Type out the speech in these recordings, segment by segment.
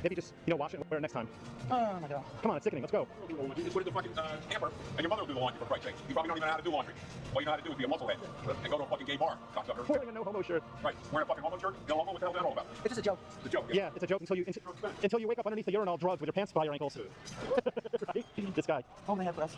Maybe just, wash it and wear it next time. Oh my god. Come on, it's sickening. Let's go. You just put it in the fucking hamper, and your mother will do the laundry, for Christ's sake. You probably don't even know how to do laundry. All you know how to do is be a musclehead and go to a fucking gay bar, cocksucker. Wearing a no-homo shirt. Right, wearing a fucking homo shirt, no homo, what the hell is that all about? It's just a joke. It's a joke. Yeah, it's a joke until you wake up underneath the urinal drugs with your pants by your ankles. Right? This guy. Oh, they have us.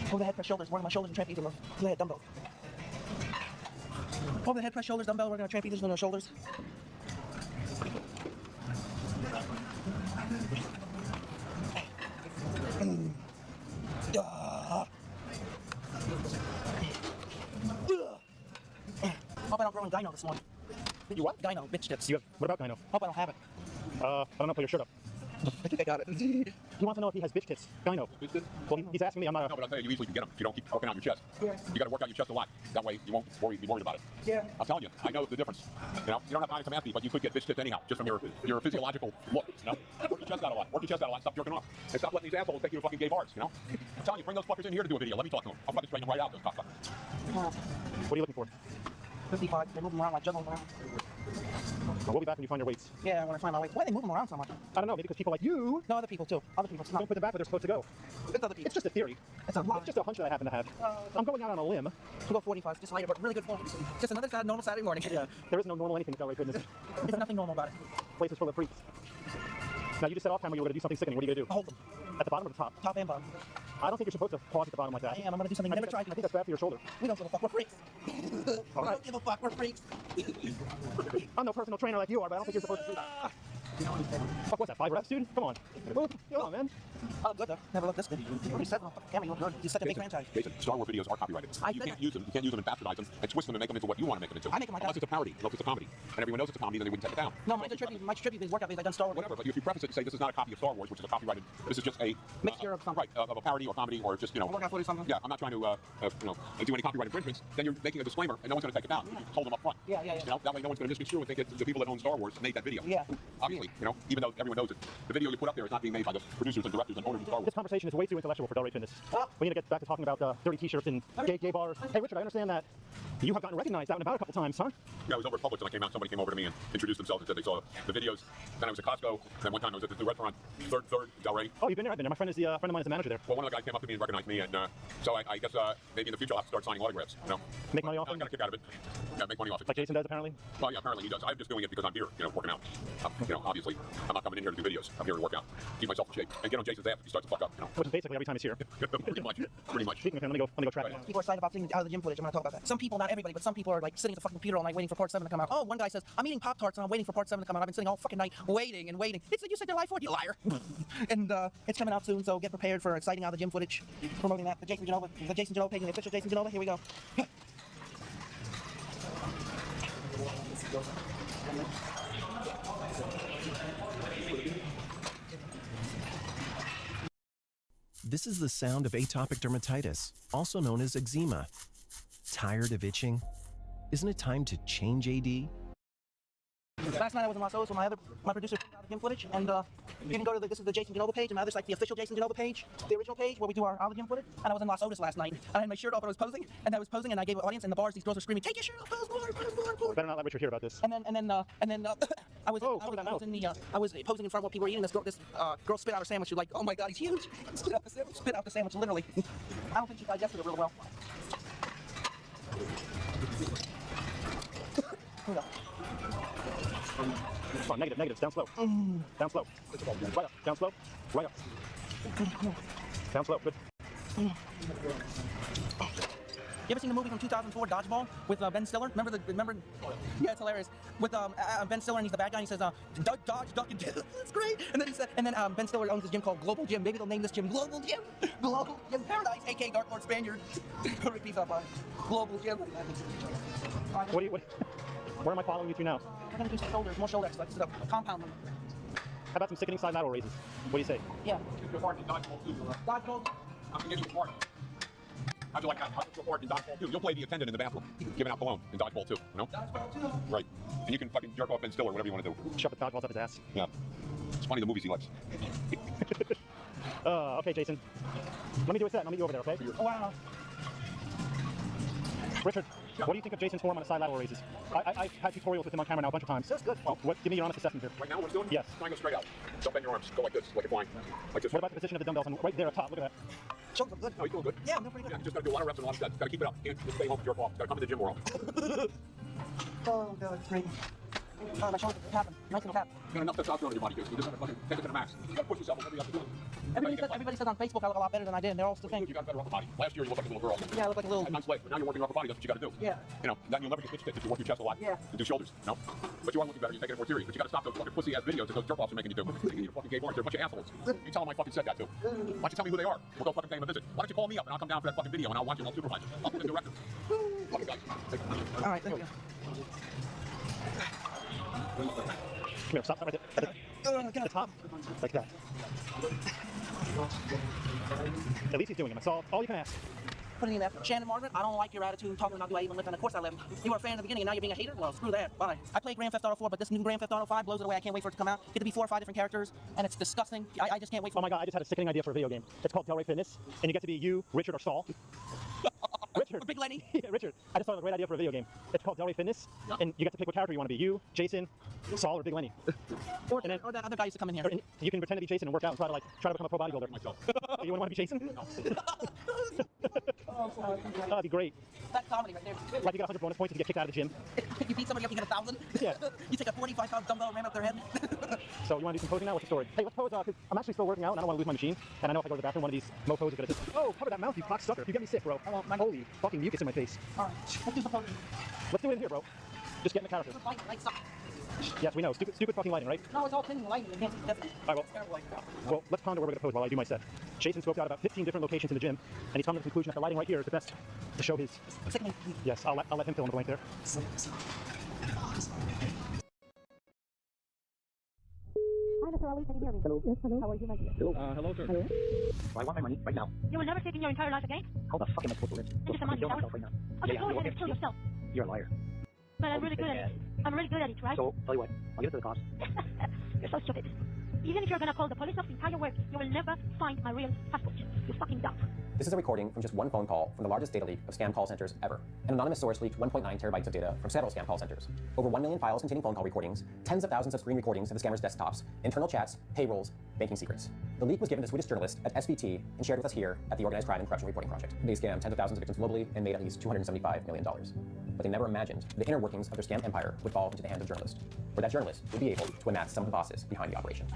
Overhead press shoulders, working my shoulders and trapeze on the overhead dumbbell. Overhead press shoulders, dumbbell, working on trapezes on our shoulders. Hope I don't grow in gyno this morning. You what? Gyno, bitch tits. What about gyno? Hope I don't have it. I don't know, pull your shirt up. I think I got it. He wants to know if he has bitch tits. Gyno. Well, he's asking me, I'm not a... No, but I'll tell you, you easily can get them if you don't keep working out your chest. Yeah. You got to work out your chest a lot. That way you won't be worried about it. Yeah. I'm telling you, I know the difference. You don't have to come ask me, but you could get bitch tits anyhow, just from your physiological look. Work your chest out a lot. Work your chest out a lot. Stop jerking off. And stop letting these assholes take you to fucking gay bars. I'm telling you, bring those fuckers in here to do a video. Let me talk to them. I'll fucking straighten them right out, those cocksuckers. What are you looking for? 55. They move them around like juggling around. Well, we'll be back when you find your weights. Yeah, when I find my weights. Why do they move them around so much? I don't know, maybe because people like you No, other people too. Other people. It's not. don't put them back where they're supposed to go. It's other people. It's just a theory. It's a lie. It's just a hunch that I happen to have. I'm going out on a limb. We'll go 45, just later, but really good form. Just another normal Saturday morning. Yeah, there is no normal anything, Delray, goodness. There's nothing normal about it. Place is full of freaks. Now, you just said off camera you were going to do something sickening. What are you going to do? Hold them. At the bottom or the top? Top and bottom. I don't think you're supposed to pause at the bottom like that. I am. I'm going to do something I never tried. I think that's bad for your shoulder. We don't give a fuck. We're freaks. All We right. don't give a fuck. We're freaks. I'm no personal trainer like you are, but I don't think you're supposed to do that. Fuck, what's that, 5 reps, dude? Come on. Come on, man. I look good though. Never look this good. You already said, camera, you look good. You're such a big franchise. Jason, Star Wars videos are copyrighted. You can't use them. You can't use them and bastardize them and twist them and make them into what you want to make them into. I make them like Unless that. it's a parody. Unless it's a comedy. And everyone knows it's a comedy, then they wouldn't take it down. No, mine's a tribute. My tribute is workout videos. I've done Star Wars. Whatever, but if you preface it and say this is not a copy of Star Wars, which is a copyrighted, this is just a Mixture of something. right, of a parody or comedy or just Workout footage or something. Yeah, I'm not trying to do any copyright infringements. Then you're making a disclaimer, and no one's going to take it down. You hold them up front. Yeah. That way no one's going to misconstrue and think it's the people that own Star Wars made that video. Yeah. Obviously, even though everyone knows it, the video you put up there is not being made by the producers and directors and owners of Star Wars. This conversation is way too intellectual for Delray Fitness. We need to get back to talking about dirty t-shirts and gay bars. Hey, Richard, I understand that you have gotten recognized out and about a couple times, huh? Yeah, I was over at Publix and I came out. Somebody came over to me and introduced themselves and said they saw the videos. Then I was at Costco. And then one time I was at the restaurant, third Delray. Oh, you've been there? I've been there. My friend is friend of mine is the manager there. Well, one of the guys came up to me and recognized me, and so I guess maybe in the future I'll have to start signing autographs. Make money off I it? got a kick out of it. Yeah, make money off it. Like Jason does, apparently? Well, yeah, apparently he does. I'm just doing it because I'm here, working out. Obviously, I'm not coming in here to do videos. I'm here to work out, keep myself in shape, and get on Jason's ass if he starts to fuck up. Which is basically every time he's here. Pretty much. Speaking of him, let me go track it. People are excited about seeing out of the gym footage. I'm going to talk about that. Some people, not everybody, but some people are like sitting at the fucking computer all night waiting for part 7 to come out. Oh, one guy says, I'm eating Pop-Tarts and I'm waiting for part 7 to come out. I've been sitting all fucking night waiting and waiting. It's like you said July 4th, you liar. And it's coming out soon, so get prepared for exciting out of the gym footage. Promoting that. The Jason Genova page, the official Jason Genova. Here we go. This is the sound of atopic dermatitis, also known as eczema. Tired of itching? Isn't it time to change AD? Last night I was in Los Angeles with my producer out the gym footage, and you can go to this is the Jason Genova page, and my other site, the official Jason Genova page, the original page where we do our out of the gym footage. And I was in Los Angeles last night, and I had my shirt off and I was posing, and I gave the audience in the bars, these girls were screaming, "Take your shirt off, pose more." Better not let Richard hear about this. And then I was posing in front of what people were eating. This girl spit out her sandwich. She's like, "Oh my God, he's huge!" Spit out the sandwich, literally. I don't think she digested it real well. Here we go. Come on, negative, down slow. Down slow. Right up, down slow. Right up. Down slow, good. You ever seen the movie from 2004, Dodgeball, with Ben Stiller? Remember? Yeah, it's hilarious. With Ben Stiller, and he's the bad guy, and he says, dodge, duck, and it's great. And then Ben Stiller owns this gym called Global Gym. Maybe they'll name this gym Global Gym. Global Gym Paradise, aka Dark Lord Spaniard. Repeat that, Global Gym. Where am I following you to now? We're gonna do some shoulders, more shoulder exercises, compound them. How about some sickening side lateral raises? What do you say? Yeah. Your part in dodgeball too. Dodgeball. I'm gonna give you a part. How'd you like that? How'd you part in dodgeball too? You'll play the attendant in the bathroom, giving out cologne in dodgeball too. Dodgeball too. Right. And you can fucking jerk off Ben Stiller, whatever you want to do. Shove the dodgeballs up his ass. Yeah. funny the movies he likes. Okay, Jason. Let me do a set. I'll meet you over there, okay? Oh, wow. Richard, what do you think of Jason's form on the side lateral raises? I've had tutorials with him on camera now a bunch of times. That's good. Give me your honest assessment here. Right now, what it's doing? Yes. Try and go straight out. Don't bend your arms. Go like this, like you're flying. Like this. What about the position of the dumbbells? And right there at top, look at that. Shows up good. No, he's doing good. Yeah, I'm doing pretty Yeah, good. you just gotta do a lot of reps and a lot of sets. Gotta keep it up. Can't just stay home and jerk off. Gotta come to the gym more often. Oh, God, it's great. Oh, my shoulders are tapping. Nice and tap. You got enough testosterone in your body, Jason. You just gotta fucking take it to the max. You gotta push yourself. Whatever you have to do. Everybody says on Facebook I look a lot better than I did, and they're all still saying, You got a better upper body. Last year you looked like a little girl. yeah, I look like a little... Had nice legs, but now you're working your upper body. That's what you gotta do. Yeah. You know, then you'll never get bitch fit if you work your chest a lot. Yeah. And do shoulders. No. But you are looking better. You're taking it more serious. But you gotta stop those fucking pussy ass videos that those jerk offs are making you do. You're fucking gay bars. They're a bunch of assholes. You tell them I fucking said that too. Why don't you tell me who they are? We'll go fucking pay them a visit. Why don't you call me up and I'll come down for that fucking video and I'll watch it and I'll supervise it. I'll be the director. Fucking guys. All right, thank you. Come here, stop right there. At the top, like that. At least he's doing it. That's all you can ask. Putting in that. Shannon Margaret, I don't like your attitude talking about do I even lift, and of course I lift. You were a fan in the beginning and now you're being a hater? Well, screw that. Bye. I played Grand Theft Auto 4, but this new Grand Theft Auto 5 blows it away. I can't wait for it to come out. Get to be 4 or 5 different characters, and it's disgusting. I just can't wait for Oh my god, I just had a sickening idea for a video game. It's called Delray Fitness, and you get to be you, Richard, or Saul. Richard. Or Big Lenny. Yeah, Richard. I just thought of a great idea for a video game. It's called Delray Fitness, and you get to pick what character you want to be. You, Jason, Saul, or Big Lenny. Or And then- that other guy used to come in here. Or you can pretend to be Jason and work out and try to become a pro bodybuilder. Myself. You want to be Jason? Oh, sorry. That'd be great. That's comedy right there. Like you get 100 bonus points if you get kicked out of the gym. You beat somebody up, you get 1,000. Yeah. You take a 45-pound dumbbell, ram up their head. So you want to do some posing now? What's the story? Hey, let's pose, because I'm actually still working out and I don't want to lose my machine. And I know if I go to the bathroom, one of these mofos is going to just, oh, cover that mouth, you cocksucker. You get me sick, bro. Holy fucking mucus in my face. All right, let's do some posing. Let's do it in here, bro. Just get in the character. Good lighting, lights up. Yes, we know. Stupid fucking lighting, right? No, it's all clean lighting. You can't see definitely. All right, It's terrible lighting. well, let's ponder where we're going to pose while I do my set. Jason scoped out about 15 different locations in the gym, and he's come to the conclusion that the lighting right here is the best to show his. Sickening. Yes, I'll let him fill in the blank there. Hi, Mr. Ali, can you hear me? Hello. Yes, hello. How are you, my dear? Hello, sir. Hello. I want my money right now. You will never take in your entire life again? How the fuck am I supposed to live? Just a money, Kill shall we? myself right now. Okay, Yeah, go yeah, ahead and kill yourself. You're a liar. But I'm really good at it. I'm really good at it, right? So, tell you what, I'll give it to the cops. You're so stupid. Even if you're gonna call the police of the entire world, you will never find my real passport. You fucking dumb. This is a recording from just one phone call from the largest data leak of scam call centers ever. An anonymous source leaked 1.9 terabytes of data from several scam call centers. Over 1 million files containing phone call recordings, tens of thousands of screen recordings of the scammers' desktops, internal chats, payrolls, banking secrets. The leak was given to Swedish journalists at SVT and shared with us here at the Organized Crime and Corruption Reporting Project. They scammed tens of thousands of victims globally and made at least $275 million. But they never imagined the inner workings of their scam empire would fall into the hands of journalists, where that journalist would be able to unmask some of the bosses behind the operation.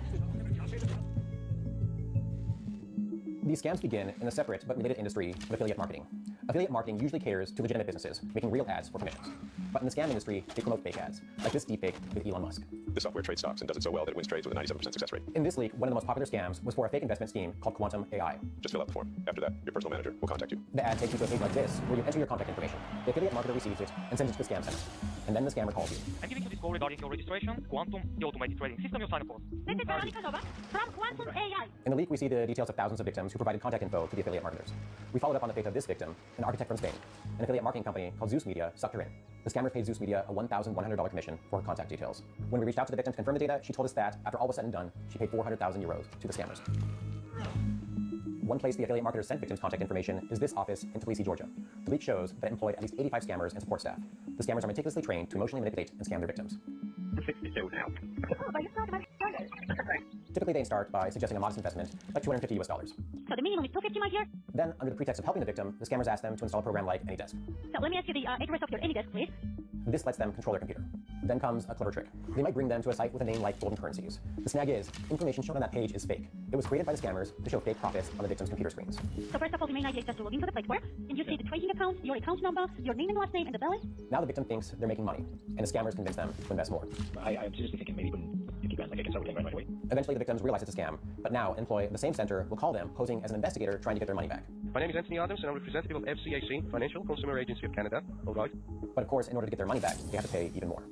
These scams begin in a separate but related industry of affiliate marketing. Affiliate marketing usually caters to legitimate businesses, making real ads for commissions. But in the scam industry, they promote fake ads, like this deepfake with Elon Musk. This software trades stocks and does it so well that it wins trades with a 97% success rate. In this leak, one of the most popular scams was for a fake investment scheme called Quantum AI. Just fill out the form. After that, your personal manager will contact you. The ad takes you to a page like this, where you enter your contact information. The affiliate marketer receives it and sends it to the scam center. And then the scammer calls you. I'm giving you this call regarding your registration, Quantum, the automated trading system you'll sign up for. This is Veronica Nova from Quantum AI. In the leak, we see the details of thousands of victims who provided contact info to the affiliate marketers. We followed up on the fate of this victim, an architect from Spain. An affiliate marketing company called Zeus Media sucked her in. The scammer paid Zeus Media a $1,100 commission for her contact details. When we reached out to the victim to confirm the data, she told us that, after all was said and done, she paid 400,000 euros to the scammers. One place the affiliate marketers sent victims' contact information is this office in Tbilisi, Georgia. The leak shows that it employed at least 85 scammers and support staff. The scammers are meticulously trained to emotionally manipulate and scam their victims. $62 now. Oh, but you're not my brother. Typically, they start by suggesting a modest investment, like $250 US. So the minimum is 250, my dear? Then, under the pretext of helping the victim, the scammers ask them to install a program like AnyDesk. So let me ask you the address of your AnyDesk, please. This lets them control their computer. Then comes a clever trick. They might bring them to a site with a name like Golden Currencies. The snag is, information shown on that page is fake. It was created by the scammers to show fake profits on the victim's computer screens. So first of all, the main idea is just to log into the Play Store, and you see the trading account, your account number, your name and last name, and the balance. Now the victim thinks they're making money, and the scammers convince them to invest more. I'm seriously thinking maybe even 50 grand, like I can start with 10 grand right away. Eventually, the victims realize it's a scam, but now an employee of the same center will call them, posing as an investigator trying to get their money back. My name is Anthony Adams, and I'm representative of FCAC, Financial Consumer Agency of Canada. All right. But of course, in order to get their money back, they have to pay even more.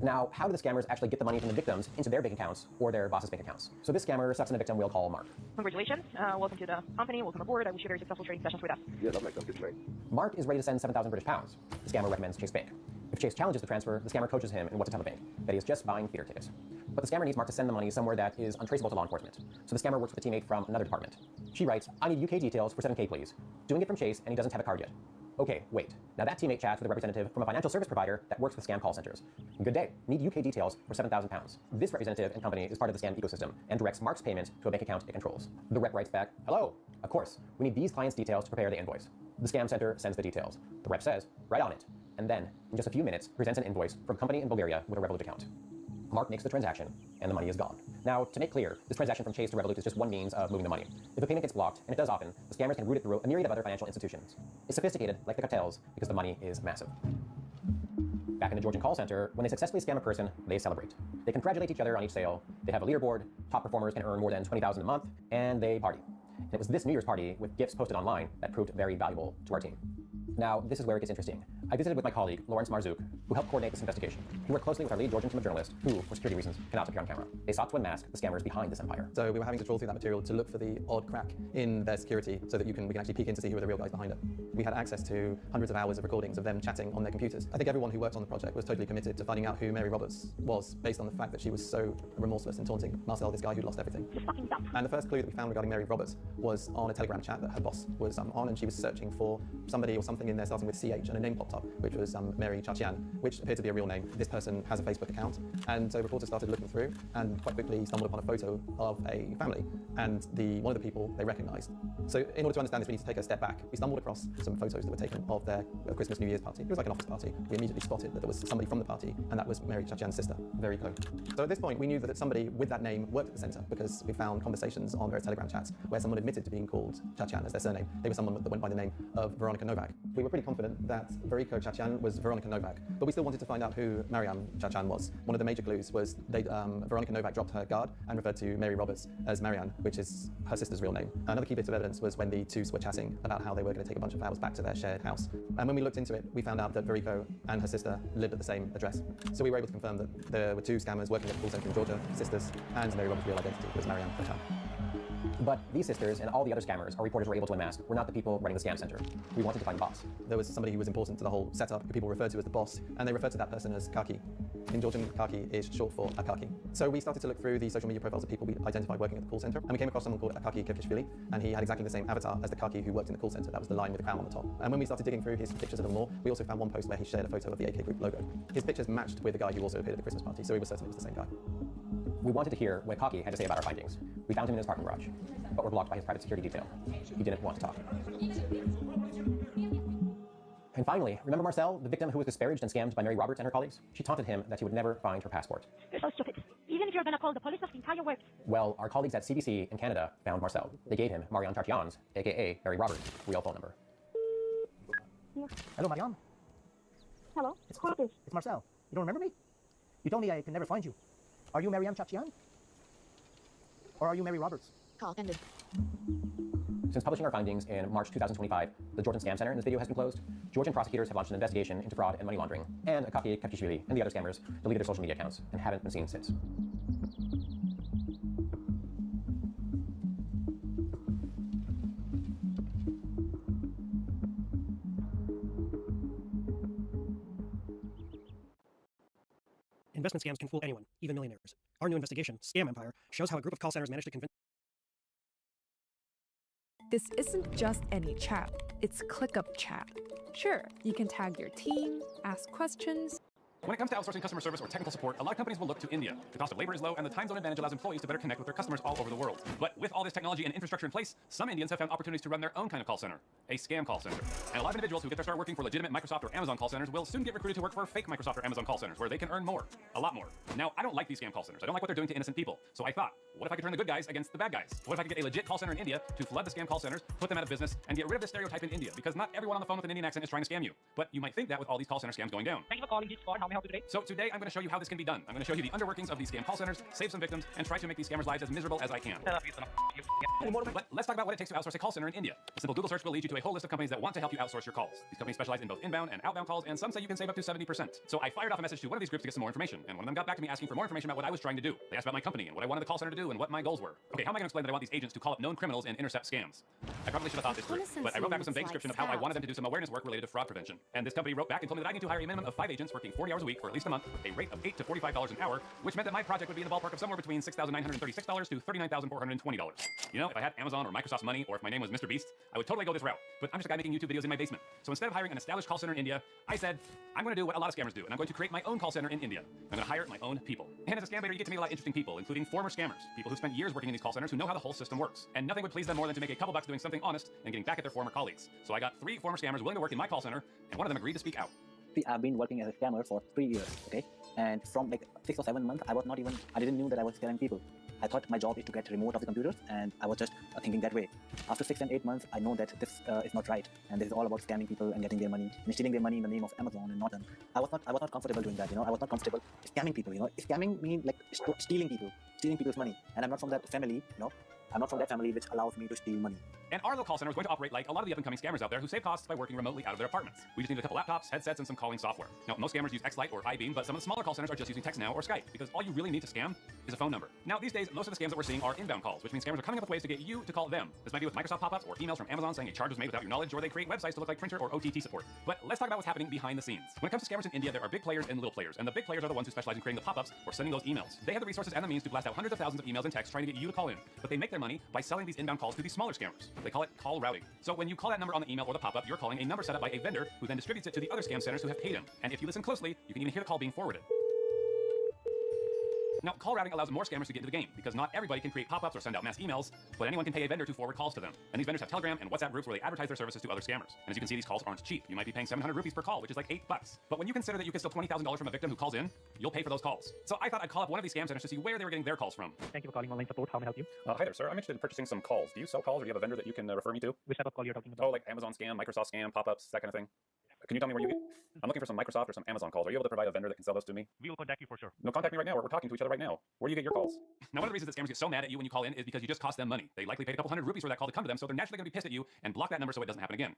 Now, how do the scammers actually get the money from the victims into their bank accounts or their boss's bank accounts? So this scammer sucks in a victim we'll call Mark. Congratulations. Welcome to the company. Welcome aboard. I wish you very successful trading sessions with us. Yeah, that'll make them good trade. Mark is ready to send 7,000 British pounds. The scammer recommends Chase Bank. If Chase challenges the transfer, the scammer coaches him in what to tell the bank, that he is just buying theater tickets. but the scammer needs Mark to send the money somewhere that is untraceable to law enforcement. So the scammer works with a teammate from another department. She writes, I need UK details for 7K, please. Doing it from Chase, and he doesn't have a card yet. Okay, wait. Now that teammate chats with a representative from a financial service provider that works with scam call centers. Good day. Need UK details for £7,000. This representative and company is part of the scam ecosystem and directs Mark's payment to a bank account it controls. The rep writes back, hello. Of course, we need these clients' details to prepare the invoice. The scam center sends the details. The rep says, right on it. And then, in just a few minutes, presents an invoice from a company in Bulgaria with a Revolut account. Mark makes the transaction, and the money is gone. Now, to make clear, this transaction from Chase to Revolut is just one means of moving the money. If a payment gets blocked, and it does often, the scammers can route it through a myriad of other financial institutions. It's sophisticated, like the cartels, because the money is massive. Back in the Georgian call center, when they successfully scam a person, they celebrate. They congratulate each other on each sale, they have a leaderboard, top performers can earn more than $20,000 a month, and they party. And it was this New Year's party, with gifts posted online, that proved very valuable to our team. Now, this is where it gets interesting. I visited with my colleague, Lawrence Marzouk, who helped coordinate this investigation. He worked closely with our lead Georgian team of journalists, who, for security reasons, cannot appear on camera. They sought to unmask the scammers behind this empire. So we were having to trawl through that material to look for the odd crack in their security so that we can actually peek in to see who are the real guys behind it. We had access to hundreds of hours of recordings of them chatting on their computers. I think everyone who worked on the project was totally committed to finding out who Mary Roberts was, based on the fact that she was so remorseless and taunting Marcel, this guy who lost everything. And the first clue that we found regarding Mary Roberts was on a Telegram chat that her boss was on, and she was searching for somebody or something in there starting with CH, and a name popped up, which was Mary Chachian, which appeared to be a real name. This person has a Facebook account, and so reporters started looking through, and quite quickly stumbled upon a photo of a family, and one of the people they recognized. So in order to understand this, we need to take a step back. We stumbled across some photos that were taken of their Christmas New Year's party. It was like an office party. We immediately spotted that there was somebody from the party, and that was Mary Chachian's sister, Very Ko. So at this point, we knew that somebody with that name worked at the center, because we found conversations on various Telegram chats where someone admitted to being called Chachian as their surname. They were someone that went by the name of Veronica Novak. We were pretty confident that Veriko Chachian was Veronica Novak, but we still wanted to find out who Mariam Chachian was. One of the major clues was Veronica Novak dropped her guard and referred to Mary Roberts as Marianne, which is her sister's real name. Another key bit of evidence was when the two were chatting about how they were going to take a bunch of flowers back to their shared house. And when we looked into it, we found out that Veriko and her sister lived at the same address. So we were able to confirm that there were two scammers working at the call center in Georgia, sisters, and Mary Roberts' real identity was Mariam Chachian. But these sisters and all the other scammers our reporters were able to unmask were not the people running the scam center. We wanted to find the boss. There was somebody who was important to the whole setup, who people referred to as the boss, and they referred to that person as Kaki. In Georgian, Kaki is short for Akaki. So we started to look through the social media profiles of people we identified working at the call center, and we came across someone called Akaki Kevkishvili, and he had exactly the same avatar as the Kaki who worked in the call center. That was the line with the crown on the top. And when we started digging through his pictures a little more, we also found one post where he shared a photo of the AK Group logo. His pictures matched with the guy who also appeared at the Christmas party, so we were certain it was the same guy. We wanted to hear what Kaki had to say about our findings. We found him in his parking garage, but were blocked by his private security detail. He didn't want to talk. And finally, remember Marcel, the victim who was disparaged and scammed by Mary Roberts and her colleagues? She taunted him that he would never find her passport. You're so stupid. Even if you're gonna call the police of the entire world. Well, our colleagues at CBC in Canada found Marcel. They gave him Marianne Chachian's, aka Mary Roberts' real phone number. Hello, Marianne. Hello? Who is this? It's Marcel. You don't remember me? You told me I can never find you. Are you Mariam Chachian? Or are you Mary Roberts? Call ended. Since publishing our findings in March 2025, the Georgian Scam Center in this video has been closed. Georgian prosecutors have launched an investigation into fraud and money laundering, and Akaki Kevkishvili and the other scammers deleted their social media accounts and haven't been seen since. Investment scams can fool anyone, even millionaires. Our new investigation, Scam Empire, shows how a group of call centers managed to convince. This isn't just any chat, it's ClickUp chat. Sure, you can tag your team, ask questions. When it comes to outsourcing customer service or technical support, a lot of companies will look to India. The cost of labor is low, and the time zone advantage allows employees to better connect with their customers all over the world. But with all this technology and infrastructure in place, some Indians have found opportunities to run their own kind of call center, a scam call center. And a lot of individuals who get their start working for legitimate Microsoft or Amazon call centers will soon get recruited to work for fake Microsoft or Amazon call centers, where they can earn more, a lot more. Now, I don't like these scam call centers. I don't like what they're doing to innocent people. So I thought, what if I could turn the good guys against the bad guys? What if I could get a legit call center in India to flood the scam call centers, put them out of business, and get rid of the stereotype in India? Because not everyone on the phone with an Indian accent is trying to scam you. But you might think that with all these call center scams going down. Thank you for calling this squad. How may I help you today? So today, I'm going to show you how this can be done. I'm going to show you the underworkings of these scam call centers, save some victims, and try to make these scammers' lives as miserable as I can. But let's talk about what it takes to outsource a call center in India. A simple Google search will lead you to a whole list of companies that want to help you outsource your calls. These companies specialize in both inbound and outbound calls, and some say you can save up to 70%. So I fired off a message to one of these groups to get some more information, and one of them got back to me asking for more information about what I was trying to do. They asked about my company and what I wanted the call center to do and what my goals were. Okay, how am I going to explain that I want these agents to call up known criminals and intercept scams? I probably should have thought this through, but I wrote back with some vague description of how I wanted them to do some awareness work related to fraud prevention. And this company wrote back and told me that I need to hire a minimum of 5 agents working 40 hours a a week for at least a month, a rate of $8 to $45 an hour, which meant that my project would be in the ballpark of somewhere between $6,936 to $39,420. You know, if I had Amazon or Microsoft's money, or if my name was Mr. Beast, I would totally go this route. But I'm just a guy making YouTube videos in my basement. So instead of hiring an established call center in India, I said, I'm going to do what a lot of scammers do, and I'm going to create my own call center in India. I'm going to hire my own people. And as a scam baiter, you get to meet a lot of interesting people, including former scammers, people who spent years working in these call centers who know how the whole system works. And nothing would please them more than to make a couple bucks doing something honest and getting back at their former colleagues. So I got 3 former scammers willing to work in my call center, and one of them agreed to speak out. I've been working as a scammer for 3 years, okay? And from like 6 or 7 months, I didn't know that I was scamming people. I thought my job is to get remote of the computers, and I was just thinking that way. After 6 and 8 months, I know that this is not right, and this is all about scamming people and getting their money, and stealing their money in the name of Amazon and Norton. I was not comfortable doing that, you know. I was not comfortable scamming people, you know. Scamming means like stealing people's money, and I'm not from that family, you know. I'm not from that family which allows me to steal money. And our little call center is going to operate like a lot of the up-and-coming scammers out there who save costs by working remotely out of their apartments. We just need a couple laptops, headsets, and some calling software. Now, most scammers use Xlite or iBeam, but some of the smaller call centers are just using TextNow or Skype, because all you really need to scam is a phone number. Now, these days, most of the scams that we're seeing are inbound calls, which means scammers are coming up with ways to get you to call them. This might be with Microsoft pop-ups or emails from Amazon saying a charge was made without your knowledge, or they create websites to look like printer or OTT support. But let's talk about what's happening behind the scenes. When it comes to scammers in India, there are big players and little players, and the big players are the ones who specialize in creating the pop-ups or sending those emails. They have the resources and the means to blast out hundreds of thousands of emails and texts trying to get you to call in, but they make their money by selling these inbound calls to these smaller scammers. They call it call routing. So when you call that number on the email or the pop-up, you're calling a number set up by a vendor who then distributes it to the other scam centers who have paid him. And if you listen closely, you can even hear the call being forwarded. Now, call routing allows more scammers to get into the game, because not everybody can create pop-ups or send out mass emails, but anyone can pay a vendor to forward calls to them. And these vendors have Telegram and WhatsApp groups where they advertise their services to other scammers. And as you can see, these calls aren't cheap. You might be paying 700 rupees per call, which is like $8. But when you consider that you can steal $20,000 from a victim who calls in, you'll pay for those calls. So I thought I'd call up one of these scam centers to see where they were getting their calls from. Thank you for calling online support. How may I help you? Hi there, sir. I'm interested in purchasing some calls. Do you sell calls, or do you have a vendor that you can refer me to? Which type of call you're talking about? Oh, like Amazon scam, Microsoft scam, pop-ups, that kind of thing. Can you tell me where you get? I'm looking for some Microsoft or some Amazon calls. Are you able to provide a vendor that can sell those to me? We will contact you for sure. No, contact me right now. We're talking to each other right now. Where do you get your calls? Now, one of the reasons that scammers get so mad at you when you call in is because you just cost them money. They likely paid a couple hundred rupees for that call to come to them, so they're naturally going to be pissed at you and block that number so it doesn't happen again.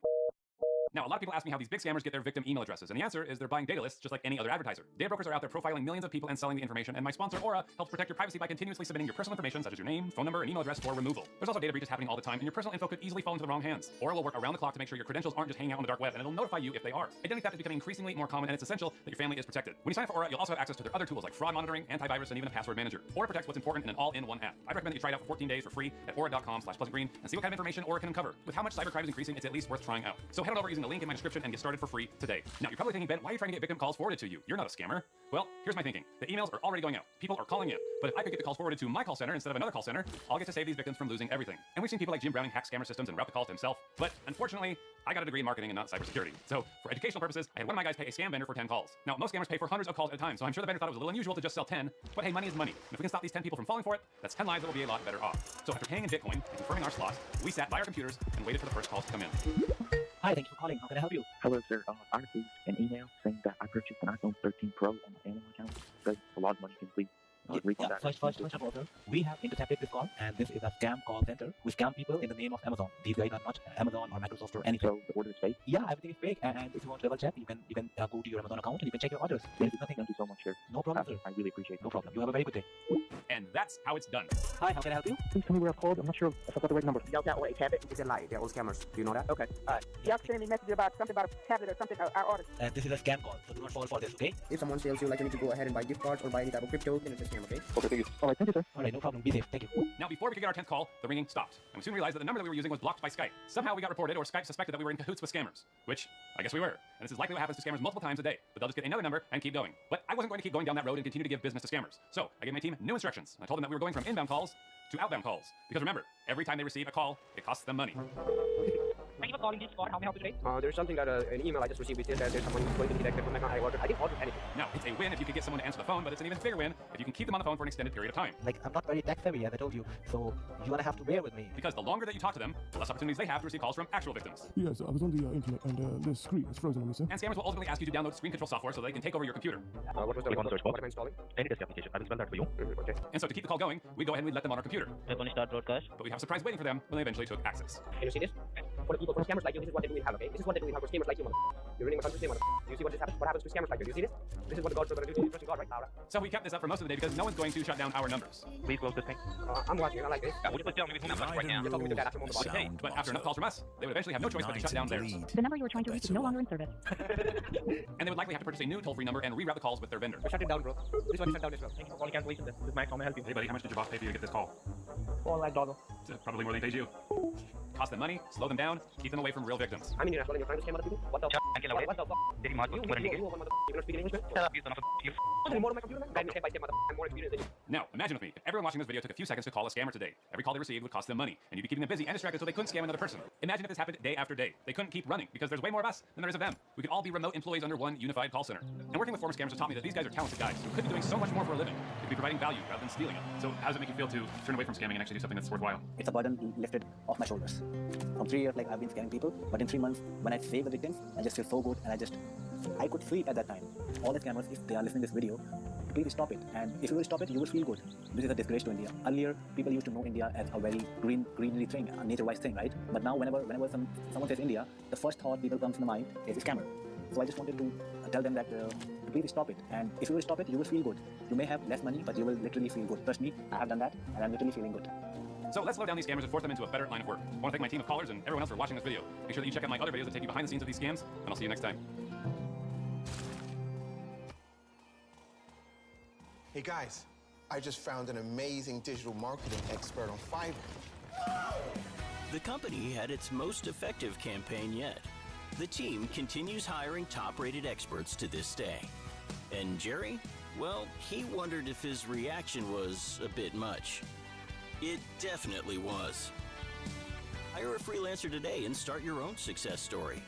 Now, a lot of people ask me how these big scammers get their victim email addresses, and the answer is they're buying data lists just like any other advertiser. Data brokers are out there profiling millions of people and selling the information, and my sponsor, Aura, helps protect your privacy by continuously submitting your personal information such as your name, phone number, and email address for removal. There's also data breaches happening all the time, and your personal info could easily fall into the wrong hands. Aura will work around the clock to make sure your credentials aren't just hanging out on the dark web, and it'll notify you if they are. Identity theft is becoming increasingly more common, and it's essential that your family is protected. When you sign up for Aura, you'll also have access to their other tools like fraud monitoring, antivirus, and even a password manager. Aura protects what's important in an all-in-one app. I'd recommend that you try it out for 14 days for free at aura.com/pleasantgreen and see what kind of information Aura can uncover. With how much cybercrime is increasing, it's at least worth trying out. So head on over using the link in my description and get started for free today. Now, you're probably thinking, Ben, why are you trying to get victim calls forwarded to you? You're not a scammer. Well, here's my thinking. The emails are already going out. People are calling in. But if I could get the calls forwarded to my call center instead of another call center, I'll get to save these victims from losing everything. And we've seen people like Jim Browning hack scammer systems and route the calls to himself. But unfortunately, I got a degree in marketing and not cybersecurity. So for educational purposes, I had one of my guys pay a scam vendor for 10 calls. Now, most scammers pay for hundreds of calls at a time, so I'm sure the vendor thought it was a little unusual to just sell 10. But hey, money is money. And if we can stop these 10 people from falling for it, that's 10 lives that will be a lot better off. So after paying in Bitcoin and confirming our slot, we sat by our computers and waited for the first calls to come in. Hi, thank you for calling. How can I help you? Hello, sir. I received an email saying that I purchased an iPhone 13 Pro on my Amazon account. There's a lot of money. Can you please refund that? First of all, sir, we have intercepted this call, and this is a scam call center. We scam people in the name of Amazon. These guys are not Amazon or Microsoft or anything. So the order is fake? Yeah, everything is fake. And if you want to double check, you can go to your Amazon account and you can check your orders. There is nothing. Thank you so much, sir. No problem, sir. I really appreciate it. No problem. You have a very good day. And that's how it's done. Hi, how can I help you? Please tell me where I've called. I'm not sure if I got the right number. Delta or a tablet. It's a lie. They're all scammers. Do you know that? Okay. You have to send me a message about something about a tablet or something. Our order. And this is a scam call, so do not fall for this, okay? If someone tells you like you need to go ahead and buy gift cards or buy any type of crypto, then it's a scam, okay? Okay, thank you. All right, thank you, sir. All right, no problem. Be safe. Thank you. Now, before we could get our 10th call, the ringing stopped. And we soon realized that the number that we were using was blocked by Skype. Somehow we got reported, or Skype suspected that we were in cahoots with scammers. Which, I guess we were. And this is likely what happens to scammers multiple times a day. But they'll just get another number and keep going. But I wasn't going to keep going down that road and continue to give business to scammers. So, I gave my team new instructions. I told them that we were going from inbound calls to outbound calls. Because remember, every time they receive a call, it costs them money. Thank you for calling this call. How may I help you today? There's something that an email I just received. It says that there's someone who's going to be detected from my account. I didn't order anything. Now, it's a win if you could get someone to answer the phone, but it's an even bigger win if you can keep them on the phone for an extended period of time. Like, I'm not very tech savvy, as I told you, so you're gonna have to bear with me. Because the longer that you talk to them, the less opportunities they have to receive calls from actual victims. Yes, I was on the internet and the screen is frozen on me, sir. And scammers will ultimately ask you to download screen control software so they can take over your computer. What was the Click on the search box. What am I installing? Any disk application. I will spell that for you. Okay. And so to keep the call going, we go ahead and we let them on our computer. Click on start broadcast. But we have a surprise waiting for them when they eventually took access. Can you see this? For the people, for scammers like you, this is what they do in hell, okay? This is what they do in hell for scammers like you, You're ruining my country today, Do you see what this happens? What happens to scammers like you? Do you see this? This is what the gods are going to do. You're trusting God, right, Laura? So we kept this up for most of the day because no one's going to shut down our numbers. Please close this thing. I'm watching. I like this. Would you please tell me who's number right now? You're talking to the dad after I'm on the body. Okay, but after enough calls from us, they would eventually have no choice but to shut down theirs. The number you were trying to reach is no longer in service. And they would likely have to purchase a new toll-free number and reroute the calls with their vendor. Shut it down, bro. This one shut down as well. Thank you for calling cancellation. This is Mike. How may I help you? Hey buddy, how much did your boss pay for you to get this call? $4 Probably more than he paid you. Cost them money, slow them down, keep them away from real victims. I mean, you're trying to scam other people? What the f***? What the f***? Did he mark You don't speak English, man? Shut up, you son of a... You f***ing more on my computer, man? Step by step, I'm more experienced than you. Now, imagine with me, if everyone watching this video took a few seconds to call a scammer today. Every call they received would cost them money, and you'd be keeping them busy and distracted so they couldn't scam another person. Imagine if this happened day after day. They couldn't keep running, because there's way more of us than there is of them. We could all be remote employees under one unified call center. And working with former scammers has taught me that these guys are talented guys who could be doing so much more for a living. They could be providing value rather than stealing it. So how does it make you feel to turn away from scamming and actually do something that's worthwhile? It's a burden lifted off my shoulders. From 3 years, like I've been scamming people, but in 3 months, when I save the victims, I just feel so good, and I could sleep at that time. All the scammers, if they are listening to this video, please stop it. And if you will stop it, you will feel good. This is a disgrace to India. Earlier, people used to know India as a very greenery thing, a nature-wise thing, right? But now, whenever someone says India, the first thought people comes to the mind is a scammer. So I just wanted to tell them that please stop it. And if you will stop it, you will feel good. You may have less money, but you will literally feel good. Trust me, I have done that, and I'm literally feeling good. So let's slow down these scammers and force them into a better line of work. I want to thank my team of callers and everyone else for watching this video. Make sure that you check out my other videos that take you behind the scenes of these scams, and I'll see you next time. Hey guys, I just found an amazing digital marketing expert on Fiverr. The company had its most effective campaign yet. The team continues hiring top-rated experts to this day. And Jerry? Well, he wondered if his reaction was a bit much. It definitely was. Hire a freelancer today and start your own success story.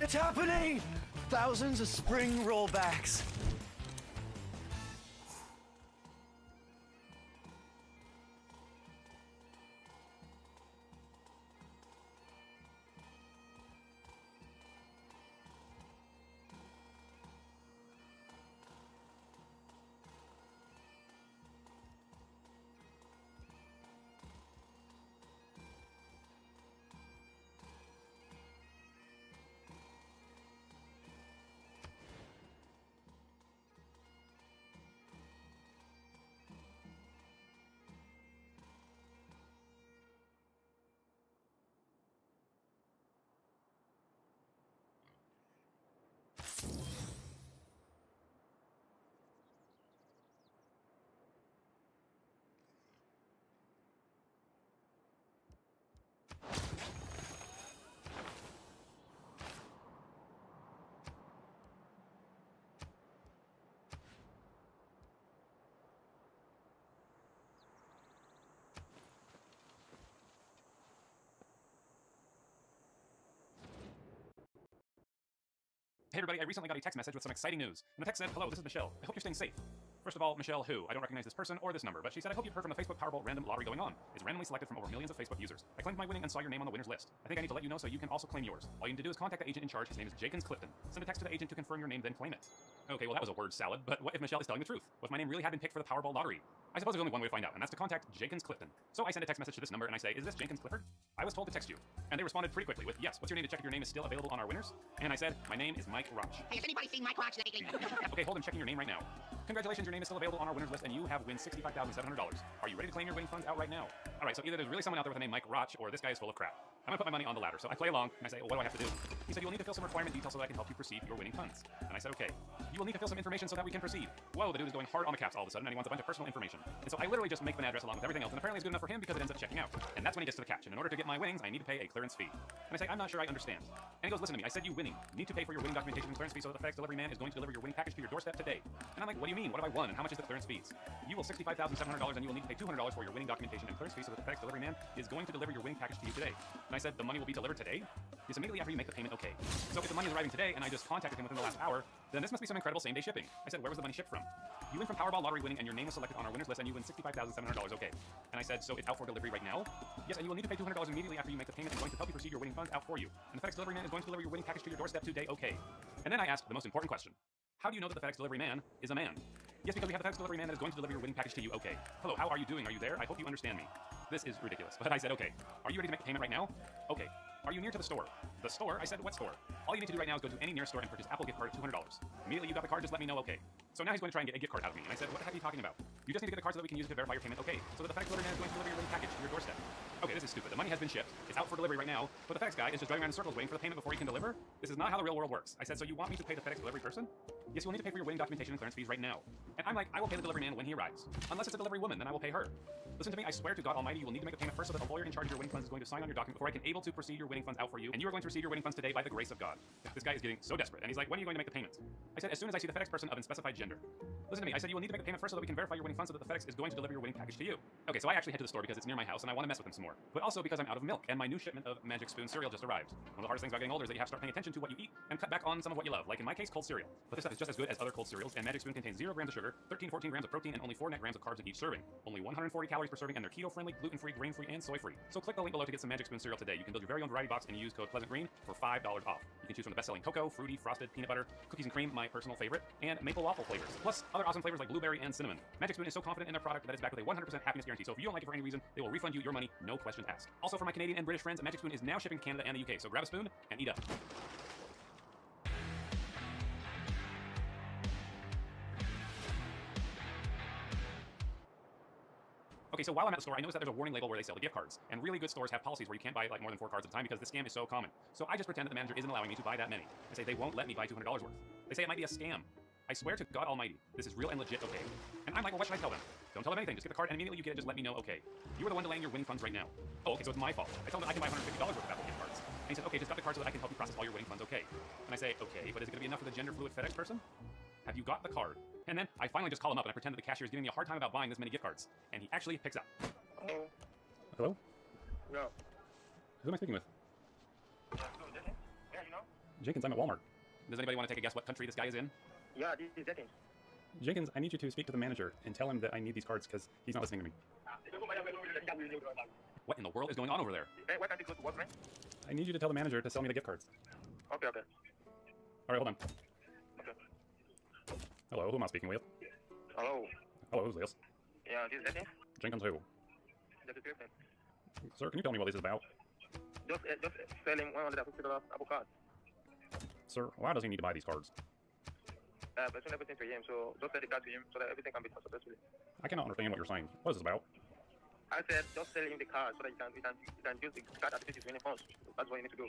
It's happening! Thousands of spring rollbacks. Hey everybody, I recently got a text message with some exciting news. And the text said, hello, this is Michelle. I hope you're staying safe. First of all, Michelle who? I don't recognize this person or this number, but she said, I hope you've heard from the Facebook Powerball random lottery going on. It's randomly selected from over millions of Facebook users. I claimed my winning and saw your name on the winner's list. I think I need to let you know so you can also claim yours. All you need to do is contact the agent in charge. His name is Jakins Clifton. Send a text to the agent to confirm your name, then claim it. Okay, well that was a word salad, but what if Michelle is telling the truth? What if my name really had been picked for the Powerball lottery? I suppose there's only one way to find out, and that's to contact Jakins Clifton. So I send a text message to this number and I say, is this Jenkins Clifford? I was told to text you. And they responded pretty quickly with, yes, what's your name to check if your name is still available on our winners? And I said, my name is Mike Roch. Hey, has anybody seen Mike Roch lately? Okay, hold on, checking your name right now. Congratulations, your name is still available on our winners list and you have win $65,700. Are you ready to claim your winning funds out right now? All right, so either there's really someone out there with the name Mike Roch or this guy is full of crap. I'm gonna put my money on the latter. So I play along and I say, well, what do I have to do? He said, you will need to fill some requirement details so that I can help you proceed your winning funds. And I said, okay. You will need to fill some information so that we can proceed. Whoa, the dude is going hard on the caps all of a sudden and he wants a bunch of personal information. And so I literally just make an address along with everything else, and apparently it's good enough for him because it ends up checking out. And that's when he gets to the catch. And in order to get my winnings, I need to pay a clearance fee. And I say, I'm not sure I understand. And he goes, listen to me, I said you winning. You need to pay for your winning documentation and clearance fee so that the FedEx delivery man is going to deliver your winning package to your doorstep today. And I'm like, what do you mean? What have I won? And how much is the clearance fees? You will $65,700 and you will need to pay $200 for your winning documentation and clearance fee so that the FedEx delivery man is going to deliver your winning package to you today. And I said, the money will be delivered today? Yes, immediately after you make the payment, okay. So if the money is arriving today and I just contacted him within the last hour, then this must be some incredible same-day shipping. I said, where was the money shipped from? You win from Powerball lottery winning, and your name was selected on our winners list, and you win $65,700. Okay. And I said, so it's out for delivery right now? Yes, and you will need to pay $200 immediately after you make the payment. I'm going to help you proceed your winning funds out for you. And the FedEx delivery man is going to deliver your winning package to your doorstep today. Okay. And then I asked the most important question. How do you know that the FedEx delivery man is a man? Yes, because we have the FedEx delivery man that is going to deliver your winning package to you. Okay. Hello, how are you doing? Are you there? I hope you understand me. This is ridiculous. But I said, okay. Are you ready to make the payment right now? Okay. Are you near to the store? The store? I said, what store? All you need to do right now is go to any nearest store and purchase Apple gift card at $200. Immediately you got the card, just let me know, okay. So now he's going to try and get a gift card out of me. And I said, what the heck are you talking about? You just need to get the card so that we can use it to verify your payment, okay. So that the FedEx delivery man is going to deliver your winning package to your doorstep. Okay, this is stupid. The money has been shipped. It's out for delivery right now, but the FedEx guy is just driving around in circles waiting for the payment before he can deliver? This is not how the real world works. I said, so you want me to pay the FedEx delivery person? Yes, you will need to pay for your winning documentation and clearance fees right now. And I'm like, I will pay the delivery man when he arrives. Unless it's a delivery woman, then I will pay her. Listen to me, I swear to God Almighty, you will need to make the payment first so that the lawyer in charge of your winning funds is going to sign on your document before I can able to proceed your winning funds out for you. And you are going to receive your winning funds today by the grace of God. This guy is getting so desperate. And he's like, when are you going to make the payment? I said, as soon as I see the FedEx person of unspecified gender. Listen to me, I said you will need to make the payment first so that we can verify your winning funds so that the FedEx is going to deliver your winning package to you. Okay, so I actually head to the store because it's near my house and I want to mess with him some more. But also because I'm out of milk and my new shipment of Magic Spoon cereal just arrived. One of the hardest things about getting older is that you have to start paying attention to what you eat and cut back on some of what you love. Like in my case, cold cereal. But this stuff is just as good as other cold cereals, and Magic Spoon contains 0 grams of sugar, 13-14 grams of protein, and only 4 net grams of carbs in each serving. Only 140 calories per serving, and they're keto-friendly, gluten-free, grain-free, and soy-free. So click the link below to get some Magic Spoon cereal today. You can build your very own variety box and use code PleasantGreen for $5 off. You can choose from the best-selling cocoa, fruity, frosted, peanut butter, cookies and cream, my personal favorite, and maple waffle flavors, plus other awesome flavors like blueberry and cinnamon. Magic Spoon is so confident in their product that it's backed with a 100% happiness guarantee. So if you don't like it for any reason, they will refund you your money, no questions asked. Also, for my Canadian and British friends, Magic Spoon is now shipping to Canada and the UK. So grab a spoon and eat up. Okay, so while I'm at the store, I noticed that there's a warning label where they sell the gift cards. And really good stores have policies where you can't buy like more than 4 cards at a time because this scam is so common. So I just pretend that the manager isn't allowing me to buy that many. I say they won't let me buy $200 worth. They say it might be a scam. I swear to God Almighty, this is real and legit, okay? And I'm like, well, what should I tell them? Don't tell them anything, just get the card and immediately you get it, just let me know, okay. You were the one delaying your winning funds right now. Oh, okay, so it's my fault. I told him I can buy $150 worth of Apple gift cards. And he said, okay, just got the card so that I can help you process all your winning funds, okay. And I say, okay, but is it gonna be enough for the gender fluid FedEx person? Have you got the card? And then I finally just call him up and I pretend that the cashier is giving me a hard time about buying this many gift cards. And he actually picks up. Hello? Hello? No. Who am I speaking with? Yeah, you know? Jenkins, I'm at Walmart. Does anybody want to take a guess what country this guy is in? Yeah, this is Jenkins. Jenkins, I need you to speak to the manager and tell him that I need these cards because he's not listening to me. What in the world is going on over there? Hey, why can't you go to work, man? I need you to tell the manager to sell me the gift cards. Okay, okay. All right, hold on. Okay. Hello, who am I speaking with? Hello. Hello, who's this? Yeah, this is Jenkins. Jenkins who? The description. Sir, can you tell me what this is about? Just sell him $150 Apple card. Sir, why does he need to buy these cards? Present everything to him, so just sell the card to him so that everything can be done successfully. I cannot understand what you're saying. What is this about? I said just sell him the card so that you can use the card as his winning funds. That's what you need to do.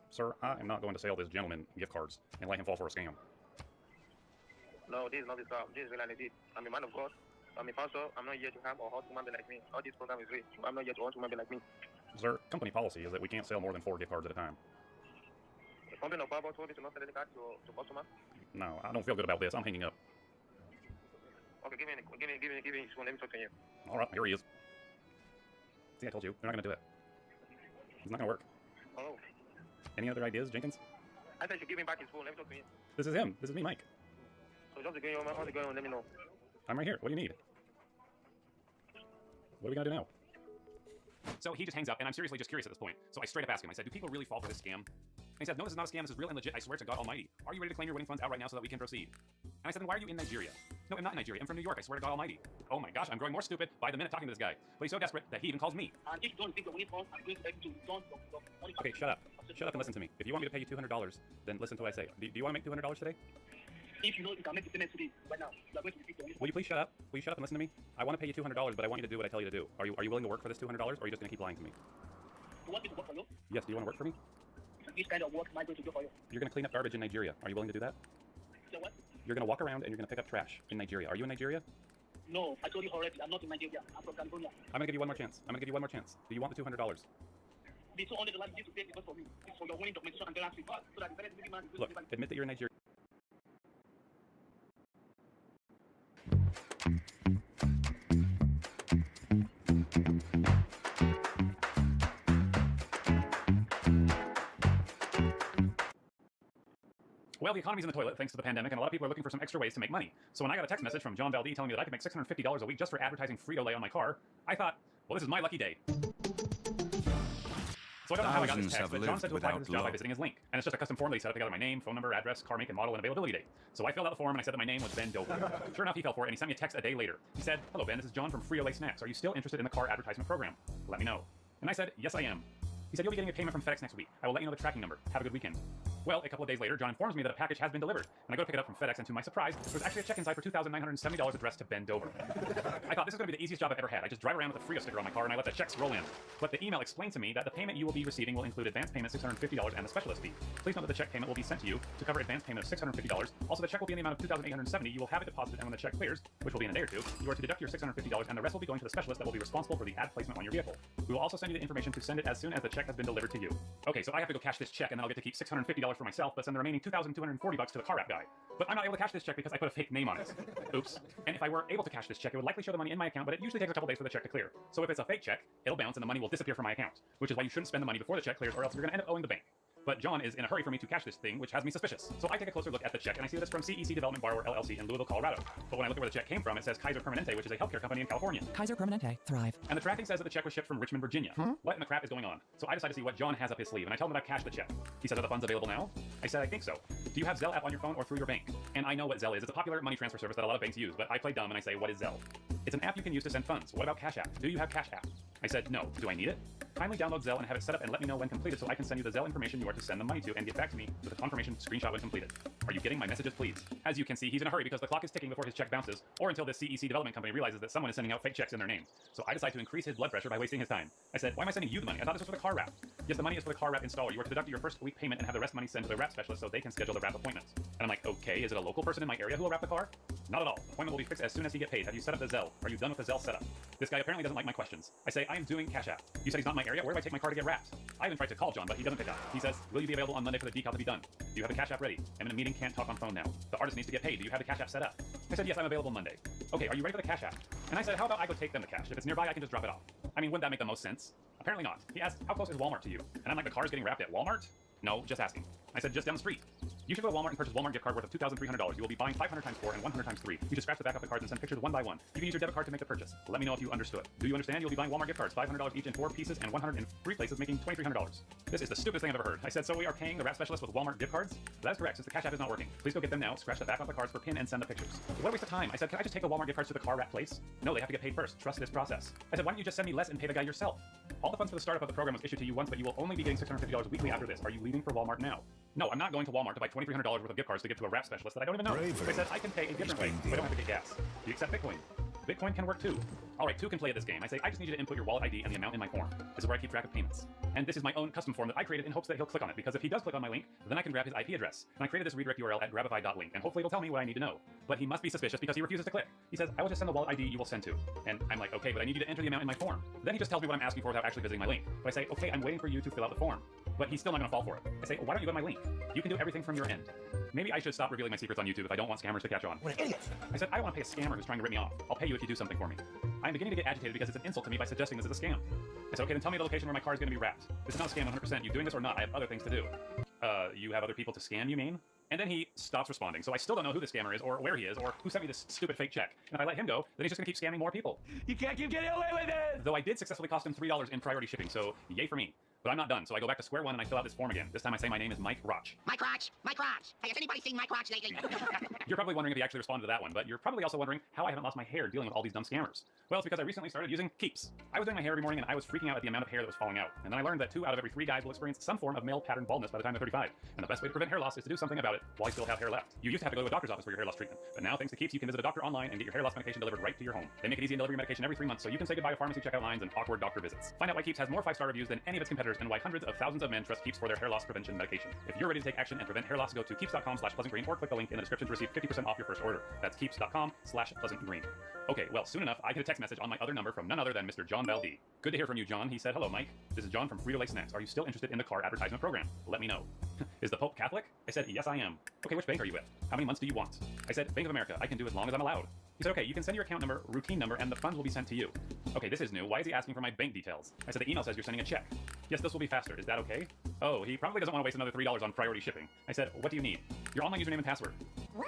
Sir, I am not going to sell this gentleman gift cards and let him fall for a scam. No, this is not the scam. This is really legit. I'm a man of God. I'm a pastor. I'm not here to have or hurt woman be like me. All this program is real. I'm not here to hurt woman be like me. Sir, company policy is that we can't sell more than 4 gift cards at a time. The company of Bible told me to not sell any card to customers. No, I don't feel good about this. I'm hanging up. Okay, give me his phone. Let me talk to him. All right, here he is. See, I told you. They're not going to do it. It's not going to work. Hello. Any other ideas, Jenkins? I said you give him back his phone. Let me talk to him. This is him. This is me, Mike. So just going on, let me know. I'm right here. What do you need? What are we going to do now? So he just hangs up, and I'm seriously just curious at this point. So I straight up asked him, I said, do people really fall for this scam? And he said, no, this is not a scam. This is real and legit. I swear to God Almighty. Are you ready to claim your winning funds out right now so that we can proceed? And I said, then why are you in Nigeria? No, I'm not in Nigeria. I'm from New York. I swear to God Almighty. Oh my gosh, I'm growing more stupid by the minute talking to this guy. But he's so desperate that he even calls me. And if you don't think the winning funds, I'm going to beg you to don't. Okay, shut up. Shut up and listen to me. If you want me to pay you $200, then listen to what I say. Do you want to make $200 today? If you know you can make the payment today, right now, you are going to receive the winning funds. Will you please shut up? Will you shut up and listen to me? I want to pay you $200, but I want you to do what I tell you to do. Are you willing to work for this $200, or are you just going to keep lying to me? You want me to work for you? Yes, do you want to work for me? Which kind of work am I going to do for you? You're going to clean up garbage in Nigeria. Are you willing to do that? So what? You're going to walk around and you're going to pick up trash in Nigeria. Are you in Nigeria? No, I told you already. I'm not in Nigeria. I'm from California. I'm going to give you one more chance. I'm going to give you one more chance. Do you want the $200? The $200 you need to pay is not for me. It's for your winning documentation and balance sheet. So that the benefit man is Look, admit that you're in Nigeria. Well, the economy's in the toilet thanks to the pandemic, and a lot of people are looking for some extra ways to make money. So when I got a text message from John Valdez telling me that I could make $650 a week just for advertising Frito-Lay on my car, I thought, well, this is my lucky day. So I don't know how I got this text, but John said to apply for this job by visiting his link. And it's just a custom form that he set up together: my name, phone number, address, car make and model, and availability date. So I filled out the form and I said that my name was Ben Dover. Sure enough, he fell for it and he sent me a text a day later. He said, "Hello Ben, this is John from Frito-Lay Snacks. Are you still interested in the car advertisement program? Let me know." And I said, "Yes, I am." He said, "You'll be getting a payment from FedEx next week. I will let you know the tracking number. Have a good weekend." Well, a couple of days later, John informs me that a package has been delivered, and I go to pick it up from FedEx, and to my surprise, there's actually a check inside for $2,970 addressed to Ben Dover. I thought this is going to be the easiest job I've ever had. I just drive around with a Frito sticker on my car, and I let the checks roll in. But the email explained to me that the payment you will be receiving will include advance payment $650 and the specialist fee. Please note that the check payment will be sent to you to cover advance payment of $650. Also, the check will be in the amount of $2,870. You will have it deposited, and when the check clears, which will be in a day or two, you are to deduct your $650, and the rest will be going to the specialist that will be responsible for the ad placement on your vehicle. We will also send you the information to send it as soon as the check has been delivered to you. Okay, so I have to go cash this check, and then I'll get to keep $650 for myself, but send the remaining $2,240 to the car wrap guy. But I'm not able to cash this check because I put a fake name on it. Oops. And if I were able to cash this check, it would likely show the money in my account, but it usually takes a couple days for the check to clear. So if it's a fake check, it'll bounce and the money will disappear from my account, which is why you shouldn't spend the money before the check clears, or else you're going to end up owing the bank. But John is in a hurry for me to cash this thing, which has me suspicious. So I take a closer look at the check, and I see that it's from CEC Development Borrower LLC in Louisville, Colorado. But when I look at where the check came from, it says Kaiser Permanente, which is a healthcare company in California. Kaiser Permanente, thrive. And the tracking says that the check was shipped from Richmond, Virginia. What in the crap is going on? So I decide to see what John has up his sleeve, and I tell him that I've cashed the check. He said, "Are the funds available now?" I said, "I think so. Do you have Zelle app on your phone or through your bank?" And I know what Zelle is. It's a popular money transfer service that a lot of banks use, but I play dumb and I say, "What is Zelle?" It's an app you can use to send funds. What about Cash App? Do you have Cash App? I said, "No. Do I need it?" Kindly download Zelle and have it set up and let me know when completed so I can send you the Zelle information you are to send the money to and get back to me with a confirmation screenshot when completed. Are you getting my messages, please? As you can see, he's in a hurry because the clock is ticking before his check bounces, or until this CEC development company realizes that someone is sending out fake checks in their name. So I decide to increase his blood pressure by wasting his time. I said, "Why am I sending you the money? I thought this was for the car wrap." "Yes, the money is for the car wrap installer. You are to deduct your first week payment and have the rest money sent to the wrap specialist so they can schedule the wrap appointment." And I'm like, "Okay, is it a local person in my area who will wrap the car?" "Not at all. Appointment will be fixed as soon as he get paid. Have you set up the Zelle? Are you done with the Zelle setup?" This guy apparently doesn't like my questions. I say, "I am doing Cash App." "You said he's not in my area. Where do I take my car to get wrapped?" I even tried to call John, but he doesn't pick up. He says, "Will you be available on Monday for the decal to be done? Do you have the Cash App ready? I'm in a meeting, can't talk on phone now. The artist needs to get paid. Do you have the Cash App set up?" I said, "Yes, I'm available Monday." "Okay, are you ready for the Cash App?" And I said, "How about I go take them the cash? If it's nearby, I can just drop it off." I mean, wouldn't that make the most sense? Apparently not. He asked, "How close is Walmart to you?" And I'm like, "The car is getting wrapped at Walmart?" "No, just asking." I said, "Just down the street." "You should go to Walmart and purchase Walmart gift card worth of $2,300. You will be buying 500 times 4 and 100 times 3. You just scratch the back of the cards and send pictures one by one. You can use your debit card to make the purchase. Let me know if you understood. Do you understand? You'll be buying Walmart gift cards, $500 each in 4 pieces and 100 in 3 places, making $2,300. This is the stupidest thing I've ever heard. I said, "So we are paying the wrap specialist with Walmart gift cards?" "That is correct, since the Cash App is not working. Please go get them now, scratch the back of the cards for PIN, and send the pictures." What a waste of time. I said, "Can I just take the Walmart gift cards to the car wrap place?" "No, they have to get paid first. Trust this process." I said, "Why don't you just send me less and pay the guy yourself?" "All the funds for the startup of the program was issued to you once, but you will only be getting $650 weekly after this. Are you leaving for Walmart now?" "No, I'm not going to Walmart to buy $2,300 worth of gift cards to give to a wrap specialist that I don't even know." So I said, "I can pay a different way, so I don't have to get gas. Do you accept Bitcoin?" "Bitcoin can work too." "All right, 2 can play at this game." I say, "I just need you to input your wallet ID and the amount in my form. This is where I keep track of payments. And this is my own custom form that I created in hopes that he'll click on it, because if he does click on my link, then I can grab his IP address. And I created this redirect URL at grabify.link, and hopefully it'll tell me what I need to know. But he must be suspicious because he refuses to click. He says, "I will just send the wallet ID you will send to." And I'm like, "Okay, but I need you to enter the amount in my form." Then he just tells me what I'm asking for without actually visiting my link. But I say, "Okay, I'm waiting for you to fill out the form." But he's still not going to fall for it. I say, "Why don't you go to my link? You can do everything from your end." Maybe I should stop revealing my secrets on YouTube if I don't want scammers to catch on. What an idiot! I said, "I don't want to pay a scammer who's trying to rip me off. I'll pay you if you do something for me." I'm beginning to get agitated because it's an insult to me by suggesting this is a scam. I said, "Okay, then tell me the location where my car is going to be wrapped. This is not a scam 100%. You doing this or not? I have other things to do." You have other people to scam, you mean?" And then he stops responding, so I still don't know who the scammer is, or where he is, or who sent me this stupid fake check. And if I let him go, then he's just going to keep scamming more people. You can't keep getting away with it! Though I did successfully cost him $3 in priority shipping, so yay for me. But I'm not done, so I go back to square one and I fill out this form again. This time I say my name is Mike Roch. My crotch! My crotch! Hey, has anybody seen my crotch lately? You're probably wondering if he actually responded to that one, but you're probably also wondering how I haven't lost my hair dealing with all these dumb scammers. Well, it's because I recently started using Keeps. I was doing my hair every morning and I was freaking out at the amount of hair that was falling out. And then I learned that 2 out of every 3 guys will experience some form of male pattern baldness by the time they're 35. And the best way to prevent hair loss is to do something about it while you still have hair left. You used to have to go to a doctor's office for your hair loss treatment, but now thanks to Keeps, you can visit a doctor online and get your hair loss medication delivered right to your home. They make it easy and deliver your medication every 3 months, so you can say goodbye to pharmacy checkout lines and awkward doctor visits. Find out why Keeps has more 5-star reviews than any of its competitors and why hundreds of thousands of men trust Keeps for their hair loss prevention medication. If you're ready to take action and prevent hair loss, go to keeps.com/pleasantgreen or click the link in the description to receive 50% off your first order. That's keeps.com/pleasantgreen. Okay, well, soon enough, I get a text message on my other number from none other than Mr. John Valdez. "Good to hear from you, John." He said, "Hello, Mike. This is John from Frito-Lay Snacks. Are you still interested in the car advertisement program? Let me know." "Is the Pope Catholic?" I said, "Yes, I am." "Okay, which bank are you with? How many months do you want?" I said, "Bank of America. I can do as long as I'm allowed." He said, "Okay, you can send your account number, routine number, and the funds will be sent to you." Okay, this is new. Why is he asking for my bank details? I said, "The email says you're sending a check." Yes, this will be faster. Is that okay? Oh, he probably doesn't want to waste another $3 on priority shipping. I said, what do you need? Your online username and password. What?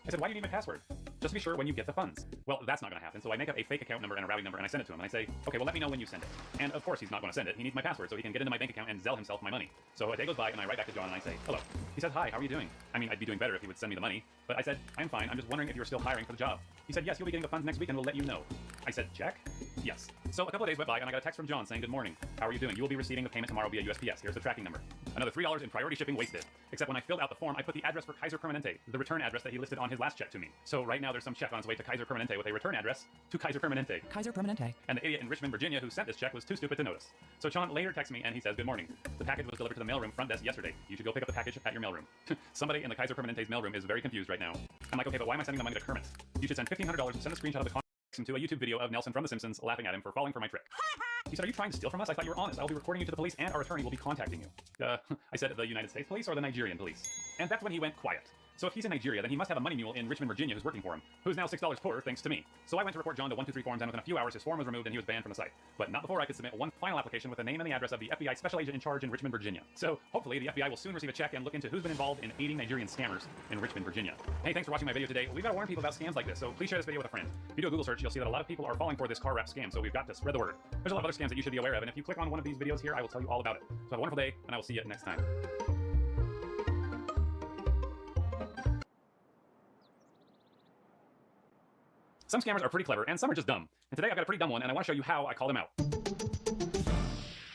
I said, why do you need my password? Just to be sure when you get the funds. Well, that's not going to happen, so I make up a fake account number and a routing number, and I send it to him, and I say, okay, well, let me know when you send it. And of course, he's not going to send it. He needs my password so he can get into my bank account and Zelle himself my money. So a day goes by, and I write back to John, and I say, hello. He says, hi, how are you doing? I mean, I'd be doing better if he would send me the money. But I said, I'm fine. I'm just wondering if you're still hiring for the job. He said, yes, you'll be getting the funds next week, and we'll let you know. I said, check? Yes. So a couple of days went by, and I got a text from John saying, good morning. How are you doing? You will be receiving the payment tomorrow via USPS. Here's the tracking number. Another $3 in priority shipping wasted. Except when I filled out the form, I put the address for Kaiser Permanente, the return address that he listed on his last check to me. So right now, there's some check on its way to Kaiser Permanente with a return address to Kaiser Permanente. Kaiser Permanente. And the idiot in Richmond, Virginia who sent this check was too stupid to notice. So Sean later texts me and he says, good morning. The package was delivered to the mailroom front desk yesterday. You should go pick up the package at your mailroom. Somebody in the Kaiser Permanente's mailroom is very confused right now. I'm like, okay, but why am I sending the money to Kermit? You should send $1,500 and send a screenshot of the contract to a YouTube video of Nelson from The Simpsons laughing at him for falling for my trick. He said, are you trying to steal from us? I thought you were honest. I'll be recording you to the police and our attorney will be contacting you. I said, the United States police or the Nigerian police? And that's when he went quiet. So if he's in Nigeria, then he must have a money mule in Richmond, Virginia who's working for him, who's now $6 poorer thanks to me. So I went to report John to 123 Forms, and within a few hours his form was removed and he was banned from the site. But not before I could submit one final application with the name and the address of the FBI special agent in charge in Richmond, Virginia. So hopefully the FBI will soon receive a check and look into who's been involved in aiding Nigerian scammers in Richmond, Virginia. Hey, thanks for watching my video today. We've got to warn people about scams like this, so please share this video with a friend. If you do a Google search, you'll see that a lot of people are falling for this car wrap scam, so we've got to spread the word. There's a lot of other scams that you should be aware of, and if you click on one of these videos here, I will tell you all about it. So have a wonderful day, and I will see you next time. Some scammers are pretty clever, and some are just dumb. And today I've got a pretty dumb one, and I want to show you how I call them out.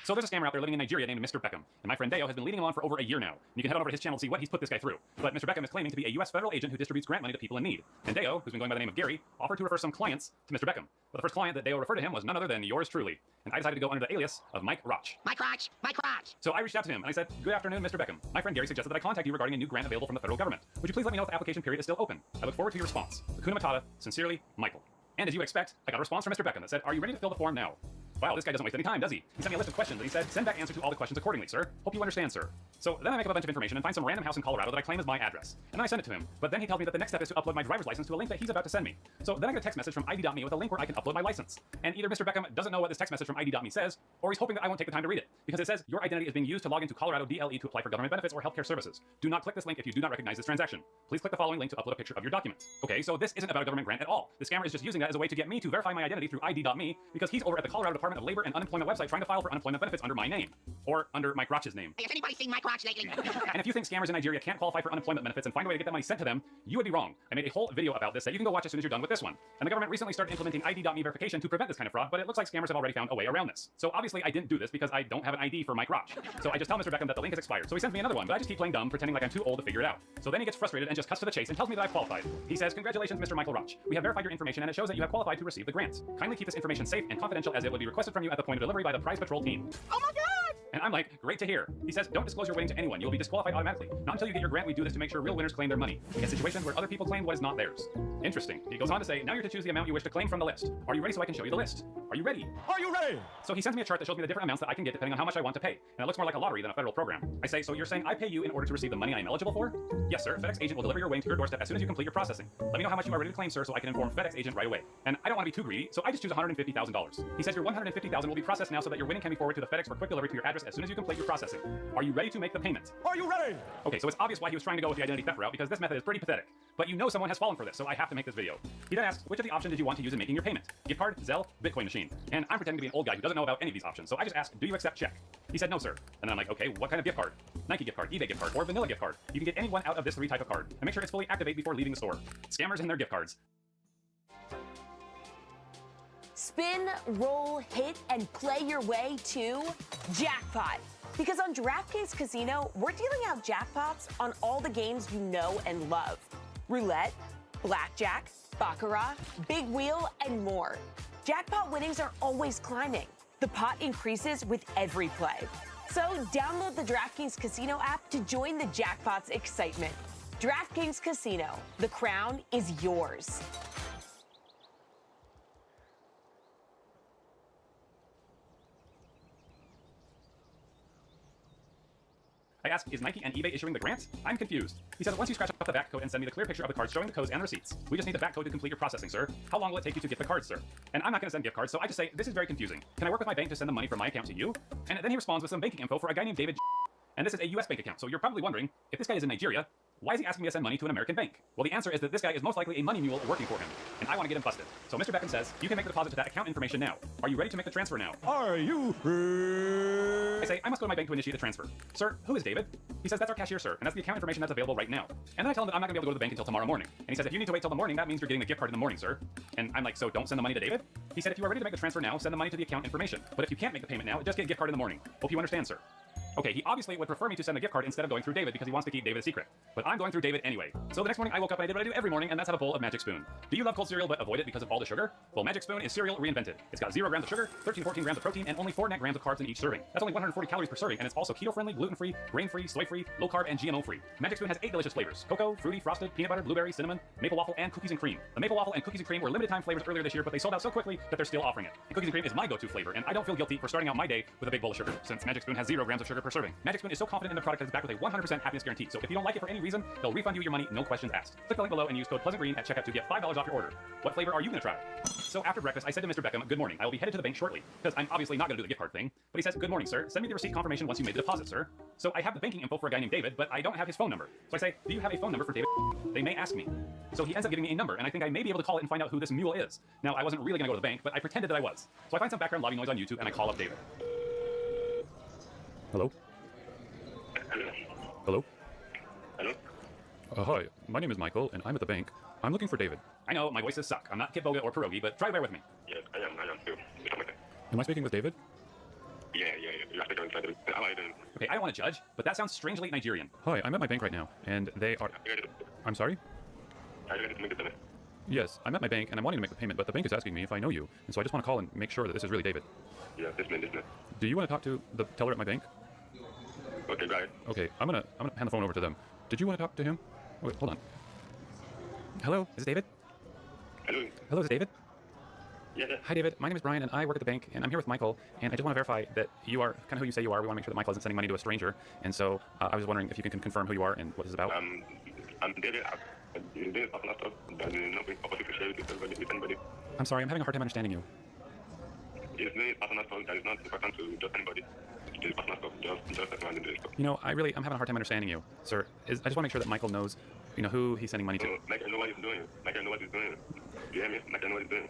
So there's a scammer out there living in Nigeria named Mr. Beckham, and my friend Deo has been leading him on for over a year now. And you can head on over to his channel to see what he's put this guy through. But Mr. Beckham is claiming to be a U.S. federal agent who distributes grant money to people in need. And Deo, who's been going by the name of Gary, offered to refer some clients to Mr. Beckham. But the first client that Deo referred to him was none other than yours truly. And I decided to go under the alias of Mike Roch. Mike Roch! Mike Roch! So I reached out to him and I said, good afternoon, Mr. Beckham. My friend Gary suggested that I contact you regarding a new grant available from the federal government. Would you please let me know if the application period is still open? I look forward to your response. Hakuna Matata, sincerely, Michael. And as you would expect, I got a response from Mr. Beckham that said, are you ready to fill the form now? Wow, this guy doesn't waste any time, does he? He sent me a list of questions and he said, send back answers to all the questions accordingly, sir. Hope you understand, sir. So then I make up a bunch of information and find some random house in Colorado that I claim is my address. And then I send it to him. But then he tells me that the next step is to upload my driver's license to a link that he's about to send me. So then I get a text message from ID.me with a link where I can upload my license. And either Mr. Beckham doesn't know what this text message from ID.me says, or he's hoping that I won't take the time to read it. Because it says, your identity is being used to log into Colorado DLE to apply for government benefits or healthcare services. Do not click this link if you do not recognize this transaction. Please click the following link to upload a picture of your document. Okay, so this isn't about a government grant at all. The scammer is just using that as a way to get me to verify my identity through ID.me because he's over at the Colorado Department of Labor and Unemployment website trying to file for unemployment benefits under my name. Or under Mike Roch's name. Hey, has anybody seen Mike Roch lately? And if you think scammers in Nigeria can't qualify for unemployment benefits and find a way to get that money sent to them, you would be wrong. I made a whole video about this that you can go watch as soon as you're done with this one. And the government recently started implementing ID.me verification to prevent this kind of fraud, but it looks like scammers have already found a way around this. So obviously I didn't do this because I don't have an ID for Mike Roch. So I just tell Mr. Beckham that the link has expired. So he sends me another one, but I just keep playing dumb, pretending like I'm too old to figure it out. So then he gets frustrated and just cuts to the chase and tells me that I've qualified. He says, congratulations, Mr. Michael Roch. We have verified your information and it shows that you have qualified to receive the grant. Kindly keep this information safe and confidential as it would be requested from you at the point of delivery by the Prize Patrol team. Oh my god! And I'm like, great to hear. He says, don't disclose your winning to anyone. You'll be disqualified automatically. Not until you get your grant. We do this to make sure real winners claim their money in situations where other people claim what is not theirs. Interesting. He goes on to say, now you're to choose the amount you wish to claim from the list. Are you ready so I can show you the list? Are you ready? Are you ready? So he sends me a chart that shows me the different amounts that I can get depending on how much I want to pay. And it looks more like a lottery than a federal program. I say, so you're saying I pay you in order to receive the money I'm eligible for? Yes, sir. FedEx agent will deliver your weighing to your doorstep as soon as you complete your processing. Let me know how much you are ready to claim, sir, so I can inform FedEx agent right away. And I don't want to be too greedy, so I just choose $150,000. He says your $150,000 will be processed now so that your winning can be forwarded to the FedEx for quick delivery to your address as soon as you complete your processing. Are you ready to make the payment? Are you ready? Okay, so it's obvious why he was trying to go with the identity theft route because this method is pretty pathetic. But you know someone has fallen for this, so I have to make this video. He then asks, which of the options did you want to use in making your payment? Gift card, Zelle, Bitcoin machine. And I'm pretending to be an old guy who doesn't know about any of these options, so I just asked, do you accept check? He said, no, sir. And then I'm like, okay, what kind of gift card? Nike gift card, eBay gift card, or vanilla gift card. You can get any one out of this 3 type of card. And make sure it's fully activate before leaving the store. Scammers and their gift cards. Spin, roll, hit, and play your way to jackpot. Because on DraftKings Casino, we're dealing out jackpots on all the games you know and love. Roulette, blackjack, baccarat, big wheel, and more. Jackpot winnings are always climbing. The pot increases with every play. So download the DraftKings Casino app to join the jackpot's excitement. DraftKings Casino, the crown is yours. I ask, is Nike and eBay issuing the grant? I'm confused. He says, once you scratch off the back code and send me the clear picture of the cards showing the codes and receipts. We just need the back code to complete your processing, sir. How long will it take you to get the cards, sir? And I'm not going to send gift cards, so I just say, this is very confusing. Can I work with my bank to send the money from my account to you? And then he responds with some banking info for a guy named David. And this is a US bank account, so you're probably wondering, if this guy is in Nigeria, why is he asking me to send money to an American bank? Well, the answer is that this guy is most likely a money mule working for him, and I want to get him busted. So Mr. Beckham says, you can make the deposit to that account information now. Are you ready to make the transfer now? Are you ready? I say, I must go to my bank to initiate the transfer. Sir, who is David? He says, that's our cashier, sir, and that's the account information that's available right now. And then I tell him that I'm not going to be able to go to the bank until tomorrow morning. And he says, if you need to wait till the morning, that means you're getting the gift card in the morning, sir. And I'm like, so don't send the money to David? He said, if you are ready to make the transfer now, send the money to the account information. But if you can't make the payment now, just get a gift card in the morning. Hope you understand, sir. Okay, he obviously would prefer me to send a gift card instead of going through David because he wants to keep David a secret. But I'm going through David anyway. So the next morning I woke up and I did what I do every morning, and that's have a bowl of Magic Spoon. Do you love cold cereal but avoid it because of all the sugar? Well, Magic Spoon is cereal reinvented. It's got 0 grams of sugar, 13-14 grams of protein, and only 4 net grams of carbs in each serving. That's only 140 calories per serving, and it's also keto-friendly, gluten-free, grain-free, soy-free, low-carb, and GMO-free. Magic Spoon has 8 delicious flavors: cocoa, fruity, frosted, peanut butter, blueberry, cinnamon, maple waffle, and cookies and cream. The maple waffle and cookies and cream were limited time flavors earlier this year, but they sold out so quickly that they're still offering it. And cookies and cream is my go-to flavor, and I don't feel guilty for starting out my day with a big bowl of sugar, since Magic Spoon has 0 grams of sugar per serving. Magic Spoon is so confident in the product that it's backed with a 100% happiness guarantee, so if you don't like it for any reason, they'll refund you your money, no questions asked. Click the link below and use code PleasantGreen at checkout to get $5 off your order. What flavor are you going to try? So after breakfast, I said to Mr. Beckham, good morning. I will be headed to the bank shortly, because I'm obviously not going to do the gift card thing. But he says, good morning, sir. Send me the receipt confirmation once you made the deposit, sir. So I have the banking info for a guy named David, but I don't have his phone number. So I say, do you have a phone number for David? They may ask me. So he ends up giving me a number, and I think I may be able to call it and find out who this mule is. Now, I wasn't really going to go to the bank, but I pretended that I was. So I find some background lobby noise on YouTube, and I call up David. Hello? Hello? Hello? Hi, my name is Michael, and I'm at the bank. I'm looking for David. I know, my voices suck. I'm not Kit Boga or Pierogi, but try to bear with me. Yes, I am too. Am I speaking with David? Yeah. You have to go inside the how are you doing? Okay, I don't want to judge, but that sounds strangely Nigerian. Hi, I'm at my bank right now, and they are... I'm sorry? Yes, I'm at my bank, and I'm wanting to make the payment, but the bank is asking me if I know you, and so I just want to call and make sure that this is really David. Yeah, this man. Do you want to talk to the teller at my bank? Okay, got it. Okay, I'm gonna hand the phone over to them. Did you want to talk to him? Wait, hold on. Hello, is this David? Hello. Hello, is this David? Yeah. Hi, David. My name is Brian, and I work at the bank, and I'm here with Michael, and I just want to verify that you are kind of who you say you are. We want to make sure that Michael isn't sending money to a stranger, and so I was wondering if you can confirm who you are and what this is about. I'm David. David personal stuff, but not supposed to share it with anybody. I'm sorry, I'm having a hard time understanding you. It's very personal stuff that is not important to just anybody. It's personal stuff, just as man stuff. You know, I'm having a hard time understanding you, sir. I just want to make sure that Michael knows, who he's sending money to. Like I know what he's doing. Like I know what he's doing. You hear me? Like I know what he's doing.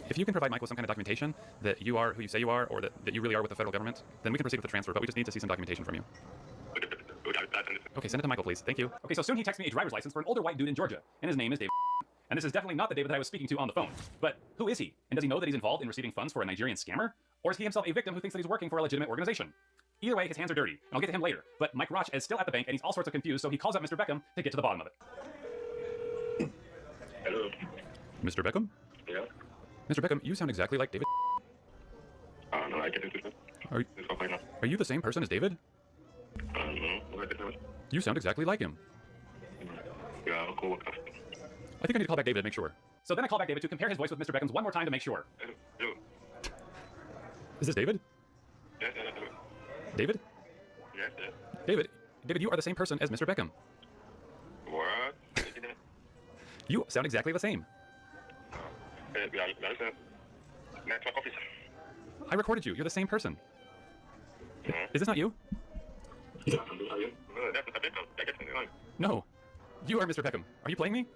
If you can provide Michael some kind of documentation that you are who you say you are, or that you really are with the federal government, then we can proceed with the transfer, but we just need to see some documentation from you. Okay, send it to Michael, please. Thank you. Okay, so soon he texts me a driver's license for an older white dude in Georgia, and his name is David. And this is definitely not the David that I was speaking to on the phone. But who is he? And does he know that he's involved in receiving funds for a Nigerian scammer? Or is he himself a victim who thinks that he's working for a legitimate organization? Either way, his hands are dirty, and I'll get to him later. But Mike Roch is still at the bank, and he's all sorts of confused, so he calls up Mr. Beckham to get to the bottom of it. Hello. Mr. Beckham? Yeah. Mr. Beckham, you sound exactly like David. No, I get it. Are you the same person as David? No. You sound exactly like him. Yeah, I'll call. I think I need to call back David to make sure. So then I call back David to compare his voice with Mr. Beckham's one more time to make sure. Hello. Is this David? Yes. David? Yes. David, you are the same person as Mr. Beckham. What? You sound exactly the same. Network officer. I recorded you. You're the same person. Is this not you? No. You are Mr. Beckham. Are you playing me?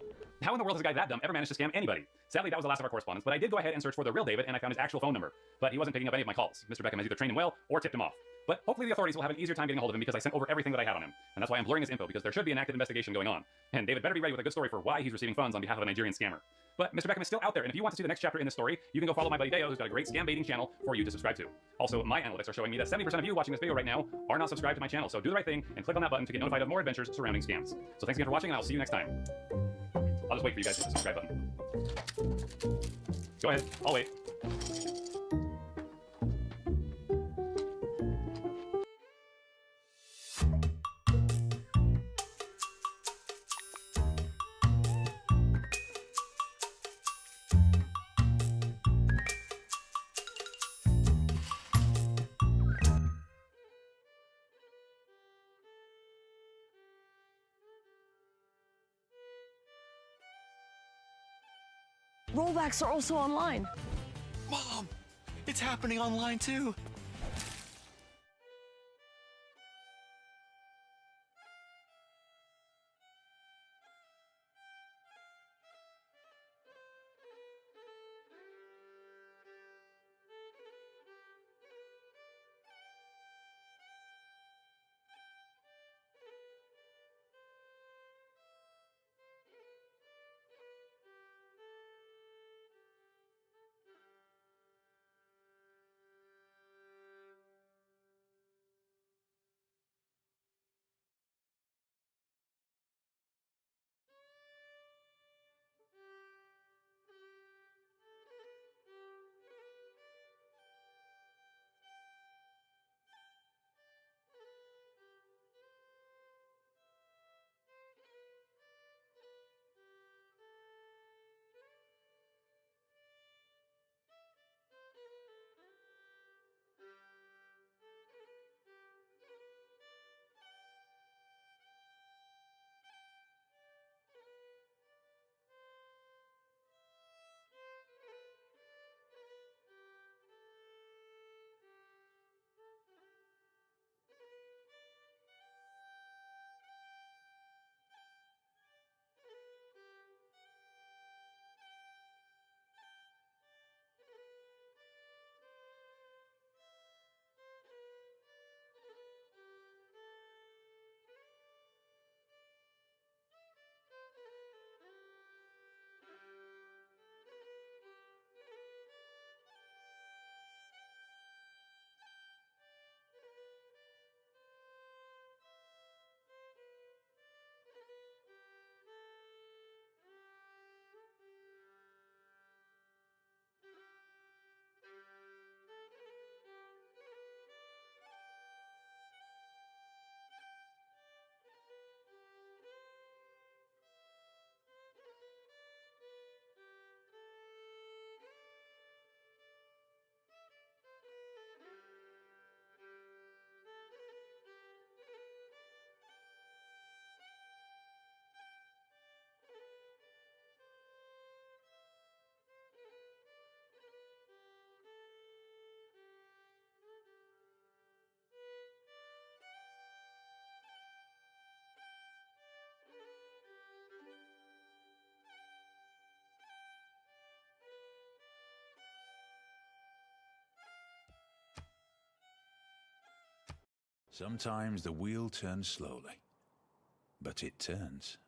How in the world has a guy that dumb ever managed to scam anybody? Sadly, that was the last of our correspondence, but I did go ahead and search for the real David, and I found his actual phone number. But he wasn't picking up any of my calls. Mr. Beckham has either trained him well or tipped him off. But hopefully the authorities will have an easier time getting a hold of him because I sent over everything that I had on him. And that's why I'm blurring his info, because there should be an active investigation going on. And David better be ready with a good story for why he's receiving funds on behalf of a Nigerian scammer. But Mr. Beckham is still out there, and if you want to see the next chapter in this story, you can go follow my buddy Deo, who's got a great scam baiting channel for you to subscribe to. Also, my analytics are showing me that 70% of you watching this video right now are not subscribed to my channel, so do the right thing and click on that button to get notified of more adventures surrounding scams. So thanks again for watching, and I'll see you next time. I'll just wait for you guys to hit the subscribe button. Go ahead, I'll wait. Rollbacks are also online. Mom, it's happening online too. Sometimes the wheel turns slowly, but it turns.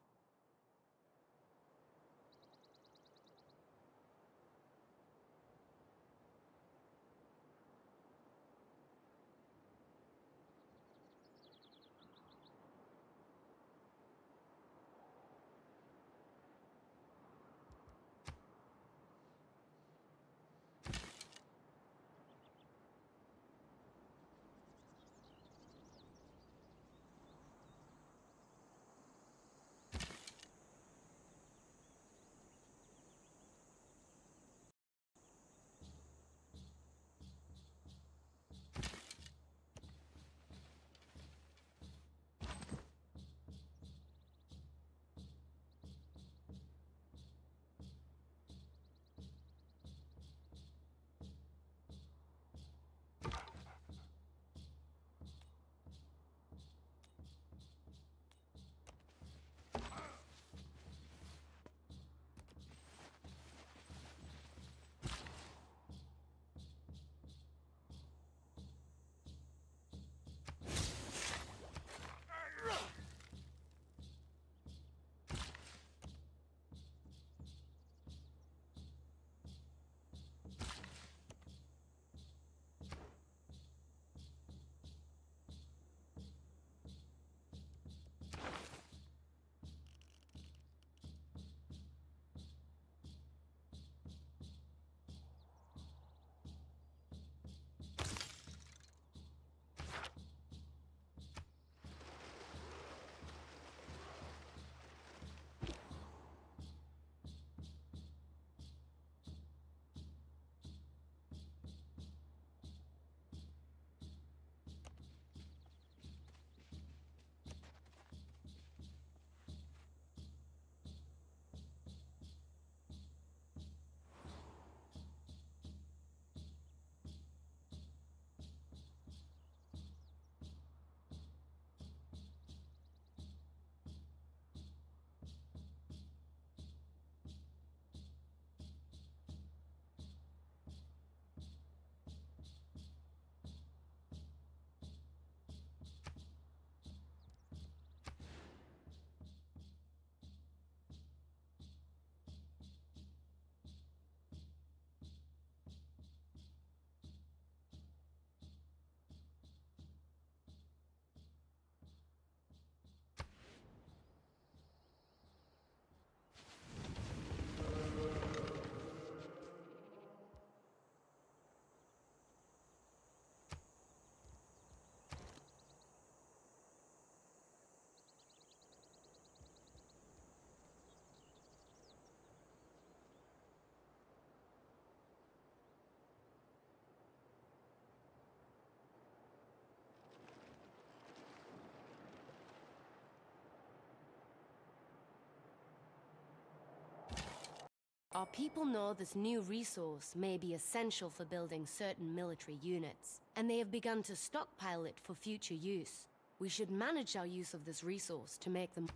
Our people know this new resource may be essential for building certain military units, and they have begun to stockpile it for future use. We should manage our use of this resource to make them...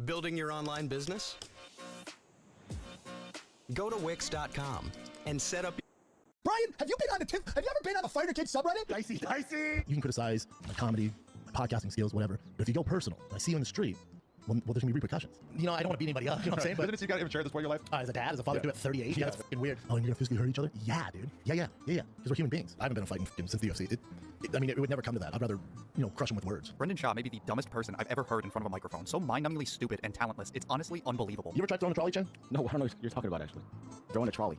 Building your online business? Go to Wix.com and set up. Brian, have you ever been on the Fighter Kid subreddit? Dicey. You can criticize my comedy, my podcasting skills, whatever. But if you go personal, I see you in the street, well, there's gonna be repercussions. You know, I don't want to beat anybody up. You know what I'm saying? But Isn't it you got immature at this point in your life? As a dad, as a father, do it at 38. Yeah, that's fucking weird. Oh, and you're gonna physically hurt each other? Yeah, dude. Yeah. Because we're human beings. I haven't been in a fight since the UFC. I mean, it would never come to that. I'd rather, crush them with words. Brendan Schaub may be the dumbest person I've ever heard in front of a microphone. So mind-numbingly stupid and talentless. It's honestly unbelievable. You ever tried throwing a trolley, Chen? No, I don't know what you're talking about, actually. Throwing a trolley.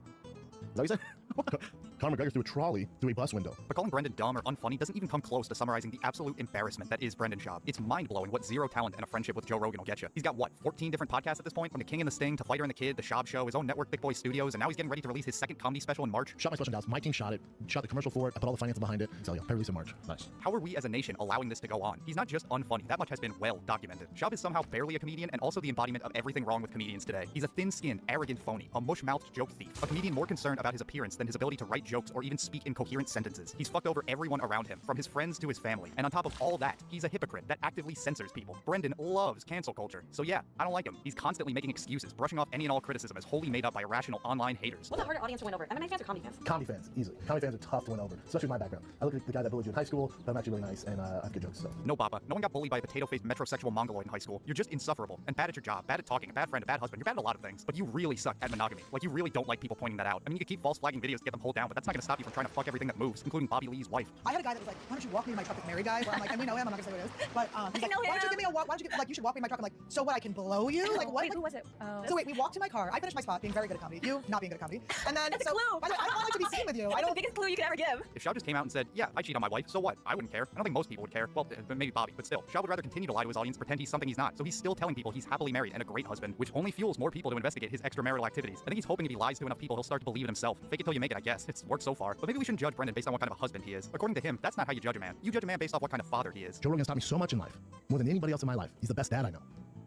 Is that what you said? Conor McGregor threw a trolley through a bus window. But calling Brendan dumb or unfunny doesn't even come close to summarizing the absolute embarrassment that is Brendan Schaub. It's mind-blowing what zero talent and a friendship with Joe Rogan will get you. He's got, 14 different podcasts at this point? From The King and the Sting to Fighter and the Kid, The Schaub Show, his own network, Big Boy Studios, and now he's getting ready to release his second comedy special in March. Shot my special in Dallas. My team shot it. Shot the commercial for it. I put all the financing behind it. So yeah, release in March. Nice. How are we as a nation allowing this to go on? He's not just unfunny. That much has been well documented. Schaub is somehow barely a comedian and also the embodiment of everything wrong with comedians today. He's a thin-skinned, arrogant phony, a mush-mouthed joke thief, a comedian more concerned about his appearance than his ability to write jokes or even speak in coherent sentences. He's fucked over everyone around him, from his friends to his family. And on top of all that, he's a hypocrite that actively censors people. Brendan loves cancel culture. So yeah, I don't like him. He's constantly making excuses, brushing off any and all criticism as wholly made up by irrational online haters. What's a harder audience to win over? MMA fans or comedy fans? Comedy fans, easily. Comedy fans are tough to win over, especially with my background. I look like the guy that bullied you in high school, but I'm actually really nice and I have good jokes. So. No, Baba. No one got bullied by a potato-faced metrosexual mongoloid in high school. You're just insufferable and bad at your job, bad at talking, a bad friend, a bad husband. You're bad at a lot of things, but you really suck at monogamy. Like, you really don't like people pointing that out. I mean, you could keep false flagging videos to get them pulled down, but that's not gonna stop you from trying to fuck everything that moves, including Bobby Lee's wife. I had a guy that was like, why don't you walk me to my truck with Mary guy? Where I'm like, and we know him, I'm not gonna say what it is. But he's like, why don't you give me a walk? Why don't you you should walk me to my truck? I'm like, so what, I can blow you? Like, what? Wait, who was it? So wait, we walked to my car. I finished my spot, being very good at comedy. You not being good at comedy. And then that's a clue. By the way, I don't want to be seen with you. I don't. The biggest clue you could ever give. If Schaub just came out and said, yeah, I cheat on my wife, so what? I wouldn't care. I don't think most people would care. Well, maybe Bobby, but still. Schaub would rather continue to lie to his audience, pretend he's something he's not. So he's still telling people he's happily married and a great husband, which only fuels more people to investigate his extramarital activities. I think he's hoping if he lies to enough people, he'll start to believe it himself. Fake it till you make it, I guess. It's worked so far. But maybe we shouldn't judge Brendan based on what kind of a husband he is. According to him, that's not how you judge a man. You judge a man based off what kind of father he is. Joe Rogan's taught me so much in life, more than anybody else in my life. He's the best dad I know.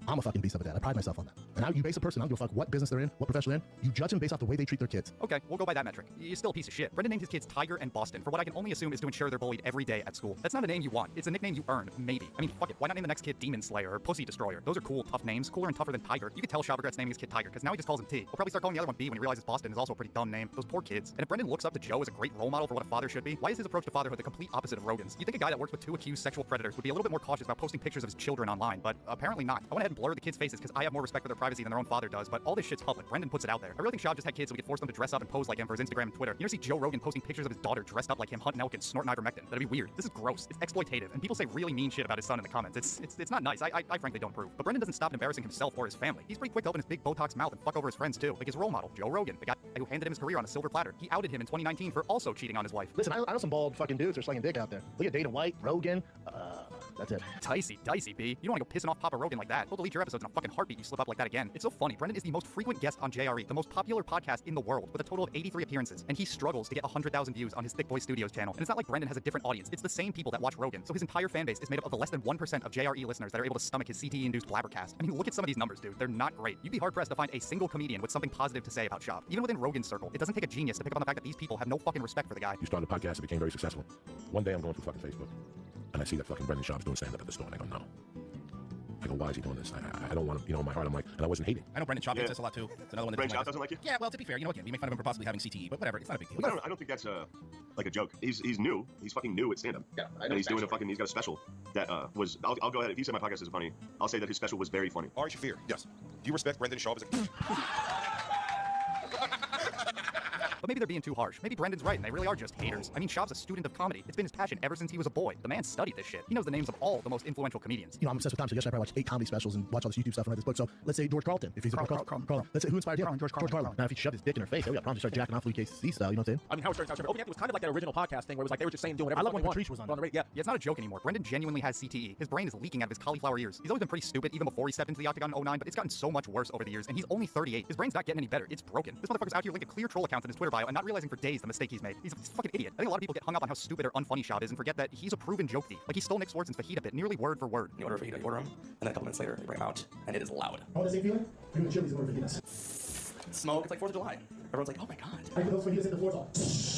I'm a fucking beast of a dad. I pride myself on that. And now you base a person, I don't give a fuck what business they're in, what profession they're in. You judge them based off the way they treat their kids. Okay, we'll go by that metric. You're still a piece of shit. Brendan named his kids Tiger and Boston for what I can only assume is to ensure they're bullied every day at school. That's not a name you want. It's a nickname you earn, maybe. I mean, fuck it. Why not name the next kid Demon Slayer or Pussy Destroyer? Those are cool, tough names. Cooler and tougher than Tiger. You could tell Schaub regrets naming his kid Tiger, because now he just calls him T. He'll probably start calling the other one B when he realizes Boston is also a pretty dumb name. Those poor kids. And if Brendan looks up to Joe as a great role model for what a father should be, why is his approach to fatherhood the complete opposite of Rogan's? You think a guy that works with 2 accused sexual predators would be a little bit more cautious about posting pictures of his children online, but apparently not. I went ahead and blurred the kids' faces because I have more respect for their privacy than their own father does, but all this shit's public. Brendan puts it out there. I really think Schaub just had kids so we could force them to dress up and pose like him for his Instagram and Twitter. You ever see Joe Rogan posting pictures of his daughter dressed up like him, hunting elk and snorting ivermectin? That'd be weird. This is gross. It's exploitative, and people say really mean shit about his son in the comments. It's not nice. I frankly don't approve. But Brendan doesn't stop embarrassing himself or his family. He's pretty quick to open his big Botox mouth and fuck over his friends too, like his role model, Joe Rogan, the guy who handed him his career on a silver platter. He outed him in 2019 for also cheating on his wife. Listen, I know some bald fucking dudes who are slinging dick out there. Look at Dana White, Rogan. That's it. Dicey, B. You don't want to go pissing off Papa Rogan like that. He'll delete your episodes in a fucking heartbeat you slip up like that again. It's so funny. Brendan is the most frequent guest on JRE, the most popular podcast in the world, with a total of 83 appearances, and he struggles to get 100,000 views on his Thick Boy Studios channel. And it's not like Brendan has a different audience. It's the same people that watch Rogan. So his entire fan base is made up of the less than 1% of JRE listeners that are able to stomach his CTE-induced blabbercast. I mean, look at some of these numbers, dude. They're not great. You'd be hard-pressed to find a single comedian with something positive to say about Schaub. Even within Rogan's circle, it doesn't take a genius to pick up on the fact that these people have no fucking respect for the guy. You started a podcast, it became very successful. One day I'm going through fucking Facebook, and I see that fucking Brendan Schaub's doing stand-up at the store, and I go, no. I go, why is he doing this? I don't want to, in my heart, I'm like, and I wasn't hating. I know Brendan Schaub hates us a lot too. It's another one that Brendan Schaub doesn't like you? Yeah, well, to be fair, again, we make fun of him for possibly having CTE, but whatever, it's not a big deal. I don't think that's like a joke. He's new. He's fucking new at stand-up. Yeah, I know. And he's doing he's got a special that was, I'll go ahead, if you say my podcast is funny, I'll say that his special was very funny. Ari Shaffir, yes. Do you respect Brendan Schaub as a... But maybe they're being too harsh. Maybe Brendan's right and they really are just haters. I mean, Schaub's a student of comedy. It's been his passion ever since he was a boy. The man studied this shit. He knows the names of all the most influential comedians. I'm obsessed with Tom, so yesterday I probably watched 8 comedy specials and watched all this YouTube stuff and read this book. So let's say George Carlin. If he's Carlin. Let's say who inspired him? George Carlin. Now if he shoved his dick in her face, we got problems. Start jacking off Louis KC style, you know what I'm saying? I mean, Howard Stern, Open was kind of like that original podcast thing where it was like they were just saying, doing whatever. I love when Patrice was on the radio. Yeah, it's not a joke anymore. Brendan genuinely has CTE. His brain is leaking out of his cauliflower ears. He's always been pretty stupid, even before he stepped into the octagon in 09, but it's gotten so much worse over the years, and he's only 38. His brain's not getting any better. It's broken. This motherfucker's out here linking clear troll accounts in his Twitter bio and not realizing for days the mistake he's made. He's a fucking idiot. I think a lot of people get hung up on how stupid or unfunny Schaub is and forget that he's a proven joke thief. Like he stole Nick Swartzen's fajita bit nearly word for word. You order a fajita, you order them, and then a couple minutes later, they bring them out, and it is loud. How does it feel? You're the chilies and order fajitas. Smoke, it's like 4th of July. Everyone's like, oh my god. I put those fajitas in the floor.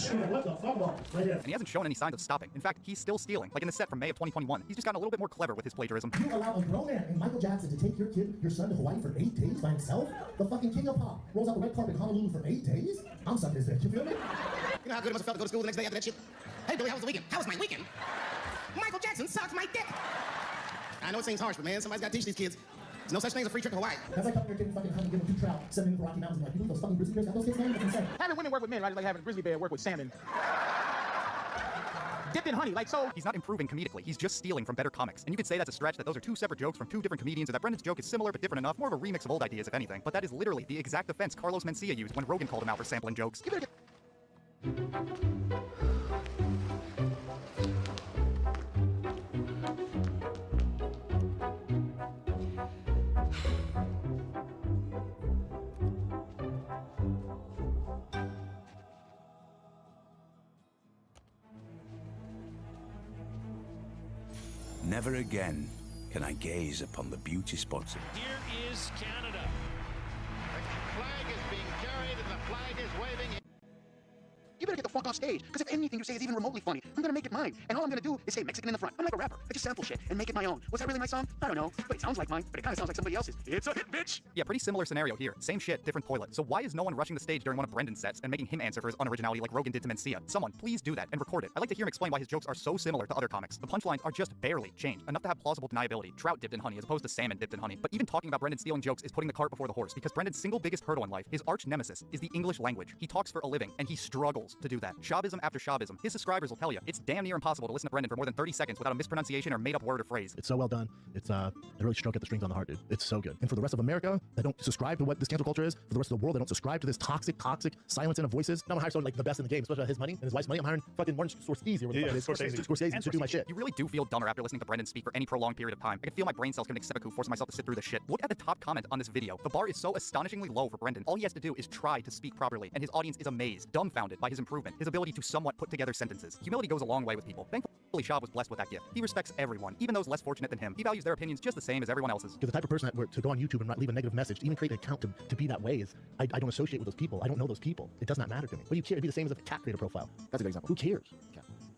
What the fuck? Right here. And he hasn't shown any signs of stopping. In fact, he's still stealing, like in the set from May of 2021. He's just gotten a little bit more clever with his plagiarism. You allow a grown man named Michael Jackson to take your son to Hawaii for 8 days by himself? The fucking king of pop rolls out the red carpet in Honolulu for 8 days? I'm sucking his dick, you feel me? You know how good it must have felt to go to school the next day after that shit? Hey, Billy, how was the weekend? How was my weekend? Michael Jackson sucks my dick. I know it seems harsh, but man, somebody's got to teach these kids. There's no such thing as a free trip to Hawaii. That's like coming here getting fucking honey, give them 2 trout, sending them to Rocky Mountains, and like, you think those fucking grizzly bears got those kids, man? That's insane. Having women work with men, right, is like having a grizzly bear work with salmon. Dipped in honey, like so. He's not improving comedically, he's just stealing from better comics. And you could say that's a stretch, that those are 2 separate jokes from 2 different comedians, or that Brendan's joke is similar but different enough, more of a remix of old ideas, if anything. But that is literally the exact offense Carlos Mencia used when Rogan called him out for sampling jokes. You better Never again can I gaze upon the beauty spots of Here is Canada. The flag is being carried and the flag is waving. You better get the fuck off stage, because if anything you say is even remotely funny, I'm gonna make it mine. And all I'm gonna do is say Mexican in the front. I'm like a rapper. I just sample shit and make it my own. Was that really my song? I don't know. But it sounds like mine, but it kinda sounds like somebody else's. It's a hit, bitch! Yeah, pretty similar scenario here. Same shit, different toilet. So why is no one rushing the stage during one of Brendan's sets and making him answer for his unoriginality like Rogan did to Mencia? Someone, please do that and record it. I'd like to hear him explain why his jokes are so similar to other comics. The punchlines are just barely changed, enough to have plausible deniability. Trout dipped in honey as opposed to salmon dipped in honey. But even talking about Brendan stealing jokes is putting the cart before the horse, because Brendan's single biggest hurdle in life, his arch nemesis, is the English language. He talks for a living, and he struggles to do that. Chauvism after Chauvism. His subscribers will tell you, it's damn near impossible to listen to Brendan for more than 30 seconds without a mispronunciation or made-up word or phrase. It's so well done. It's it really struck at the strings on the heart, dude. It's so good. And for the rest of America that don't subscribe to what this cancel culture is, for the rest of the world that don't subscribe to this toxic silencing of voices, I'm hiring someone like the best in the game, especially his money and his wife's money. I'm hiring fucking Martin Scorsese or whatever Scorsese to do my shit. You really do feel dumber after listening to Brendan speak for any prolonged period of time. I can feel my brain cells committing seppuku, forcing myself to sit through this shit. Look at the top comment on this video. The bar is so astonishingly low for Brendan. All he has to do is try to speak properly, and his audience is amazed, dumbfounded by his improvement, his ability to somewhat put together sentences. Humility goes a long way with people. Thankfully, Shaw was blessed with that gift. He respects everyone, even those less fortunate than him. He values their opinions just the same as everyone else's. Because the type of person that were to go on YouTube and leave a negative message, to even create an account to be that way is, I don't associate with those people. I don't know those people. It does not matter to me. What do you care? It'd be the same as a cat creator profile. That's a good example. Who cares?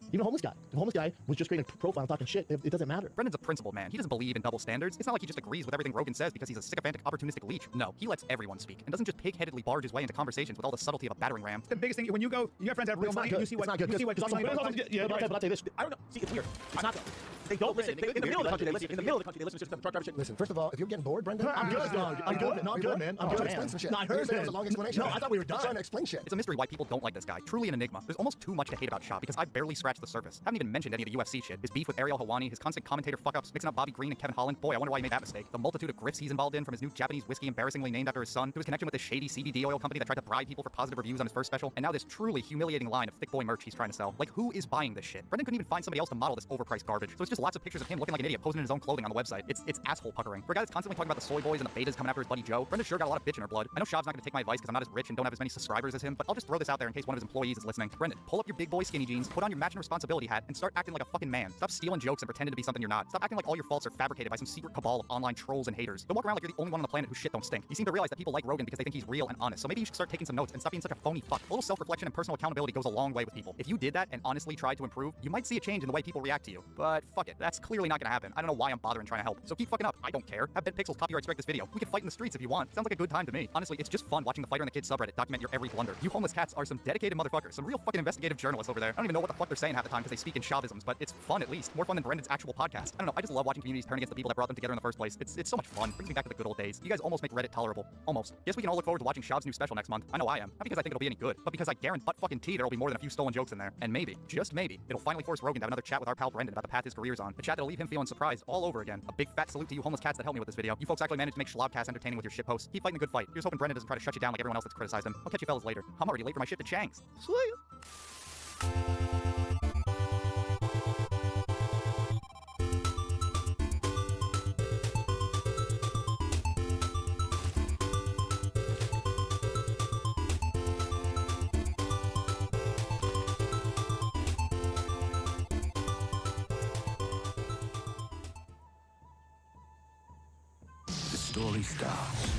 Even a homeless guy. If a homeless guy was just creating a profile and talking shit, it doesn't matter. Brendan's a principled man. He doesn't believe in double standards. It's not like he just agrees with everything Rogan says because he's a sycophantic, opportunistic leech. No, he lets everyone speak and doesn't just pig-headedly barge his way into conversations with all the subtlety of a battering ram. The biggest thing, when you go, you have friends that have real money, you see what, you see what, but I'll tell you this. I don't know. See, it's weird. It's not. They don't listen. In the middle of the country, they listen. In the middle of the country, they listen to truck driver shit. Listen, first of all, if you're getting bored, Brendan, I'm good. I'm good. No, I'm good, man. I'm good. Explain some shit. No, I heard that was a long explanation. No, I thought we were done. Trying to explain shit. It's a mystery why people don't like this guy. Truly an enigma. There's almost too much to hate about Shaw because I barely scratched the surface. Haven't even mentioned any of the UFC shit. His beef with Ariel Helwani, his constant commentator fuck-ups, mixing up Bobby Green and Kevin Holland. Boy, I wonder why he made that mistake. The multitude of grifts he's involved in, from his new Japanese whiskey embarrassingly named after his son, to his connection with this shady CBD oil company that tried to bribe people for positive reviews on his first special, and now this truly humiliating line of thick boy merch he's trying to sell. Like, who is buying this shit? Brendan couldn't even find somebody else to model this overpriced garbage. So it's just lots of pictures of him looking like an idiot posing in his own clothing on the website. It's asshole puckering. For a guy that's constantly talking about the soy boys and the betas coming after his buddy Joe, Brenda sure got a lot of bitch in her blood. I know Shav's not gonna take my advice because I'm not as rich and don't have as many subscribers as him, but I'll just throw this out there in case one of his employees is listening. Brendan, pull up your big boy skinny jeans, put on your matching responsibility hat, and start acting like a fucking man. Stop stealing jokes and pretending to be something you're not. Stop acting like all your faults are fabricated by some secret cabal of online trolls and haters. Don't walk around like you're the only one on the planet whose shit don't stink. You seem to realize that people like Rogan because they think he's real and honest. So maybe you should start taking some notes and stop being such a phony fuck. A little self-reflection and personal accountability goes a long way with people. If you did that and honestly tried to improve, you might see a change in the way people react to you. But fuck it, that's clearly not gonna happen. I don't know why I'm bothering trying to help. So keep fucking up. I don't care. Have BitPixels copyright strike this video. We can fight in the streets if you want. Sounds like a good time to me. Honestly, it's just fun watching the Fighter and the Kid subreddit document your every blunder. You homeless cats are some dedicated motherfuckers, some real fucking investigative journalists over there. I don't even know what the fuck they're saying half the time because they speak in Chauvisms, but it's fun at least. More fun than Brendan's actual podcast. I don't know. I just love watching communities turn against the people that brought them together in the first place. It's so much fun. Brings me back to the good old days. You guys almost make Reddit tolerable. Almost. Guess we can all look forward to watching Shav's new special next month. I know I am. Not because I think it'll be any good, but because I guarantee there will be more than a few stolen jokes in there. And maybe, just maybe, it'll finally force Rogan to have another chat with our pal Brendan about the path his career's on. A chat that'll leave him feeling surprised all over again. A big fat salute to you homeless cats that helped me with this video. You folks actually managed to make Schlobcast entertaining with your shit posts. Keep fighting the good fight. Here's hoping Brendan doesn't try to shut you down like everyone else that's criticized him. I'll catch you fellas later. I'm already late for my shit to Chang's. See ya. The story starts.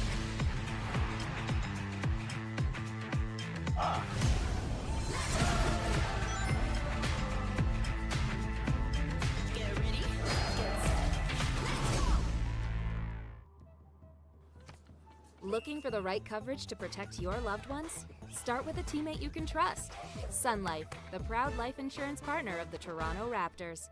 Looking for the right coverage to protect your loved ones? Start with a teammate you can trust. Sun Life, the proud life insurance partner of the Toronto Raptors.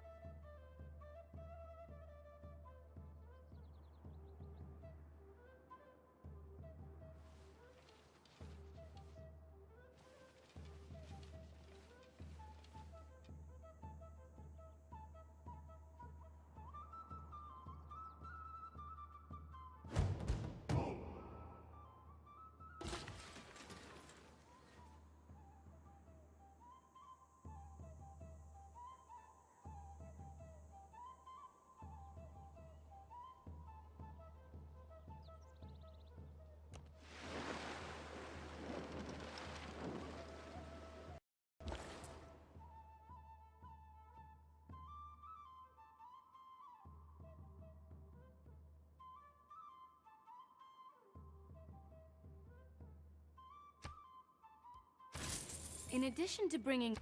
In addition to bringing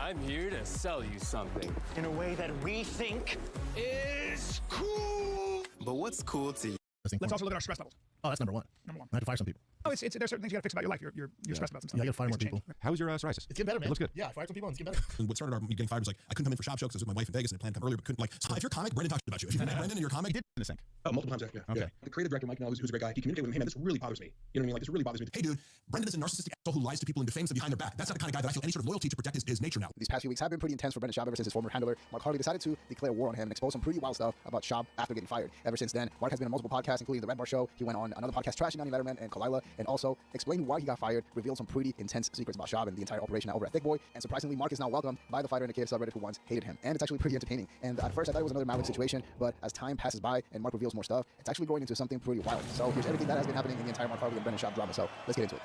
I'm here to sell you something in a way that we think is cool. But what's cool to you? Let's also look at our stress levels. Oh, that's number one. Number one. I had to fire some people. Oh, there's certain things you gotta fix about your life. You're stressed about some stuff. Yeah, I gotta fire more people. How's your psoriasis? It's getting better, man. It looks good. Yeah, I fired some people and it's getting better. And what started me getting fired was like, I couldn't come in for shop show because I was with my wife in Vegas and I planned to come earlier, but couldn't like, so if you're a comic, Brendan talks about you. If you're Brendan and you're a comic, did in the sync. Oh, multiple times, yeah. Okay. The creative director, Mike, who's a great guy, he communicated with him, hey man, this really bothers me. You know what I mean? Like, this really bothers me. Hey dude, Brendan is a narcissistic asshole who lies to people and defames them behind their back. That's not the kind of guy that I feel any sort of loyalty to protect his nature now. These past few weeks have been pretty intense for Brendan Schaub ever since his former handler, Mark Harley, decided to declare war on him and expose some pretty wild stuff about Schaub after getting fired. Ever since then, Mark has been on multiple podcasts, including The Red Bar Show. He went on another podcast trashing Johnny Letterman and Kalila, and also explained why he got fired, revealed some pretty intense secrets about Schaub and the entire operation over at Thick Boy, and surprisingly, Mark is now welcomed by the Fighter and the Kid subreddit who once hated him. And it's actually pretty entertaining. And at first I thought it was another Maverick situation, but as time passes by and Mark reveals more stuff, it's actually going into something pretty wild. So here's everything that has been happening in the entire Mark Harley and Brendan Schaub drama, so let's get into it.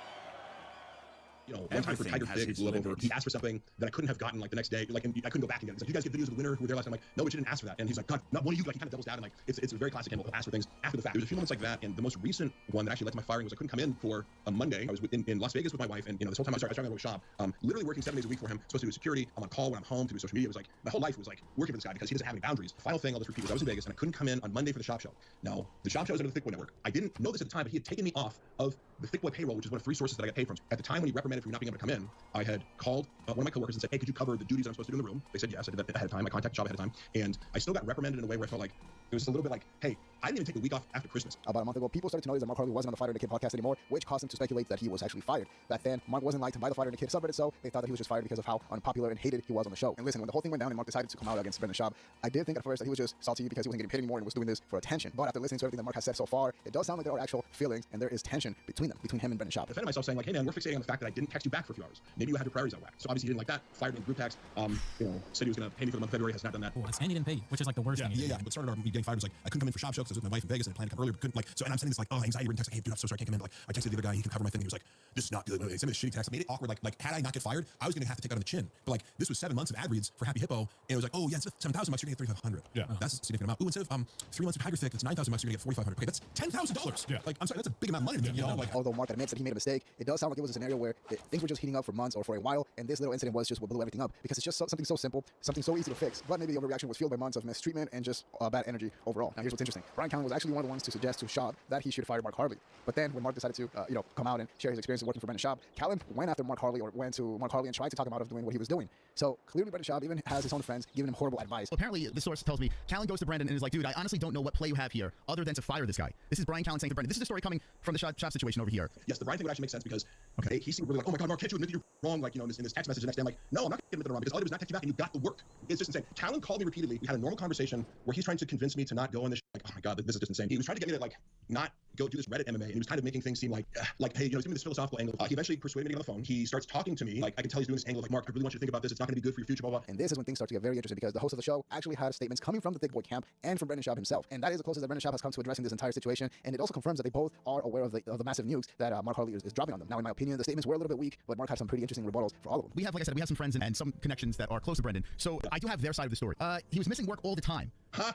You know, one time for Tiger Fig, blew over. He asked for something that I couldn't have gotten like the next day. Like, and I couldn't go back and get it. He's like, you guys get videos of the winner who were there last time. I'm like, no, but you didn't ask for that. And he's like, God, not one of you. Like, he kind of doubles down and like, it's a very classic him. He'll ask for things after the fact. There's a few moments like that. And the most recent one that actually led to my firing was I couldn't come in for a Monday. I was in Las Vegas with my wife, and you know, this whole time I was trying to go to shop, literally working 7 days a week for him, supposed to do security. I'm on call when I'm home to do social media. It was like my whole life was like working for this guy because he doesn't have any boundaries. The final thing I'll just repeat was I was in Vegas and I couldn't come in on Monday for the shop show. Now, the shop show is under the Thick Boy Network. I didn't know this at the time, but he had taken me off of the Thick Boy payroll, which is one of 3 sources that I got paid from. At the time when he reprimanded for me not being able to come in, I had called one of my coworkers and said, hey, could you cover the duties that I'm supposed to do in the room? They said yes. I did that ahead of time. I contacted Schaub ahead of time, and I still got reprimanded in a way where I felt like it was a little bit like, hey, I didn't even take a week off after Christmas. About a month ago, people started to notice that Mark Harley wasn't on the Fighter and the Kid podcast anymore, which caused them to speculate that he was actually fired. Back then, Mark wasn't liked by the Fighter and the Kid subreddit, so they thought that he was just fired because of how unpopular and hated he was on the show. And listen, when the whole thing went down and Mark decided to come out against Brendan Schaub, I did think at first that he was just salty because he wasn't getting paid anymore and was doing this for attention. But after listening to everything that Mark has said so far, it does sound like there are actual feelings and there is tension between him and Brendan Schaub. I defended myself saying like, hey man, we're fixating on the fact that I didn't text you back for a few hours. Maybe you had your priorities out of whack. So obviously he didn't like that. Fired me in group text. You know, said he was going to pay me for the month of February. Has not done that. Oh, and he didn't pay you, which is like the worst thing. Yeah. What started me getting fired was like I couldn't come in for shop show because I was with my wife in Vegas and I planned to come earlier, but couldn't like. So and I'm sending this like anxiety ridden text like, hey dude, I'm so sorry I can't come in. Like I texted the other guy, he can cover my thing. And he was like, this is not good. He sent me this shitty text. I made it awkward. Like had I not get fired, I was going to have to take it on the chin. But like this was 7 months of ad reads for Happy Hippo, and it was like, oh yeah, instead of $7,000 you're going to get $3,500. Yeah, that's a significant amount. Ooh, instead of 3 months of Tiger Thick, it's $9,000 you're going to get $4,500. Okay, that's $10,000. Yeah, like I'm sorry, that's a big amount of money. You know, like although Mark admits that he made a mistake, it does sound like it was a scenario where things were just heating up for months or for a while, and this little incident was just what blew everything up because it's just something so simple, something so easy to fix. But maybe the overreaction was fueled by months of mistreatment and just bad energy overall. Now here's what's interesting: Bryan Callen was actually one of the ones to suggest to Schaub that he should fire Mark Harley. But then when Mark decided to come out and share his experience working for Brendan Schaub, Callen went after Mark Harley or went to Mark Harley and tried to talk him out of doing what he was doing. So clearly Brendan Schaub even has his own friends giving him horrible advice. Well, apparently the source tells me Callen goes to Brendan and is like, dude, I honestly don't know what play you have here other than to fire this guy. This is Bryan Callen saying to Brendan. This is the story coming from the Schaub situation over here. Yes, the Bryan thing would actually make sense because he seemed really like, oh my God, Mark, can't you admit that you're wrong? Like, you know, in this text message the next day, I'm like, no, I'm not going to admit that I'm wrong because all I did was not text you back and you got the work. It's just insane. Callen called me repeatedly. We had a normal conversation where he's trying to convince me to not go on this. Like, oh my God, this is just insane. He was trying to get me to like not go do this Reddit MMA, and he was kind of making things seem like hey, you know, he's giving me this philosophical angle. He eventually persuaded me to get on the phone. He starts talking to me. Like, I can tell he's doing this angle of like, Mark, I really want you to think about this. It's not going to be good for your future, blah, blah. And this is when things start to get very interesting because the host of the show actually had statements coming from the Thick Boy camp and from Brendan Schaub himself. And that is the closest that Brendan Schaub has come to addressing this entire situation. And it also confirms that they both are aware of the massive nukes that Mark Harley is dropping on them. Now, in my opinion, the statements were a little bit weak, but Mark had some pretty interesting rebuttals for all of them. We have, like I said, we have some friends and some connections that are close to Brendan. So I do have their side of the story. He was missing work all the time. So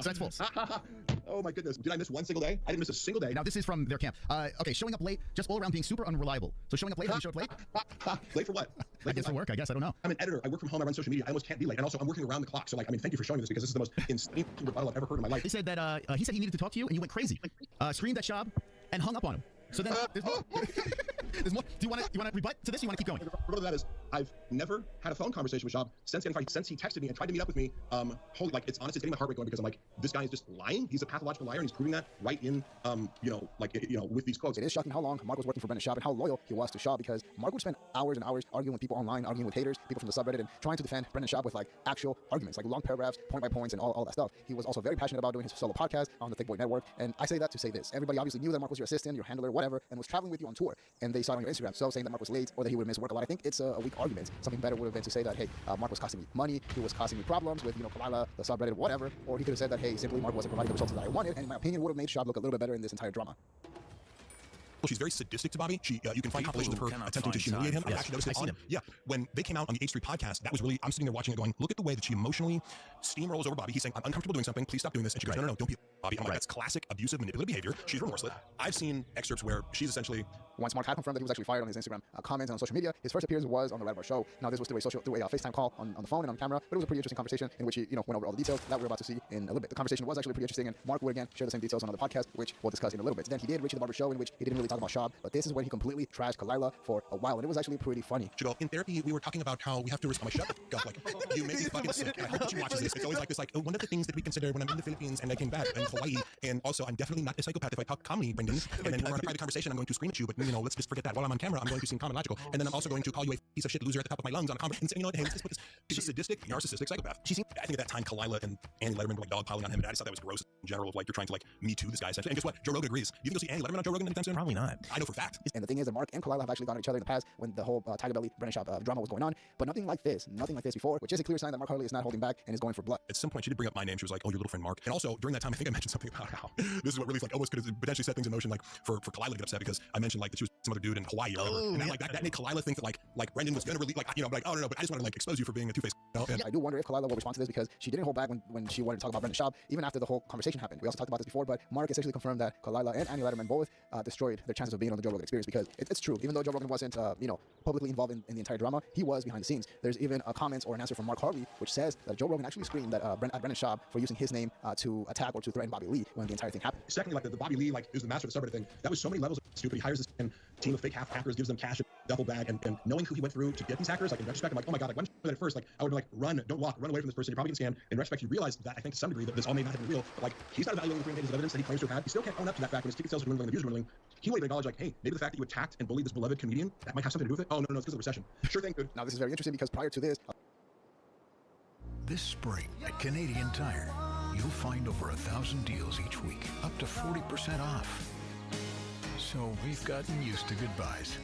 that's false. Oh my goodness. Did I miss one single day? I didn't miss a single day. Now this is from their camp. Okay, showing up late, just all around being super unreliable. So showing up late, you show up late? Late for what? I guess for work, I guess. I don't know. I'm an editor. I work from home. I run social media. I almost can't be late. And also I'm working around the clock. So like, I mean, thank you for showing me this because this is the most insane rebuttal I've ever heard in my life. He said that he said he needed to talk to you and you went crazy. Screamed at Schaub and hung up on him. So then there's more. There's more. Do you want to rebut to this? Or you want to keep going? The rebuttal to that is I've never had a phone conversation with Schaub since he texted me and tried to meet up with me. Holy, like it's honest, it's getting my heart rate going because I'm like, this guy is just lying. He's a pathological liar and he's proving that right in with these quotes. It is shocking how long Mark was working for Brendan Schaub and how loyal he was to Schaub because Mark would spend hours and hours arguing with people online, arguing with haters, people from the subreddit, and trying to defend Brendan Schaub with like actual arguments, like long paragraphs, point by points, and all that stuff. He was also very passionate about doing his solo podcast on the Thick Boy Network. And I say that to say this: everybody obviously knew that Mark was your assistant, your handler, whatever, and was traveling with you on tour. And they saw it on your Instagram. So saying that Mark was late or that he would have missed work a lot, I think it's a weak argument. Something better would have been to say that, hey, Mark was costing me money, he was causing me problems with, Kalila, the subreddit, whatever. Or he could have said that, hey, simply Mark wasn't providing the results that I wanted. And in my opinion, would have made Schaub look a little bit better in this entire drama. Well, she's very sadistic to Bobby. She, you can find compilations of her attempting to humiliate him. Yes, I actually noticed it I've seen him. Yeah, when they came out on the H3 podcast, that was really, I'm sitting there watching it going, look at the way that she emotionally steamrolls over Bobby. He's saying, I'm uncomfortable doing something. Please stop doing this. And she goes, no, don't be Bobby. I'm like, that's classic abusive, manipulative behavior. She's remorseless. I've seen excerpts where she's essentially... Once Mark had confirmed that he was actually fired on his Instagram comments and on social media, his first appearance was on the Red Bar Show. Now, this was through a FaceTime call on the phone and on camera, but it was a pretty interesting conversation in which he, went over all the details that we're about to see in a little bit. The conversation was actually pretty interesting, and Mark would again share the same details on another podcast, which we'll discuss in a little bit. Then he did Richie the Barber Show, in which he didn't really talk about Shab, but this is when he completely trashed Kalila for a while, and it was actually pretty funny. In therapy, we were talking about how we have to respond. Shut up, like, you make me fucking sick. And I hope that she watches this. It's always like this, like, one of the things that we consider when I'm in the Philippines and I came back in Hawaii, and also I'm definitely not a psychopath if I talk calmly, Brendan, and then we're on a private conversation, I'm going to scream at you, but let's just forget that. While I'm on camera, I'm going to seem calm and logical, and then I'm also going to call you a piece of shit loser at the top of my lungs on a conversation. And hey, let's just put this. She's a sadistic, narcissistic psychopath. I think at that time, Kalila and Annie Letterman were like dogpiling on him, and I just thought that was gross in general, of like, you're trying to like Me Too this guy essentially. And guess what? Joe Rogan agrees. You think you'll see Annie Letterman on Joe Rogan anytime soon? Probably not. I know for a fact. And the thing is that Mark and Kalila have actually gone at each other in the past when the whole Tiger Belly Brennan Schaub drama was going on, but nothing like this before, which is a clear sign that Mark Harley is not holding back and is going for blood. At some point, she did bring up my name. She was like, "Oh, your little friend Mark." And also during that time, I think I mentioned something about how this is what really like almost could have potentially set things in motion, like for Kalila to get upset because I mentioned like that she was some other dude in Hawaii or whatever. And that made Kalila think that like Brendan was gonna really like oh no, but I just want to like expose you for being a two-faced. I do wonder if Kalila will respond to this because she didn't hold back when she wanted to talk about Brendan Schaub, even after the whole conversation happened. We also talked about this before, but Mark essentially confirmed that Kalila and Annie Letterman both destroyed their chances of being on the Joe Rogan Experience because it's true. Even though Joe Rogan wasn't publicly involved in the entire drama, he was behind the scenes. There's even a comment or an answer from Mark Harley which says that Joe Rogan actually screamed at Brendan Schaub for using his name to attack or to threaten Bobby Lee when the entire thing happened. Secondly, like the Bobby Lee, like who's the master of the subreddit thing, that was so many levels of stupid. He hires this team of fake hackers, gives them cash, duffel bag, and knowing who he went through to get these hackers, like in retrospect, I'm like, oh my god, like when I at first, like I would be like, run, don't walk, run away from this person. You're probably getting scammed. In retrospect, you realize that I think to some degree that this all may not have been real, but like he's not evaluating the 3 pages of evidence that he claims to have had. He still can't own up to that fact when his ticket sales are dwindling, the views are dwindling. He won't even acknowledge like, hey, maybe the fact that you attacked and bullied this beloved comedian that might have something to do with it. Oh no, it's because of the recession. Sure thing, dude. Now this is very interesting because prior to this. This spring at Canadian Tire, you'll find over 1,000 deals each week, up to 40% off. So we've gotten used to goodbyes.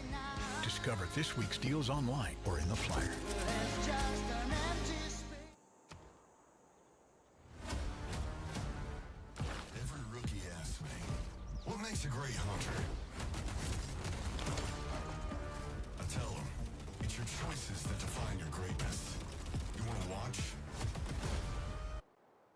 Discover this week's deals online or in the flyer. Every rookie asks me, what makes a great hunter? I tell them, it's your choices that define your greatness. You want to watch?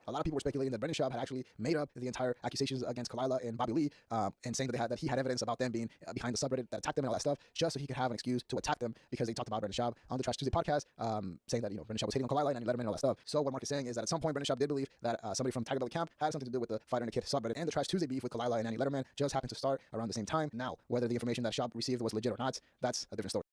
A lot of people were speculating that Brendan Schaub had actually made up the entire accusations against Kalila and Bobby Lee, and saying that he had evidence about them being behind the subreddit that attacked them and all that stuff, just so he could have an excuse to attack them because they talked about Brendan Schaub on the Trash Tuesday podcast, saying that Brendan Schaub was hitting on Kalila and Letterman and all that stuff. So what Mark is saying is that at some point Brendan Schaub did believe that somebody from Tiger Belly camp had something to do with the Fighter and the Kid subreddit, and the Trash Tuesday beef with Kalila and Annie Letterman just happened to start around the same time. Now, whether the information that Schaub received was legit or not, that's a different story.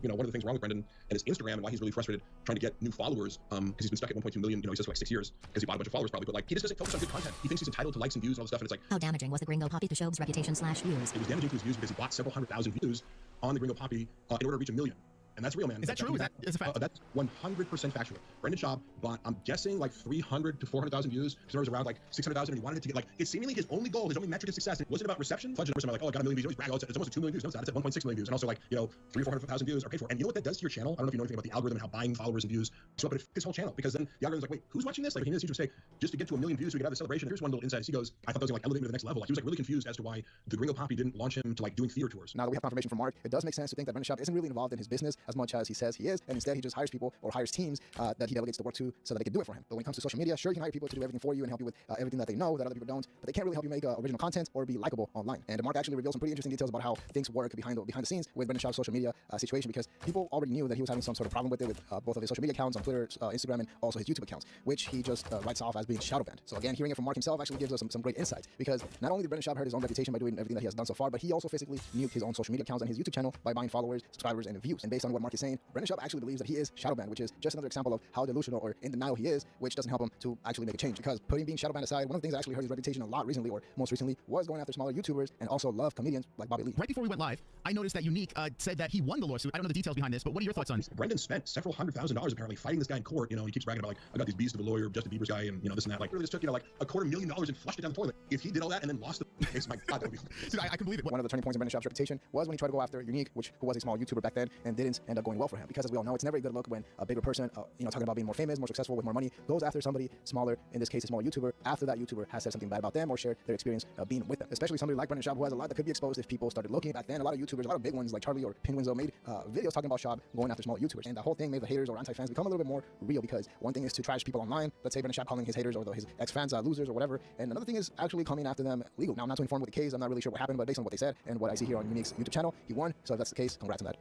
One of the things wrong with Brendan and his Instagram and why he's really frustrated trying to get new followers, because he's been stuck at 1.2 million, he says for like 6 years, because he bought a bunch of followers probably, but like he just doesn't focus on good content. He thinks he's entitled to likes and views and all this stuff, and it's like, how damaging was the Gringo Poppy to Schaub's reputation / views? It was damaging to his views because he bought several 100,000 views on the Gringo Poppy in order to reach 1 million. And that's real, man. Is that true? Is a fact? That's 100% factual. Brendan Schaub bought, I'm guessing, like 300 to 400,000 views. His number was around like 600,000, and he wanted it to get like, it's seemingly his only goal, his only metric of success. It wasn't about reception. Fudge numbers, like, oh, I got 1 million views. He always brag, oh, it's almost 2 million views. No, it's not. It's at 1.6 million views. And also like, 300,000 or 400,000 views are paid for. And you know what that does to your channel? I don't know if you know anything about the algorithm and how buying followers and views show up, but it his whole channel, because then the algorithm's like, wait, who's watching this? Like, he made this huge mistake just to get to 1 million views so we could have the celebration. Here's one little insight. He goes, I thought that was gonna like elevate me to the next level. Like, he was like really confused as to why the Gringo Poppy didn't launch him to like doing theater tours. Now that we have confirmation from Mark, it does make sense to think that Brendan Schaub isn't really involved in his business as much as he says he is, and instead he just hires people or hires teams that he delegates the work to so that they can do it for him. But when it comes to social media, sure, you can hire people to do everything for you and help you with everything that they know that other people don't, but they can't really help you make original content or be likable online. And Mark actually revealed some pretty interesting details about how things work behind the scenes with Brendan Schaub's social media situation, because people already knew that he was having some sort of problem with it with both of his social media accounts on Twitter, Instagram, and also his YouTube accounts, which he just writes off as being shadow banned. So again, hearing it from Mark himself actually gives us some great insights, because not only did Brendan Schaub hurt his own reputation by doing everything that he has done so far, but he also physically nuked his own social media accounts and his YouTube channel by buying followers, subscribers, and views. And based on what Mark is saying, Brendan Schaub actually believes that he is shadow banned, which is just another example of how delusional or in denial he is, which doesn't help him to actually make a change. Because putting being shadow banned aside, one of the things that actually hurt his reputation a lot recently, or most recently, was going after smaller YouTubers and also love comedians like Bobby Lee. Right before we went live, I noticed that Unique said that he won the lawsuit. I don't know the details behind this, but what are your thoughts on this? Brendan spent several $100,000 apparently fighting this guy in court. He keeps bragging about like, I got these beasts of a lawyer, Justin Bieber's guy, and this and that. Like, really just took like $250,000 and flushed it down the toilet. If he did all that and then lost the case, my God, that would be. Dude, I can believe it. One of the turning points in Brendan Schaub's reputation was when he tried to go after Unique, who was a small YouTuber back then and didn't end up going well for him. Because as we all know, it's never a good look when a bigger person, talking about being more famous, more successful, with more money, goes after somebody smaller, in this case a smaller YouTuber, after that YouTuber has said something bad about them or shared their experience being with them. Especially somebody like Brendan Schaub, who has a lot that could be exposed if people started looking. Back then, a lot of YouTubers, a lot of big ones like Charlie or Penguinzo made videos talking about Schaub going after small YouTubers. And the whole thing made the haters or anti-fans become a little bit more real, because one thing is to trash people online, let's say Brendan Schaub calling his haters or his ex-fans losers or whatever, and another thing is actually coming after them legal. Now, I'm not too informed with the case, I'm not really sure what happened, but based on what they said and what I see here on Unique's YouTube channel, he won. So if that's the case, congrats on that.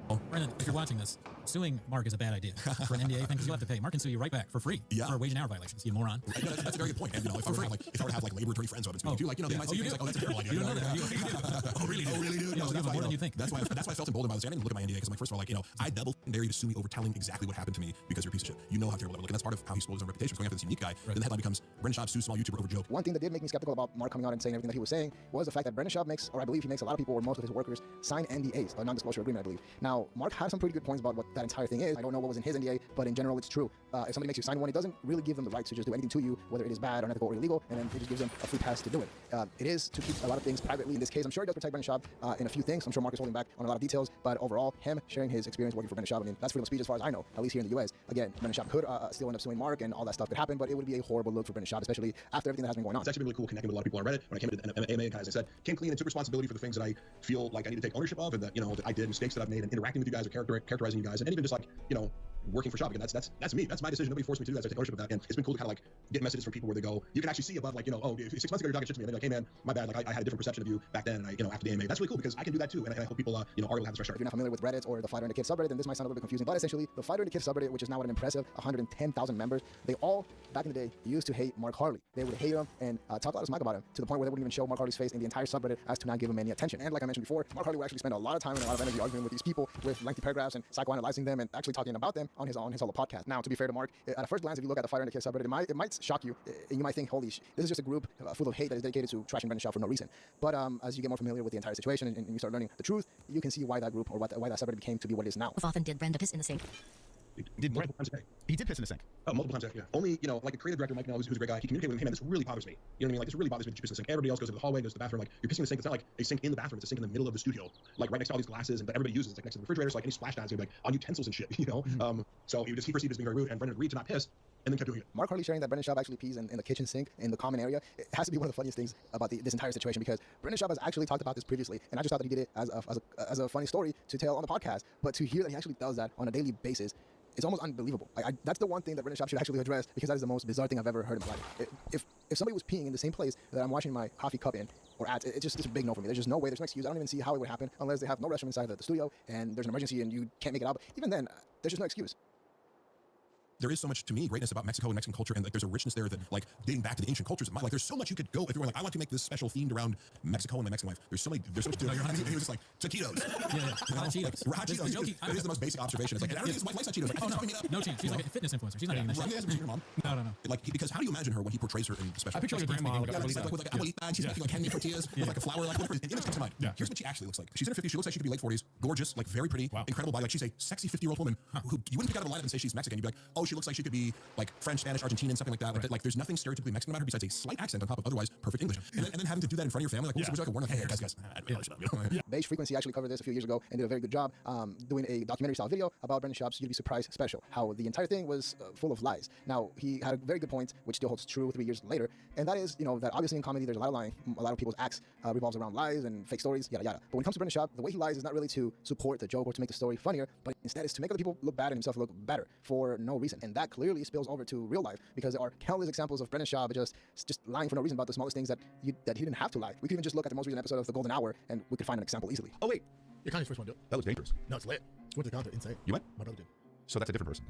Oh, Brendan, if you're watching this, suing Mark is a bad idea for an NDA thing, because you'll have to pay. Mark can sue you right back for free for wage and hour violations. You moron. That's a very good point. And if I were to have labor attorney friends who I've been speaking to, they might say things like, "Oh, that's a terrible idea." You know that. Oh, really, dude? No, more than you think. That's why I felt emboldened by this. I didn't look at my NDA because, first of all, I double dare you to sue me over telling exactly what happened to me because you're a piece of shit. You know how terrible that would look, and that's part of how he spoiled his own reputation, going after this unique guy. Then the headline becomes Brendan Schaub sues small YouTuber over joke. One thing that did make me skeptical about Mark coming out and saying everything that he was saying was the fact that Brendan Schaub makes, or I believe he makes, a lot of people or most of his workers sign NDAs, a non-disclosure agreement, I believe. Now, Mark had some pretty good points about what that entire thing is. I don't know what was in his NDA, but in general, it's true. If somebody makes you sign one, it doesn't really give them the right to just do anything to you, whether it is bad, unethical, or illegal, and then it just gives them a free pass to do it. It is to keep a lot of things privately. In this case, I'm sure it does protect Brendan Schaub in a few things. I'm sure Mark is holding back on a lot of details, but overall, him sharing his experience working for Brendan Schaub, I mean, that's freedom of speech as far as I know, at least here in the US. Again, Brendan Schaub could still end up suing Mark, and all that stuff could happen, but it would be a horrible look for Brendan Schaub, especially after everything that has been going on. It's actually been really cool connecting with a lot of people on Reddit. When I came into AMA, as I said, came clean and took responsibility for the things that I feel like I need to take ownership of, and that that I did, mistakes that I've made, and interacting with you guys or characterizing you guys, and even just working for Schaub. Again, that's me. That's my decision. Nobody forced me to do that. So I take ownership of that, and it's been cool to kind of get messages from people where they go, you can actually see above, oh, 6 months ago you're talking shit to me, and then hey man, my bad. I had a different perception of you back then, and after the AMA. That's really cool because I can do that too, and I hope people are able to have this fresh start. If you're not familiar with Reddit or the Fighter and the Kid subreddit, then this might sound a little bit confusing, but essentially the Fighter and the Kid subreddit, which is now at an impressive 110,000 members, they all back in the day used to hate Mark Harley. They would hate him and talk a lot of smack about him, to the point where they wouldn't even show Mark Harley's face in the entire subreddit as to not give him any attention. And like I mentioned before, Mark Harley would actually spend a lot of time and a lot of energy arguing with these people with lengthy paragraphs and psychoanalyzing them and actually talking about them on his solo podcast. Now, to be fair to Mark, at a first glance, if you look at the Fighter and the Kid subreddit, it might shock you, and you might think, holy this is just a group full of hate that is dedicated to trashing Brendan Schaub for no reason. But as you get more familiar with the entire situation and you start learning the truth, you can see why that group or why that subreddit became to be what it is now. How often did Brenda piss in the sink? Did multiple times a day. He did piss in the sink. Oh, multiple times a day, yeah. Only, like the creative director, Mike Nell, who's a great guy, he communicated with him, hey man, this really bothers me. You know what I mean? Like, this really bothers me that you piss in the sink. Everybody else goes to the hallway, goes to the bathroom, you're pissing in the sink. It's not like a sink in the bathroom, it's a sink in the middle of the studio. Right next to all these glasses, and everybody uses it. It's next to the refrigerator, so any splash downs, on utensils and shit, So he perceived it as being very rude, and Brendan agreed to not piss, and then kept doing it. Mark Harley sharing that Brendan Schaub actually pees in the kitchen sink in the common area, it has to be one of the funniest things about this entire situation, because Brendan Schaub has actually talked about this previously, and I just thought that he did it as a funny story to tell on the podcast. But to hear that he actually does that on a daily basis, it's almost unbelievable. That's the one thing that Brendan Schaub should actually address, because that is the most bizarre thing I've ever heard in my life. If somebody was peeing in the same place that I'm washing my coffee cup in, or at, it's a big no for me. There's just no way, there's no excuse. I don't even see how it would happen unless they have no restroom inside the studio and there's an emergency and you can't make it out. Even then, there's just no excuse. There is so much, to me, greatness about Mexico and Mexican culture, and there's a richness there that, dating back to the ancient cultures of there's so much you could go if you were I want to make this special themed around Mexico and my Mexican wife. There's so much to do. He was just taquitos. Hot Cheetos. Hot Cheetos. That is the most basic observation. It's I don't think his wife likes hot Cheetos. No chance. She's like a fitness influencer. She's not eating that shit. Your mom? No. Because how do you imagine her when he portrays her in the special? I picture like a grandma with abuelita, and she's making handmade tortillas with a flour, an image comes to mind. Here's what she actually looks like. She's in her 50s. She looks like she could be late 40s, gorgeous, very pretty, incredible body. She's a sexy 50-year-old woman who you wouldn't pick out of a lineup and say she's Mexican. You'd be like, oh, she looks like she could be French, Spanish, Argentinian, something like that. There's nothing stereotypically Mexican about her besides a slight accent on top of otherwise perfect English. And then having to do that in front of your family, was like a warning. Hey, guys. Beige Frequency actually covered this a few years ago and did a very good job doing a documentary-style video about Brendan Schaub's You'd Be Surprised special, how the entire thing was full of lies. Now, he had a very good point, which still holds true 3 years later, and that is, that obviously in comedy there's a lot of lying. A lot of people's acts revolves around lies and fake stories, yada yada. But when it comes to Brendan Schaub, the way he lies is not really to support the joke or to make the story funnier, but instead is to make other people look bad and himself look better for no reason. And that clearly spills over to real life, because there are countless examples of Brendan Schaub just lying for no reason about the smallest things that he didn't have to lie. We could even just look at the most recent episode of The Golden Hour and we could find an example easily. Oh wait, you're Kanye's first one, dude. That was dangerous. No, it's lit. Went to the concert, insane. You went? My brother did. So that's a different person.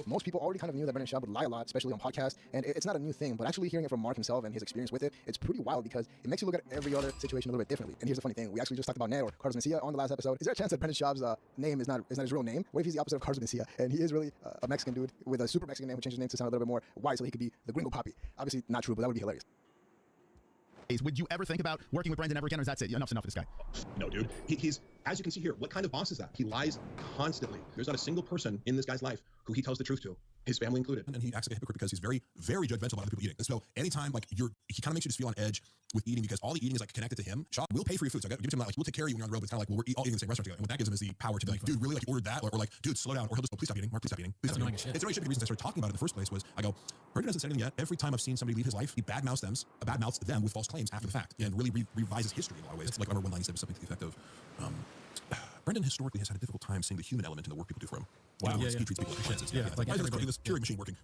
Most people already kind of knew that Brendan Schaub would lie a lot, especially on podcasts, and it's not a new thing, but actually hearing it from Mark himself and his experience with it, it's pretty wild because it makes you look at every other situation a little bit differently. And here's the funny thing, we actually just talked about Ned or Carlos Mencia on the last episode. Is there a chance that Brendan Schaub's name is not his real name? What if he's the opposite of Carlos Mencia and he is really a Mexican dude with a super Mexican name who changed his name to sound a little bit more white so he could be the Gringo Papi? Obviously not true, but that would be hilarious. Would you ever think about working with Brendan ever again, or is that it? Enough's enough of this guy. No, dude. He's As you can see here, what kind of boss is that? He lies constantly. There's not a single person in this guy's life who he tells the truth to, his family included. And he acts like a hypocrite because he's very, very judgmental about other people eating. And so anytime like he kind of makes you just feel on edge with eating because all the eating is like connected to him. Shop will pay for your food. So give it to him like we'll take care of you when you're on the road. But it's kind of like, well, we're all eating in the same restaurant together. And what that gives him is the power to be like, dude, really like you ordered that? Or like, dude, slow down. Or he'll just go, please stop eating. Mark, please stop eating. Please stop eating. It's annoying shit. The reason I started talking about it in the first place was I go, Brendan hasn't said anything yet. Every time I've seen somebody leave his life, he badmouths them with false claims after the fact and really revises history in a lot of ways. It's like I remember one line he said something to the effect of, Brendan historically has had a difficult time seeing the human element in the work people do for him. Wow. He treats people like shit. Like why is this Keurig machine working?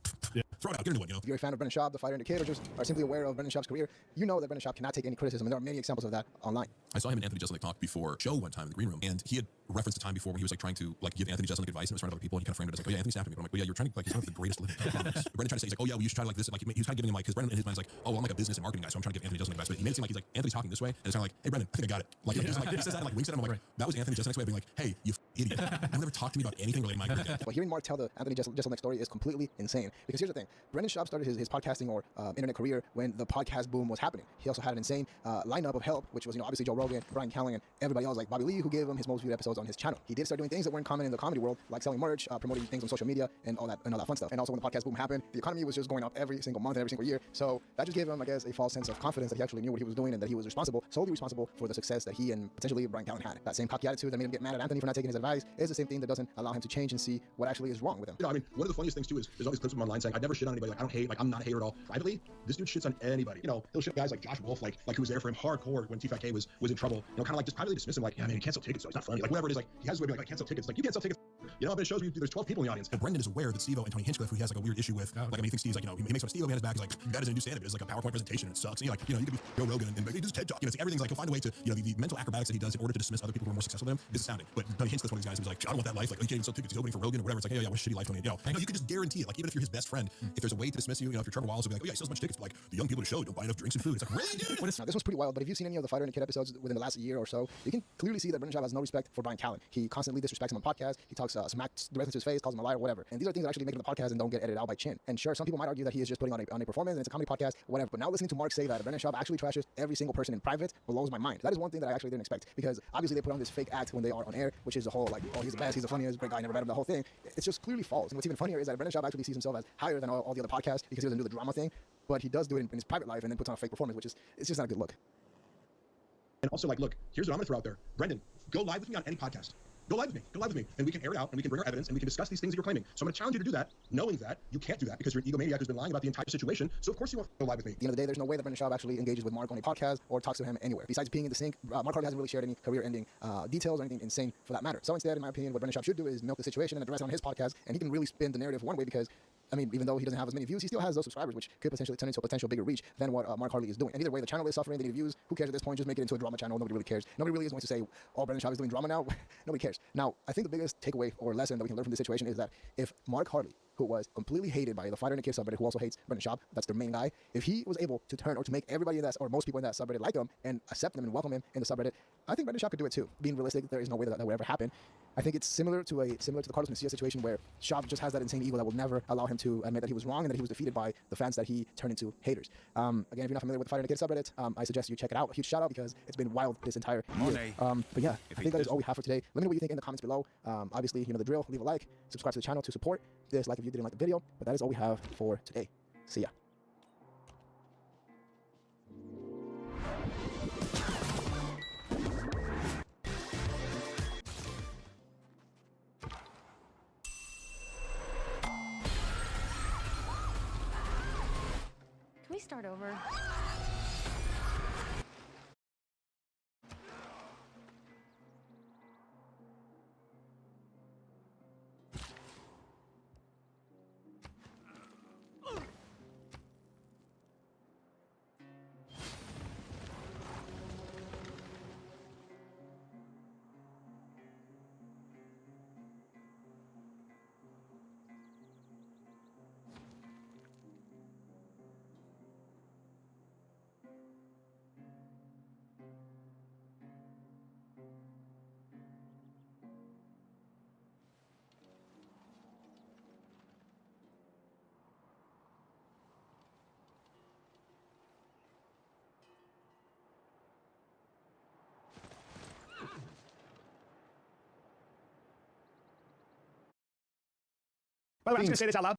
Throw it out, get a new one, you know? If you're a fan of Brendan Schaub, the fighter and the kid, or just are simply aware of Brendan Schaub's career, you know that Brendan Schaub cannot take any criticism, and there are many examples of that online. I saw him and Anthony Jeselnik talk before show one time in the green room, and he had referenced a time before when he was like trying to like give Anthony Jeselnik advice in front of other people, and he kind of framed it as like, oh yeah, Anthony snapped at me. But I'm like, well, yeah, you're trying to like, he's one of the greatest living performers. Brendan tried to say, he's like, oh yeah, well, you should try to like this, and like he was kind of giving him like, because Brendan in his mind is like, oh well, I'm like a business and marketing guy, so I'm trying to give Anthony Jeselnik advice, but he made it seem like he's like Anthony's talking this way, and it's kind of like, hey Brendan, I think I got it. Like, he says that and like winks at him, I'm like, that was Anthony Jeselnik's way of being like, hey, you idiot, I've never talked to me about anything related to my career. But hearing Mark tell the Anthony Jeselnik story is completely insane, because here's the thing: Brendan Schaub started his podcasting or internet career when the podcast boom was happening. He also had an insane lineup of help, which was obviously Joe Rogan, Brian Callen, everybody else like Bobby Lee, who gave him his most viewed episodes on his channel. He did start doing things that weren't common in the comedy world, like selling merch, promoting things on social media, and all that fun stuff. And also when the podcast boom happened, the economy was just going up every single month and every single year. So that just gave him, I guess, a false sense of confidence that he actually knew what he was doing and that he was solely responsible for the success that he and potentially Brian Callen had. That same cocky attitude that made him get mad at Anthony for not taking his advice is the same thing that doesn't allow him to change and see what actually is wrong with him. You know, I mean, one of the funniest things too is there's all these clips of him online saying, I never shit on anybody, like I don't hate, like I'm not a hater at all. Privately, this dude shits on anybody. You know, he'll shit guys like Josh Wolf, like who was there for him hardcore when T5K was in trouble. You know, kind of like just privately dismiss him, like, yeah, man, he can't sell tickets, so he's not funny. Like whatever it is, like he has his way of being like, I can't sell tickets. Like you can't sell tickets. You know, but it shows you there's 12 people in the audience. And Brendan is aware that Steve-O and Tony Hinchcliffe, who he has like a weird issue with, like I mean, he thinks Steve's like, you know, he makes fun of Steve-O behind his back. He's like, that isn't a new stand-up. It's like a PowerPoint presentation. And it sucks. And like, you know, you could be Joe Rogan and he does TED Talk. You know, it's everything's like he'll find a way to, you know, the mental acrobatics that he does in order to dismiss other people who are more successful than him is astounding. But Tony Hinchcliffe's one of these guys who's like, I don't want that life. Like, you can't even sell tickets. He's opening for Rogan or whatever. It's like, yeah, what a shitty life, Tony. You know, you could just guarantee it. Like, even if you're his best friend, if there's a way to dismiss you, you know, if you're Trevor Wallace, will be like, oh yeah, he sells a bunch of tickets, but like the young people to show don't buy enough drinks and food. It's like, really, dude? Now, this was pretty wild, but if you've seen any of the Fighter and the Kid episodes within the last year or so, you can clearly see that Brendan Schaub has no respect for Brian Callen. He constantly disrespects him on podcasts. He talks smack directly to his face, calls him a liar, whatever. And these are things that actually make it to the podcast and don't get edited out by Chin. And sure, some people might argue that he is just putting on a performance and it's a comedy podcast, whatever. But now listening to Mark say that Brendan Schaub actually trashes every single person in private blows my mind. That is one thing that I actually didn't expect, because obviously they put on this fake act when they are on air, which is the whole like, oh, he's the best, he's the funniest, great guy, never met him, the whole thing. It's just clearly false. And what's even funnier is that Brendan Schaub actually sees himself as higher than all the other podcasts because he doesn't do the drama thing, but he does do it in his private life and then puts on a fake performance, which is, it's just not a good look. And also, like, look, here's what I'm gonna throw out there. Brendan, go live with me on any podcast. Go live with me, and we can air it out, and we can bring our evidence, and we can discuss these things that you're claiming. So I'm gonna challenge you to do that, knowing that you can't do that because you're an egomaniac who's been lying about the entire situation. So of course you won't go live with me. At the end of the day, there's no way that Brendan Schaub actually engages with Mark on a podcast or talks to him anywhere. Besides peeing in the sink, Mark Harley hasn't really shared any career-ending details or anything insane for that matter. So instead, in my opinion, what Brendan Schaub should do is milk the situation and address it on his podcast, and he can really spin the narrative one way because, I mean, even though he doesn't have as many views, he still has those subscribers, which could potentially turn into a potential bigger reach than what Mark Harley is doing. And either way, the channel is suffering, they need views. Who cares at this point? Just make it into a drama channel. Nobody really cares. Nobody really is going to say, oh, Brendan Schaub is doing drama now. Nobody cares. Now, I think the biggest takeaway or lesson that we can learn from this situation is that if Mark Harley, who was completely hated by the Fighter and the Kid subreddit, who also hates Brendan Schaub, that's their main guy, if he was able to turn or to make everybody in that, or most people in that subreddit like him and accept him and welcome him in the subreddit, I think Brendan Schaub could do it too. Being realistic, there is no way that would ever happen. I think it's similar to the Carlos Mencia situation where Schaub just has that insane ego that will never allow him to admit that he was wrong and that he was defeated by the fans that he turned into haters. Again, if you're not familiar with the Fighter and the Kid subreddit, I suggest you check it out. A huge shout out because it's been wild this entire year. But yeah, I think that is all we have for today. Let me know what you think in the comments below. Obviously, you know the drill. Leave a like, subscribe to the channel to support, dislike if you didn't like the video. But that is all we have for today. See ya. Can we start over? By the way, I'm just gonna say this out loud.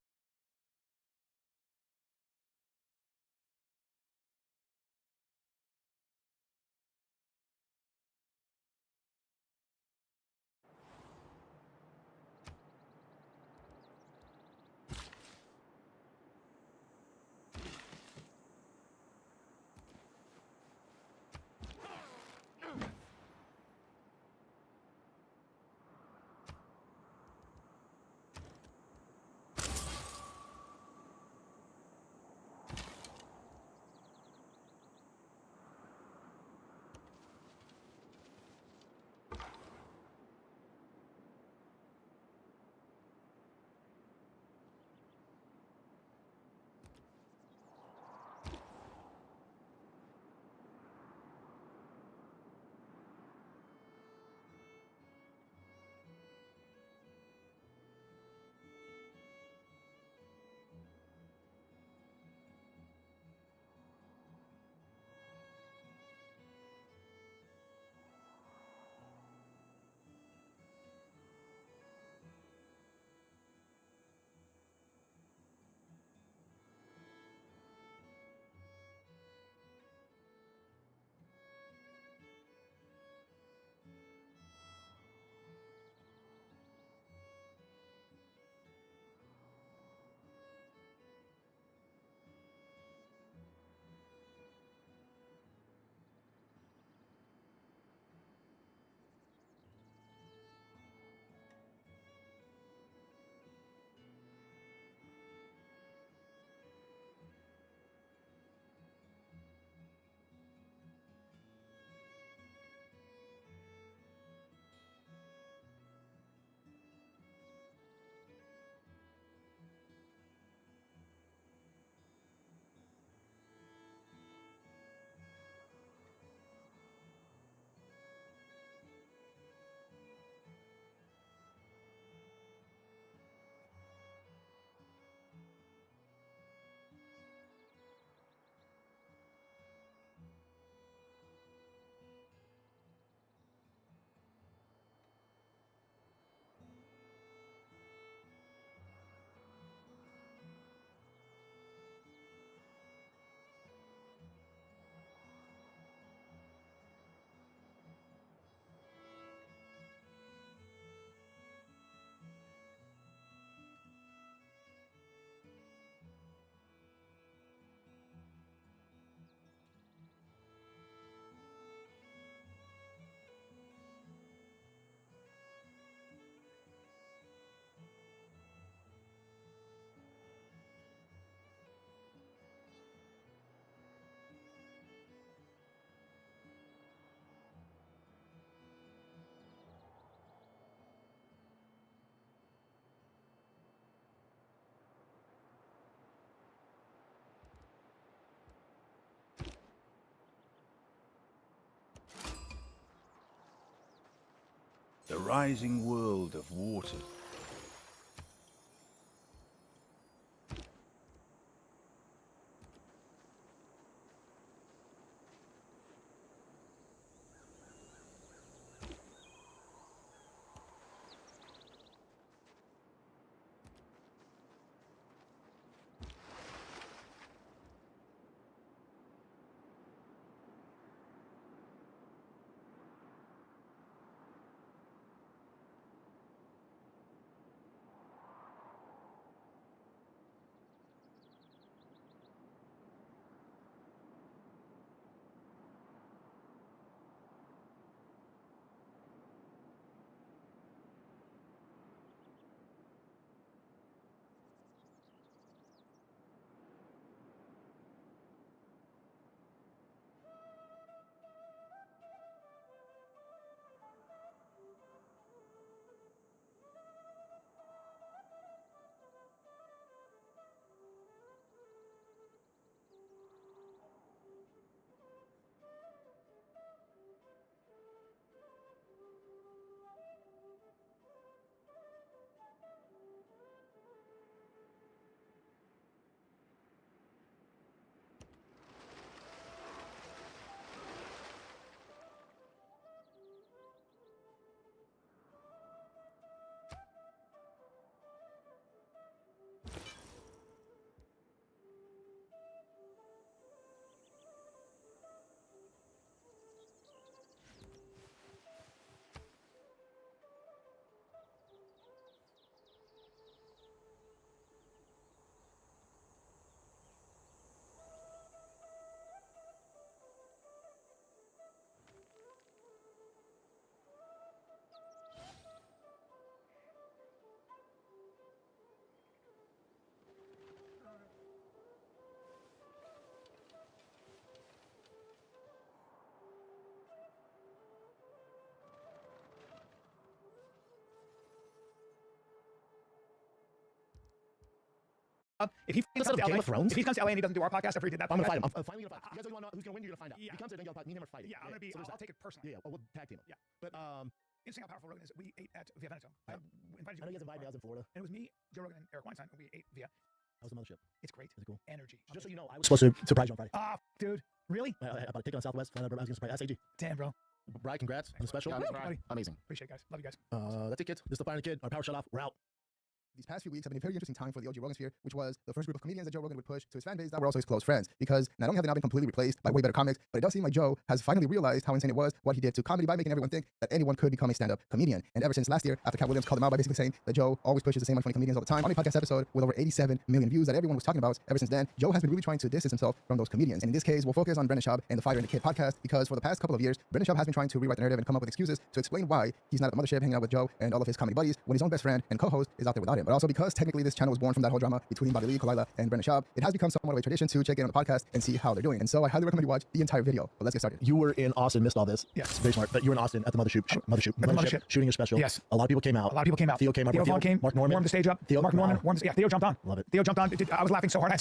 The rising world of water. Schaub, if he comes to LA, Game of Thrones? if he comes to LA and he doesn't do our podcast after he did that, I'm gonna fight him. I'm finally gonna fight. You guys really want to know who's gonna win? You're gonna find out. Yeah. If he comes to then y'all me and him are fighting. Yeah, I'm gonna be. So I'll take it personally. Yeah, we'll tag team him. Yeah. But Interesting how powerful Rogan is. We ate at Via Veneto. I invited you. I know you guys invited me. I was in Florida. And it was me, Joe Rogan, and Eric Weinstein. We ate via. That was the mothership. It's great. Is it cool? Energy. Just so you know, I was supposed to surprise you on Friday. Ah, dude. Really? About a ticket on Southwest. I was gonna surprise SAG. Damn, bro. Brian, congrats on the special. Amazing. Appreciate it, guys. Love you guys. That's it, kids. This is the Fire and Kid. Our power shut off. We're out. These past few weeks have been a very interesting time for the OG Rogan sphere, which was the first group of comedians that Joe Rogan would push to his fan base that were also his close friends. Because not only have they now been completely replaced by way better comics, but it does seem like Joe has finally realized how insane it was what he did to comedy by making everyone think that anyone could become a stand-up comedian. And ever since last year, after Cat Williams called him out by basically saying that Joe always pushes the same unfunny comedians all the time on a podcast episode with over 87 million views that everyone was talking about, ever since then, Joe has been really trying to distance himself from those comedians. And in this case, we'll focus on Brendan Schaub and the Fire and the Kid podcast, because for the past couple of years, Brendan Schaub has been trying to rewrite the narrative and come up with excuses to explain why he's not at the mothership hanging out with Joe and all of his comedy buddies when his own best friend and co-host is out there without him. But also because technically this channel was born from that whole drama between Bobby Lee, Kalila, and Brendan Schaub, it has become somewhat of a tradition to check in on the podcast and see how they're doing. And so I highly recommend you watch the entire video. But let's get started. You were in Austin, missed all this. Yes. Very smart. But you were in Austin at the mothership, shooting your special. Yes. A lot of people came out. Theo came out. Theo Vaughn came. Mark Norman. Warmed the stage up. Mark Norman. Theo jumped on. Love it. Theo jumped on. I was laughing so hard.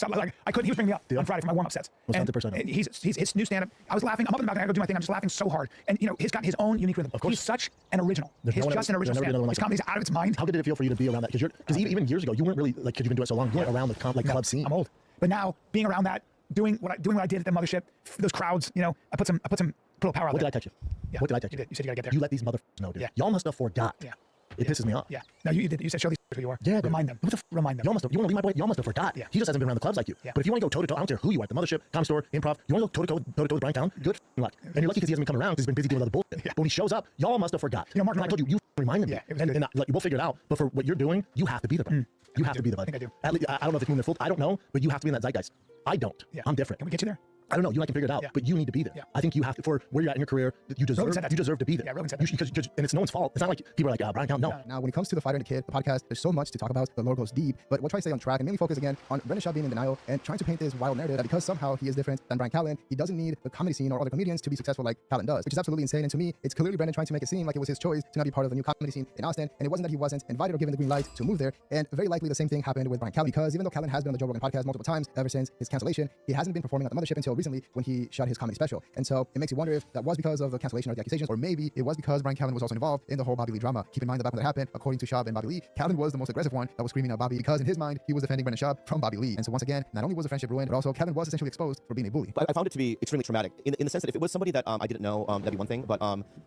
I couldn't. He was bringing me up on Friday for my warm-up sets. Most 100%. He's his new stand-up. I was laughing. I'm up in the balcony. I go do my thing. I'm just laughing so hard. And you know, he's got his own unique rhythm. Of course. He's such an original. He's just an original stand. His comedy's out of its mind. How did it feel for you to be around that? Because even years ago, you weren't really like, because you've been doing it so long, you weren't around the club scene. I'm old. But now being around that, doing what I did at the mothership, those crowds, you know, I put a little power out there. What did I touch you? Yeah. What did I touch you? You said you gotta get there. You let these motherfuckers know, dude. Yeah. Y'all must have forgot. Yeah. It pisses me off. Yeah. No, you did. You said show these who you are. Yeah, dude. Remind them. Remind them. Y'all must have. You want to leave my boy? Y'all must have forgot. Yeah. He just hasn't been around the clubs like you. Yeah. But if you want to go toe to toe, I don't care who you are, at the mothership, comedy store, improv. You want to go toe to toe with Brian Callen? Good luck. And you're lucky because he hasn't been coming around because he's been busy doing other bullshit. Yeah. But when he shows up, y'all must have forgot. You know, Mark, I told you reminded me. Yeah, it was and we'll figure it out. But for what you're doing, you have to be the bud. You have to be the bud. I think I do. At least, I don't know if it's moving the full. I don't know, but you have to be in that zeitgeist. I don't. Yeah. I'm different. Can we get you there? I don't know. You and I can figure it out, but you need to be there. Yeah. I think you have to, for where you're at in your career, you deserve to be there. Yeah, Rogan said that. And it's no one's fault. It's not like people are like, Brian Callen. No. Now, when it comes to the Fighter and the Kid, the podcast, there's so much to talk about. The lore goes deep, but we'll try to stay on track and mainly focus again on Brendan Schaub being in denial and trying to paint this wild narrative that because somehow he is different than Brian Callen, he doesn't need the comedy scene or other comedians to be successful like Callen does, which is absolutely insane. And to me, it's clearly Brendan trying to make it seem like it was his choice to not be part of the new comedy scene in Austin, and it wasn't that he wasn't invited or given the green light to move there. And very likely the same thing happened with Brian Callen, because even though Callen has been on the Joe Rogan podcast multiple times ever since his cancellation, he hasn't been performing at the mothership until recently when he shot his comedy special. And so it makes you wonder if that was because of the cancellation or the accusations, or maybe it was because Brian Callen was also involved in the whole Bobby Lee drama. Keep in mind that back when that happened, according to Schaub and Bobby Lee, Callen was the most aggressive one that was screaming at Bobby, because in his mind, he was defending Brendan Schaub from Bobby Lee. And so once again, not only was the friendship ruined, but also Callen was essentially exposed for being a bully. I found it to be extremely traumatic in the sense that if it was somebody that I didn't know, that'd be one thing. But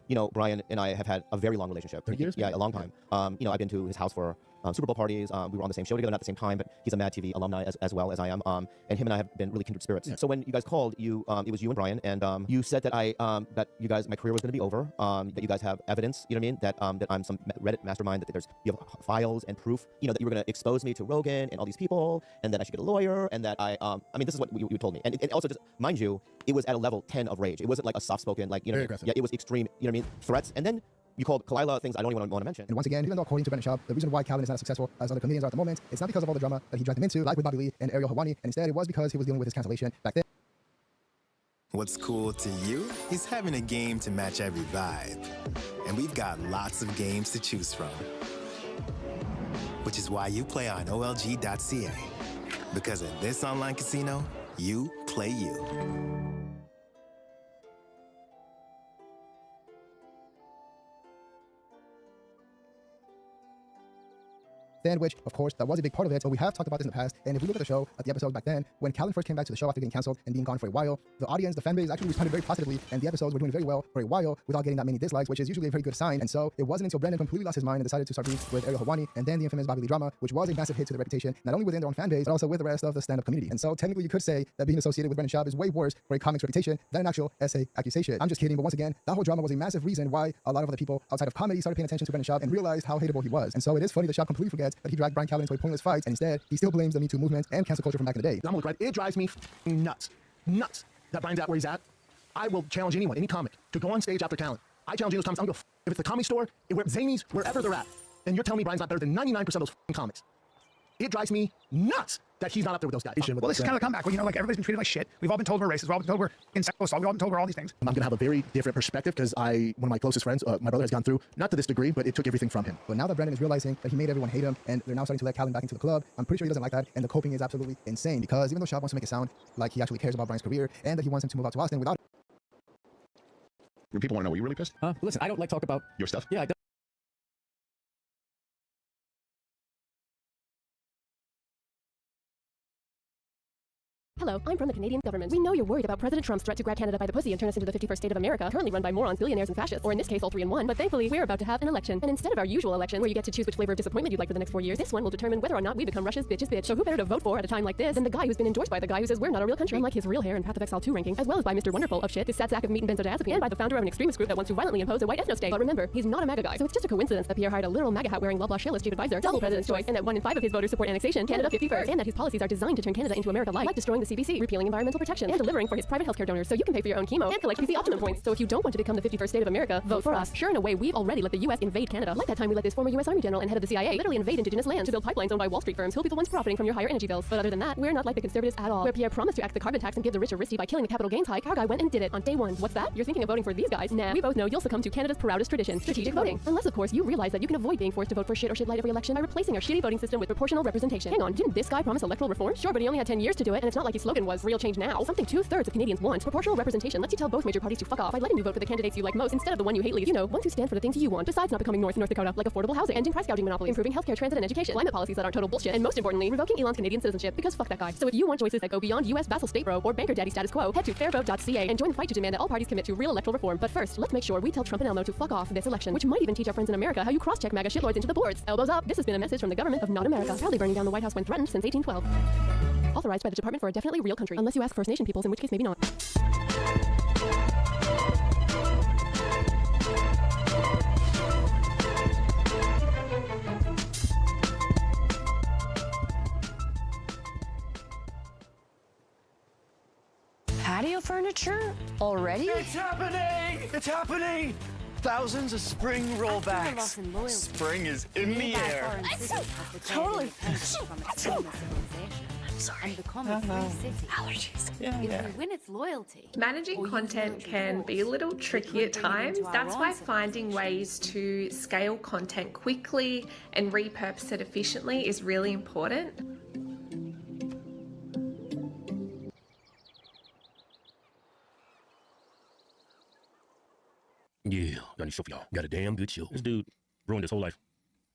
you know, Brian and I have had a very long relationship. 30 years? Yeah, a long time. You know, I've been to his house for Super Bowl parties. We were on the same show together, not at the same time, but he's a Mad TV alumni as well as I am. And him and I have been really kindred spirits. Yeah. So when you guys called, it was you and Brian, and you said that that you guys, my career was going to be over. That you guys have evidence, you know what I mean? That I'm some Reddit mastermind. That you have files and proof. You know, that you were going to expose me to Rogan and all these people, and that I should get a lawyer, and that I mean, this is what you told me. And also, just mind you, it was at a level 10 of rage. It wasn't like a soft-spoken, like, you know, Very aggressive. Yeah, it was extreme. You know what I mean? Threats, and then you called Kalila things I don't even want to mention. And once again, even though according to Brendan Schaub, the reason why Callen is not as successful as other comedians are at the moment, it's not because of all the drama that he dragged him into, like with Bobby Lee and Ariel Helwani, and instead it was because he was dealing with his cancellation back then. What's cool to you is having a game to match every vibe. And we've got lots of games to choose from. Which is why you play on OLG.ca. Because in this online casino, you play you. Which, of course, that was a big part of it, but we have talked about this in the past, and if we look at the show, at the episodes back then, when Callen first came back to the show after getting canceled and being gone for a while, the audience, the fan base actually responded very positively, and the episodes were doing very well for a while without getting that many dislikes, which is usually a very good sign. And so it wasn't until Brendan completely lost his mind and decided to start beef with Ariel Helwani, and then the infamous Bobby Lee drama, which was a massive hit to the reputation, not only within their own fan base, but also with the rest of the stand-up community. And so technically you could say that being associated with Brendan Schaub is way worse for a comic's reputation than an actual essay accusation. I'm just kidding, but once again, that whole drama was a massive reason why a lot of other people outside of comedy started paying attention to Brendan Schaub and realized how hateable he was. And so it is funny that Schaub completely forgets that he dragged Brian Callen into a pointless fight, and instead he still blames the Me Too movement and cancel culture from back in the day. I'm right. It drives me nuts that Brian's at where he's at. I will challenge anyone, any comic, to go on stage after Callen. I challenge you those times. I'm going to go, if it's the Comedy Store, Zanies, wherever they're at, and you're telling me Brian's not better than 99% of those comics. It drives me nuts that he's not up there with those guys. Well, this is kind of a comeback where, you know, like, everybody's been treated like shit. We've all been told we're racist. We've all been told we're incels. We've all been told we're all these things. I'm going to have a very different perspective because one of my closest friends, my brother, has gone through, not to this degree, but it took everything from him. But now that Brendan is realizing that he made everyone hate him and they're now starting to let Calvin back into the club, I'm pretty sure he doesn't like that. And the coping is absolutely insane because even though Schaub wants to make it sound like he actually cares about Brian's career and that he wants him to move out to Austin without People want to know, were you really pissed? Listen, I don't like talk about your stuff. Yeah, I don't. Hello, I'm from the Canadian government. We know you're worried about President Trump's threat to grab Canada by the pussy and turn us into the 51st state of America, currently run by morons, billionaires, and fascists, or in this case, all three in one. But thankfully, we're about to have an election. And instead of our usual election, where you get to choose which flavor of disappointment you'd like for the next 4 years, this one will determine whether or not we become Russia's bitch's bitch. So who better to vote for at a time like this than the guy who's been endorsed by the guy who says we're not a real country, unlike his real hair and Path of Exile 2 ranking, as well as by Mr. Wonderful of shit, this sad sack of meat and benzodiazepine, and by the founder of an extremist group that wants to violently impose a white ethno-state. But remember, he's not a MAGA guy, so it's just a coincidence that Pierre hired a literal MAGA hat-wearing Loblaw shill as chief advisor, double president's choice, and that 1 in 5 of his voters support annexation, Canada 51st, and that his policies are designed to turn Canada into America like destroying the CBC, repealing environmental protection, and delivering for his private healthcare donors so you can pay for your own chemo and collect PC Optimum points. So if you don't want to become the 51st state of America, vote for us. Sure, in a way, we've already let the US invade Canada. Like that time we let this former US Army general and head of the CIA literally invade indigenous land to build pipelines owned by Wall Street firms who'll be the ones profiting from your higher energy bills. But other than that, we're not like the conservatives at all. Where Pierre promised to axe the carbon tax and give the rich a risky by killing the capital gains hike, our guy went and did it on day one. What's that? You're thinking of voting for these guys? Nah, we both know you'll succumb to Canada's proudest tradition, strategic voting. Unless, of course, you realize that you can avoid being forced to vote for shit or shit light every election by replacing our shitty voting system with proportional representation. Hang on, didn't this guy promise electoral reform? Sure, but he only had 10 years to do it, and it's not like his slogan was real change now. Something 2/3 of Canadians want. Proportional representation lets you tell both major parties to fuck off by letting you vote for the candidates you like most instead of the one you hate least. You know, ones who stand for the things you want, besides not becoming North Dakota, like affordable housing, ending price gouging monopolies, improving healthcare, transit, and education, climate policies that aren't total bullshit, and most importantly, revoking Elon's Canadian citizenship, because fuck that guy. So if you want choices that go beyond US vassal state bro or banker daddy status quo, head to fairvote.ca and join the fight to demand that all parties commit to real electoral reform. But first, let's make sure we tell Trump and Elmo to fuck off this election, which might even teach our friends in America how you cross-check MAGA shitlords into the boards. Elbows up. This has been a message from the government of not America, proudly burning down the White House when threatened since 1812. Authorized by the Department for a definitely real country, unless you ask First Nation peoples, in which case maybe not. Patio furniture? Already? It's happening! It's happening! Thousands of spring rollbacks. Spring is in the air. Totally. And become a free city. Allergies. If we win its loyalty. Managing content can be a little tricky at times. That's why finding ways to scale content quickly and repurpose it efficiently is really important. Yeah, got any show for y'all. Got a damn good show. This dude ruined his whole life.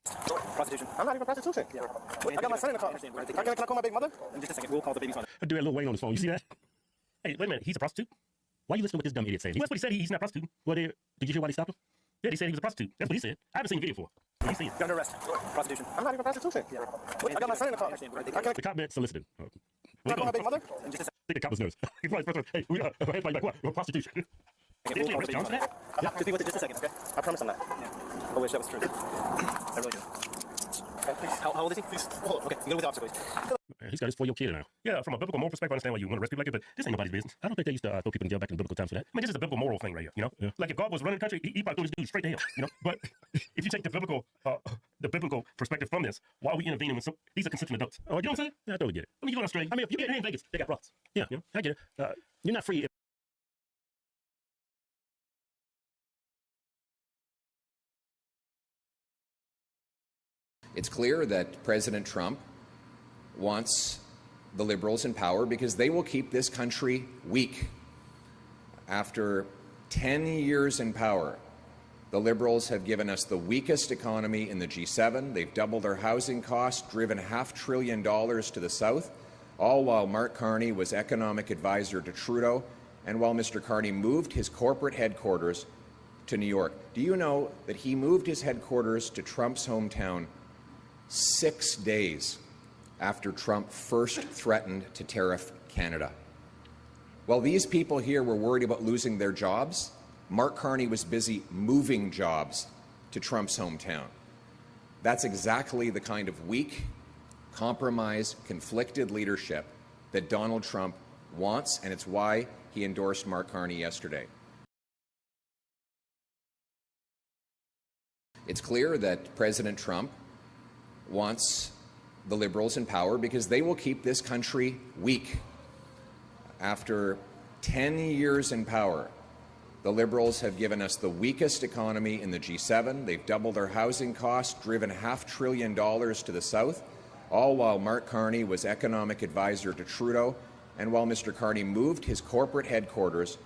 Prostitution. I'm not even prostitution. I got my son in the car. Can I call my big mother? In just a second, we'll call the baby's mother. That dude had Lil Wayne on his phone. You see that? Hey, wait a minute. He's a prostitute? Why are you listening to what this dumb idiot said? That's what he said. He's not a prostitute. Well, did you hear why they stopped him? Yeah, they said he was a prostitute. That's what he said. I haven't seen the video for. What did he say? You're under arrest. Prostitution. I'm not even prostitution. I got my son in the car. The cop meant solicited. Can I call my big mother? In just a second. I think the cop was nervous. He's probably, hey, we like what? We're prostitution. We'll call the baby's mother. Yeah, just be with it just a second, okay? I promise on that. I wish that was true. I really do. Okay, please. How old is he? Please. Oh, okay, you go with the officer, please. He's got his 4-year-old kid now. Yeah, from a biblical moral perspective, I understand why you want to arrest people like it, but this ain't nobody's business. I don't think they used to throw people in jail back in biblical times for that. I mean, this is a biblical moral thing right here, you know? Yeah. Like if God was running the country, he probably threw this dude straight to hell, you know? But if you take the biblical perspective from this, why are we intervening with these are consenting adults? Oh, you know what I'm saying? Yeah, I totally get it. I mean, you go to Australia. I mean, if you get here in Vegas, they got brothels. Yeah, you know, I get it. You're not free. It's clear that President Trump wants the Liberals in power because they will keep this country weak. After 10 years in power, the Liberals have given us the weakest economy in the G7. They've doubled our housing costs, driven $500 billion to the south, all while Mark Carney was economic advisor to Trudeau and while Mr. Carney moved his corporate headquarters to New York. Do you know that he moved his headquarters to Trump's hometown 6 days after Trump first threatened to tariff Canada? While these people here were worried about losing their jobs, Mark Carney was busy moving jobs to Trump's hometown. That's exactly the kind of weak, compromised, conflicted leadership that Donald Trump wants, and it's why he endorsed Mark Carney yesterday. It's clear that President Trump wants the Liberals in power because they will keep this country weak. After 10 years in power, the Liberals have given us the weakest economy in the G7. They've doubled our housing costs, driven $500 billion to the south, all while Mark Carney was economic advisor to Trudeau, and while Mr. Carney moved his corporate headquarters